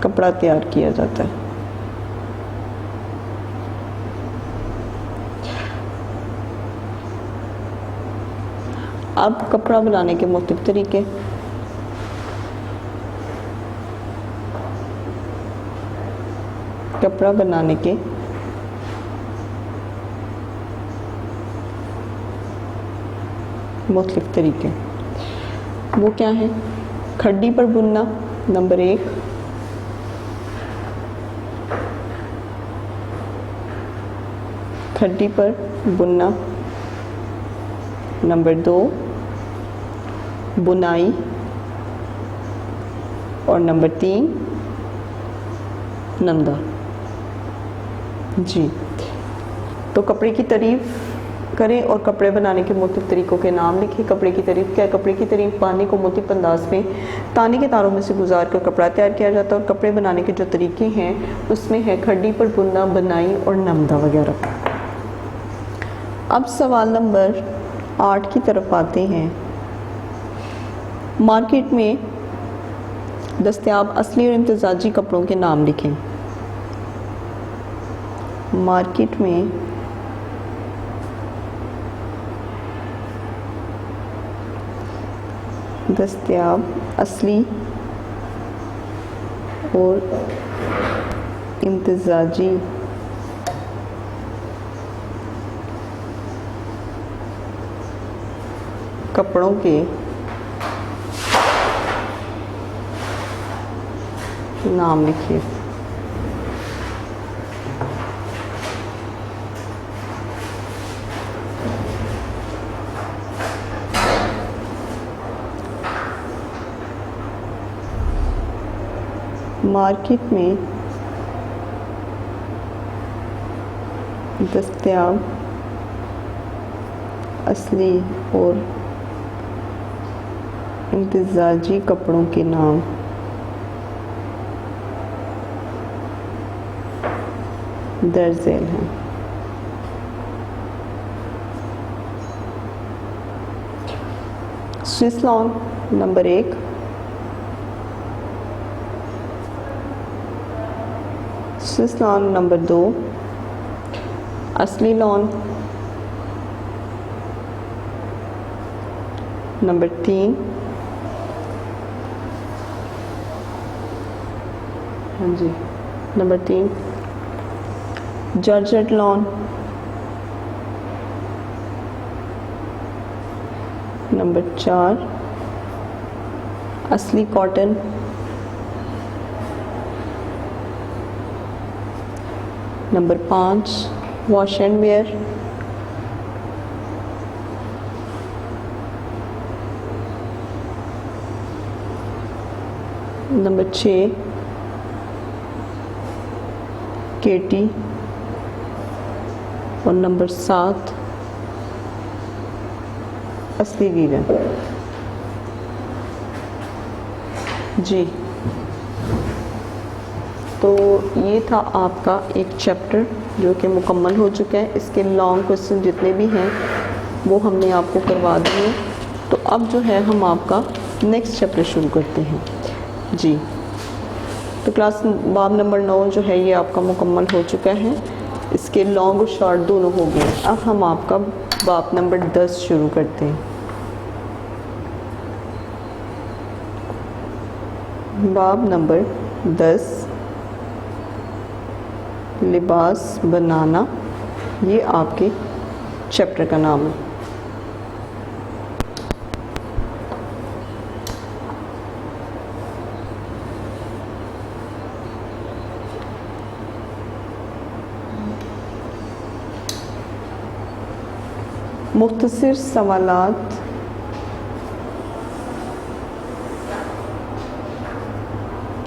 कपड़ा तैयार किया जाता है। अब कपड़ा बनाने के मुख्तलिफ तरीके। कपड़ा बनाने के मुख्तलिफ तरीके वो क्या है? खड्डी पर बुनना नंबर 1, खड्डी पर बुनना नंबर 2, बुनाई, और नंबर 3 नंदा। जी, तो कपड़े की तारीफ़ करें और कपड़े बनाने के मुख्तलिफ तरीक़ों के नाम लिखें। कपड़े की तारीफ़ क्या है? कपड़े की तारीफ़ बाने को मुख्तलिफ अंदाज में ताने के तारों में से गुजार कर कपड़ा तैयार किया जाता है। और कपड़े बनाने के जो तरीके हैं उसमें है खड्डी पर बुनना, बुनाई और नमदा वगैरह। अब सवाल नंबर 8 की तरफ आते हैं। मार्केट में दस्तयाब असली और इम्तिजाजी कपड़ों के नाम लिखें। मार्केट में दस्तयाब असली और इम्तिजाजी कपड़ों के नाम लिखिए। मार्केट में दस्तयाब असली और इम्तिजाजी कपड़ों के नाम दर्ज झेल हैं। Swiss lawn number 1, Swiss lawn number 2, असली लॉन नंबर 3, हाँ जी नंबर 3, जॉर्जेट लॉन नंबर 4, असली cotton number 5, wash and wear number 6, KT और नंबर 7, असली वीवन। जी तो ये था आपका एक चैप्टर जो कि मुकम्मल हो चुका है। इसके लॉन्ग क्वेश्चन जितने भी हैं वो हमने आपको करवा दिए। तो अब जो है हम आपका नेक्स्ट चैप्टर शुरू करते हैं। जी तो क्लास बाब नंबर 9 जो है ये आपका मुकम्मल हो चुका है। इसके लॉन्ग और शॉर्ट दोनों हो गए। अब हम आपका बाब नंबर 10 शुरू करते हैं। बाब नंबर 10 लिबास बनाना, ये आपके चैप्टर का नाम है। मुख्तसर सवालात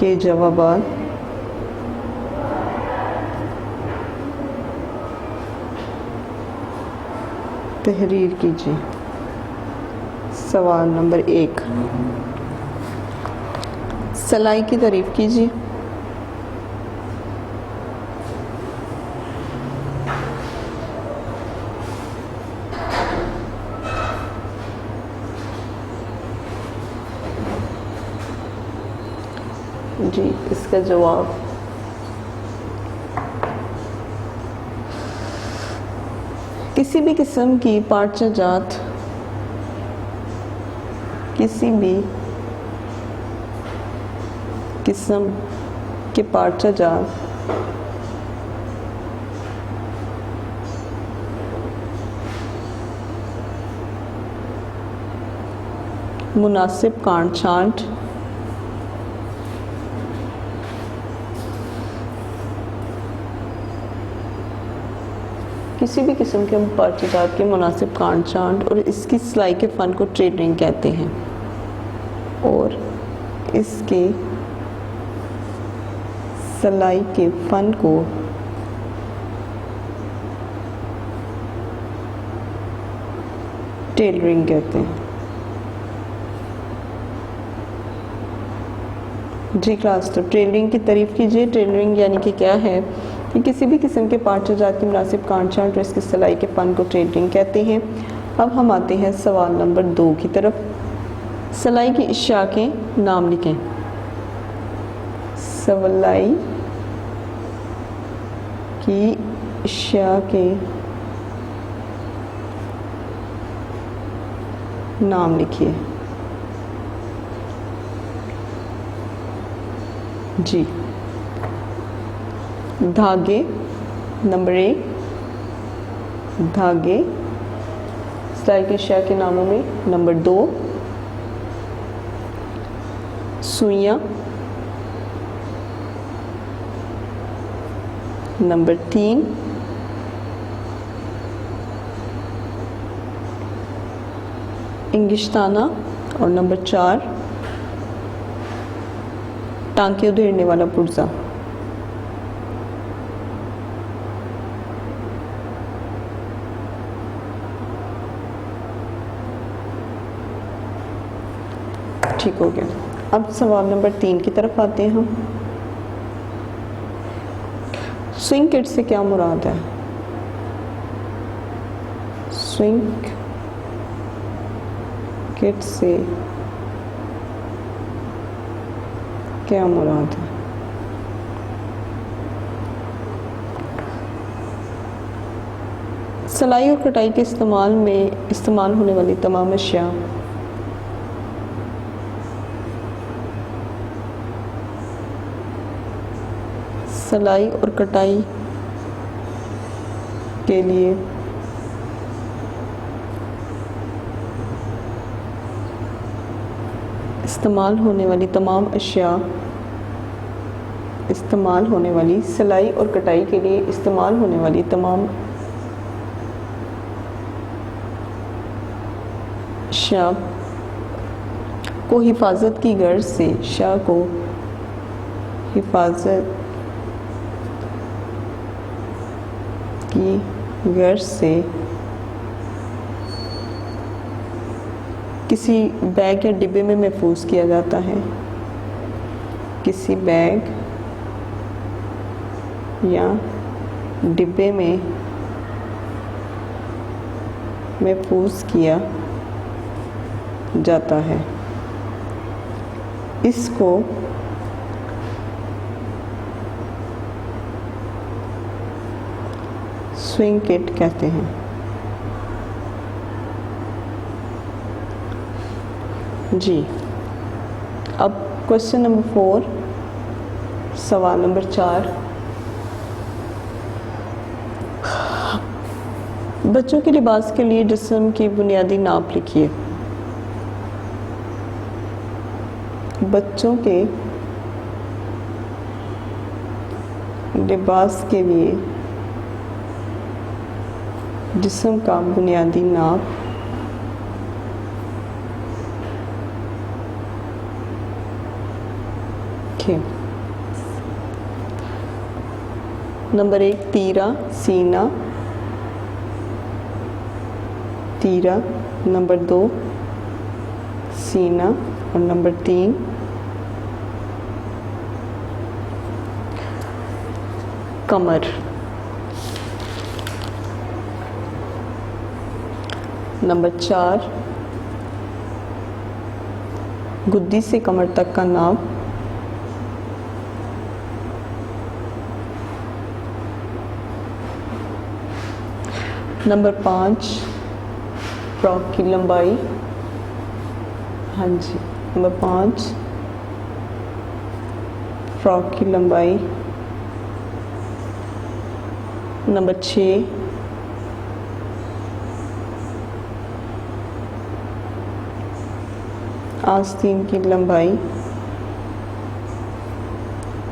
के जवाबात तहरीर कीजिए। सवाल नंबर 1, सलाई की तारीफ कीजिए। जी इसका जवाब किसी भी किस्म की पार्चा जात, किसी भी किस्म के पार्चा जात मुनासिब काट छांट किसी भी किस्म के पार्चेजात के मुनासिब काट छांट और इसकी सिलाई के फ़न को ट्रेडिंग कहते हैं और इसके सिलाई के फ़न को टेलरिंग कहते हैं। जी क्लास, तो टेलरिंग की तारीफ कीजिए। टेलरिंग यानी कि क्या है कि किसी भी किस्म के पार्चेजात की मुनासिब काट छांट और इसकी सिलाई के फ़न को टेलरिंग कहते हैं। अब हम आते हैं सवाल नंबर 2 की तरफ। सिलाई की अशिया के नाम लिखें। सवलाई की अशिया के नाम लिखिए। जी, धागे नंबर 1, धागे सिलाई की अशिया के नामों में। नंबर 2, सुइयां। नंबर 3, इंगिश्ताना। और नंबर 4, टांके उधेड़ने वाला पुर्जा। ठीक हो गया। अब सवाल नंबर 3 की तरफ आते हैं हम। स्विंग किट से क्या मुराद है? स्विंग किट से क्या मुराद है? सिलाई और कटाई के इस्तेमाल में इस्तेमाल होने वाली तमाम अशिया सिलाई और कटाई के लिए इस्तेमाल होने वाली तमाम अशिया इस्तेमाल होने वाली सिलाई और कटाई के लिए इस्तेमाल होने वाली तमाम अशिया को हिफाजत की गर्ज से अशिया को हिफाजत की गर्ज से किसी बैग या डिब्बे में महफूज किया जाता है। किसी बैग या डिब्बे में महफूज किया जाता है। इसको स्विंग किट कहते हैं। जी, अब क्वेश्चन नंबर 4, सवाल नंबर 4। बच्चों के लिबास के लिए जिस्म की बुनियादी नाप लिखिए। बच्चों के लिबास के लिए जिस्म का बुनियादी नाप लिखें। नंबर 1, तीरा सीना तीरा। नंबर 2, सीना। और नंबर 3, कमर। नंबर 4, गुद्दी से कमर तक का नाप। नंबर 5, फ्रॉक की लंबाई। हाँ जी, नंबर 5, फ्रॉक की लंबाई। नंबर 6, आस्तीन की लंबाई।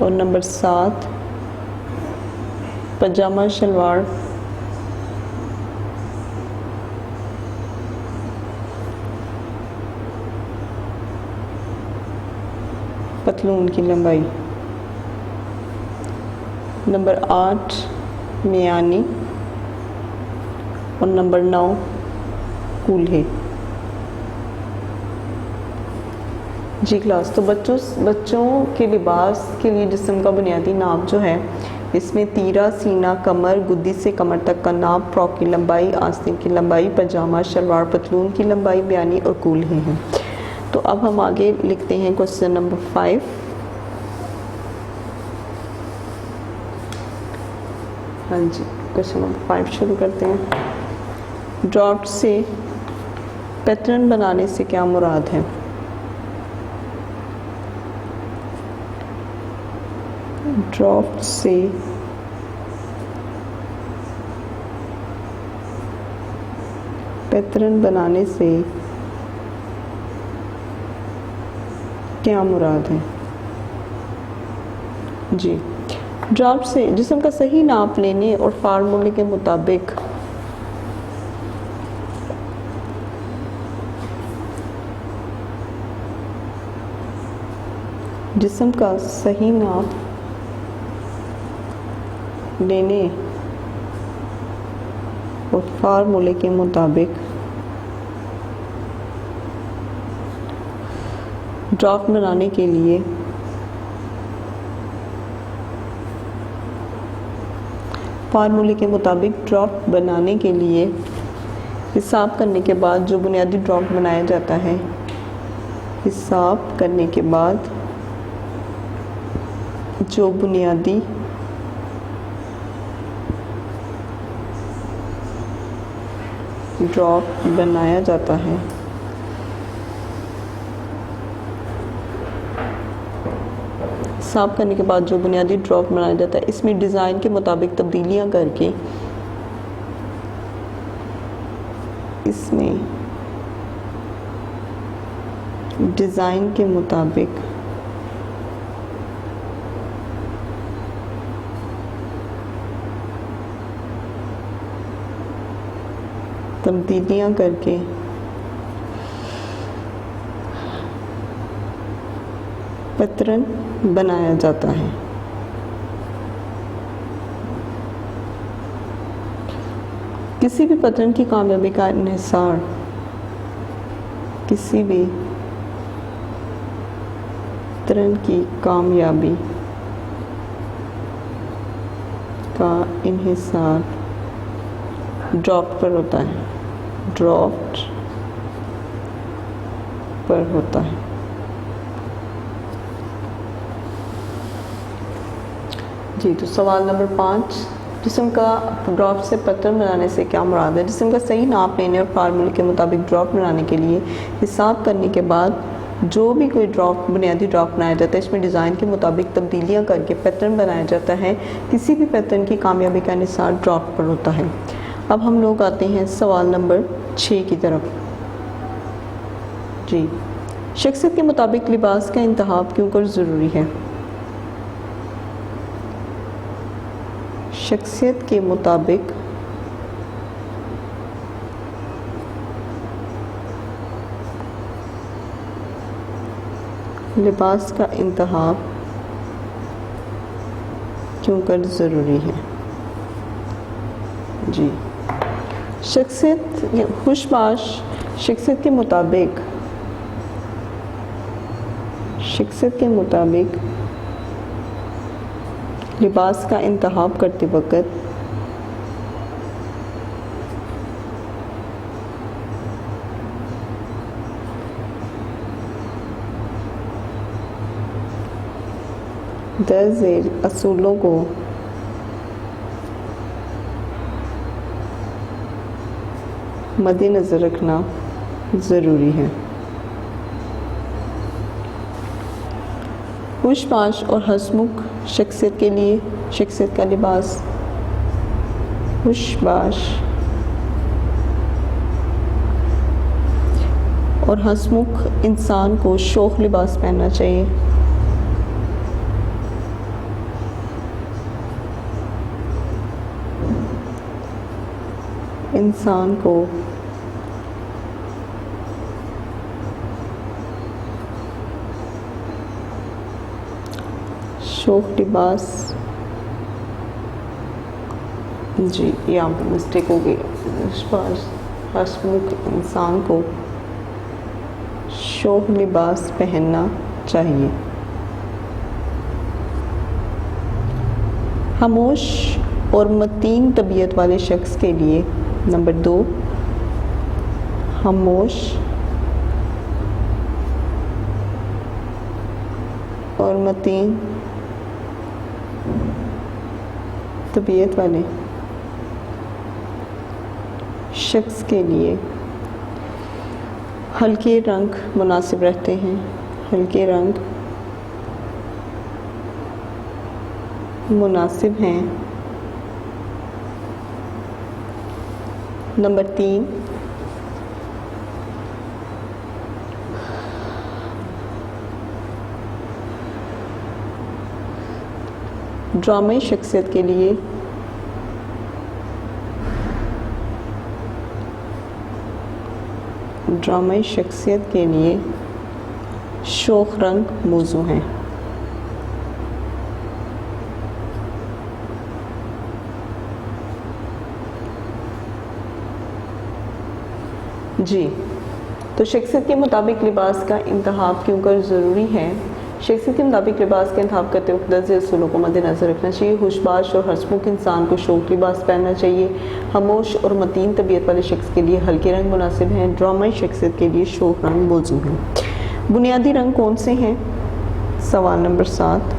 और नंबर 7, पजामा शलवार पतलून की लंबाई। नंबर 8, मियानी। और नंबर 9, कूल्हे। जी क्लास, तो बच्चों के लिबास के लिए जिस्म का बुनियादी नाप जो है, इसमें तीरा सीना कमर, गुद्दी से कमर तक का नाप, फ्रॉक की लंबाई, आस्तीन की लंबाई, पजामा शलवार पतलून की लंबाई, बयानी और कूल्हे हैं। तो अब हम आगे लिखते हैं क्वेश्चन नंबर 5। हाँ जी, क्वेश्चन नंबर 5 शुरू करते हैं। ड्राफ्ट से पैटर्न बनाने से क्या मुराद है? ड्राफ्ट से पैटर्न बनाने से क्या मुराद है? जी, ड्राफ्ट से जिस्म का सही नाप लेने और फार्मूले के मुताबिक जिस्म का सही नाप लेने और फार्मूले के मुताबिक ड्राफ्ट बनाने के लिए ड्राफ्ट बनाने के लिए हिसाब करने के बाद जो बुनियादी ड्राफ्ट बनाया जाता है, हिसाब करने के बाद जो बुनियादी ड्राफ्ट बनाया जाता है, हिसाब करने के बाद जो बुनियादी ड्राफ्ट बनाया जाता है, इसमें डिज़ाइन के मुताबिक तब्दीलियां करके इसमें डिज़ाइन के मुताबिक तब्दीलियां करके पैटर्न बनाया जाता है। किसी भी पैटर्न की कामयाबी का इन्हिसार किसी भी पैटर्न की कामयाबी का इन्हिसार ड्राफ्ट पर होता है, ड्राफ्ट पर होता है। जी, तो सवाल नंबर 5, जिस्म का ड्राफ्ट से पैटर्न बनाने से क्या मुराद है? जिस्म का सही नाप लेने और फार्मूले के मुताबिक ड्राफ्ट बनाने के लिए हिसाब करने के बाद जो भी कोई ड्राफ्ट बुनियादी ड्राफ्ट बनाया जाता है, इसमें डिज़ाइन के मुताबिक तब्दीलियां करके पैटर्न बनाया जाता है। किसी भी पैटर्न की कामयाबी का इन्हिसार ड्राफ्ट पर होता है। अब हम लोग आते हैं सवाल नंबर 6 की तरफ। जी, शख्सियत के मुताबिक लिबास का इंतखाब क्यों कर ज़रूरी है? शख्सियत के मुताबिक लिबास का इंतखाब क्यों कर ज़रूरी है? जी, शख्सियत खुशबाश शख्सियत के मुताबिक लिबास का इंतखाब करते वक्त दरअसल असूलों को मद्देनज़र रखना ज़रूरी है। खुशबाश और हंसमुख शख्सियत के लिए शख्सियत का लिबास खुशबाश और हंसमुख इंसान को शौक लिबास पहनना चाहिए। इंसान को शौक लिबास, जी यहाँ पर मिस्टेक हो गई, हंसमुख इंसान को शौक लिबास पहनना चाहिए। खामोश और मतीन तबीयत वाले शख्स के लिए नंबर 2, खामोश और मतीन तबीयत वाले शख्स के लिए हल्के रंग मुनासिब रहते हैं, हल्के रंग मुनासिब हैं। नंबर 3, ड्रामे शख्सियत के लिए ड्रामे शख्सियत के लिए शोख रंग मौजू हैं। जी, तो शख्सियत के मुताबिक लिबास का इंतखाब क्यों कर ज़रूरी है? शख्सियत के मुताबिक लिबास का इंतखाब करते वक्त 10 असूलों को मद्देनज़र रखना चाहिए। होशबाश और हंसमुख इंसान को शौक लिबास पहनना चाहिए। खामोश और मतीन तबीयत वाले शख्स के लिए हल्के रंग मुनासिब हैं। ड्रामाई शख्सियत के लिए शौक रंग मौजूद हैं। बुनियादी रंग कौन से हैं? सवाल नंबर 7,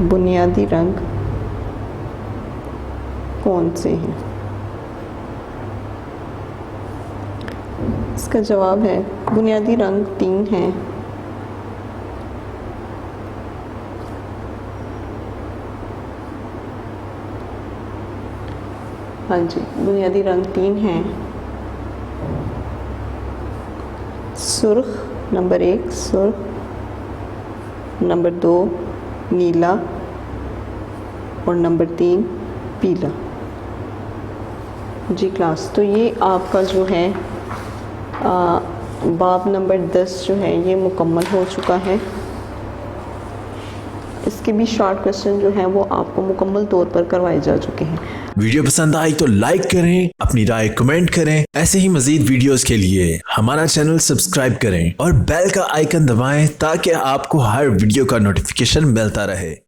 बुनियादी रंग कौन से हैं? इसका जवाब है बुनियादी रंग 3 हैं। हाँ जी, बुनियादी रंग 3 हैं। सुर्ख नंबर 1 सुर्ख, नंबर 2 नीला और नंबर 3 पीला। जी क्लास, तो ये आपका जो है बाब नंबर 10 जो है ये मुकम्मल हो चुका है। इसके भी शॉर्ट क्वेश्चन जो हैं वो आपको मुकम्मल तौर पर करवाए जा चुके हैं। वीडियो पसंद आई तो लाइक करें, अपनी राय कमेंट करें। ऐसे ही मजीद वीडियोस के लिए हमारा चैनल सब्सक्राइब करें और बेल का आइकन दबाएं ताकि आपको हर वीडियो का नोटिफिकेशन मिलता रहे।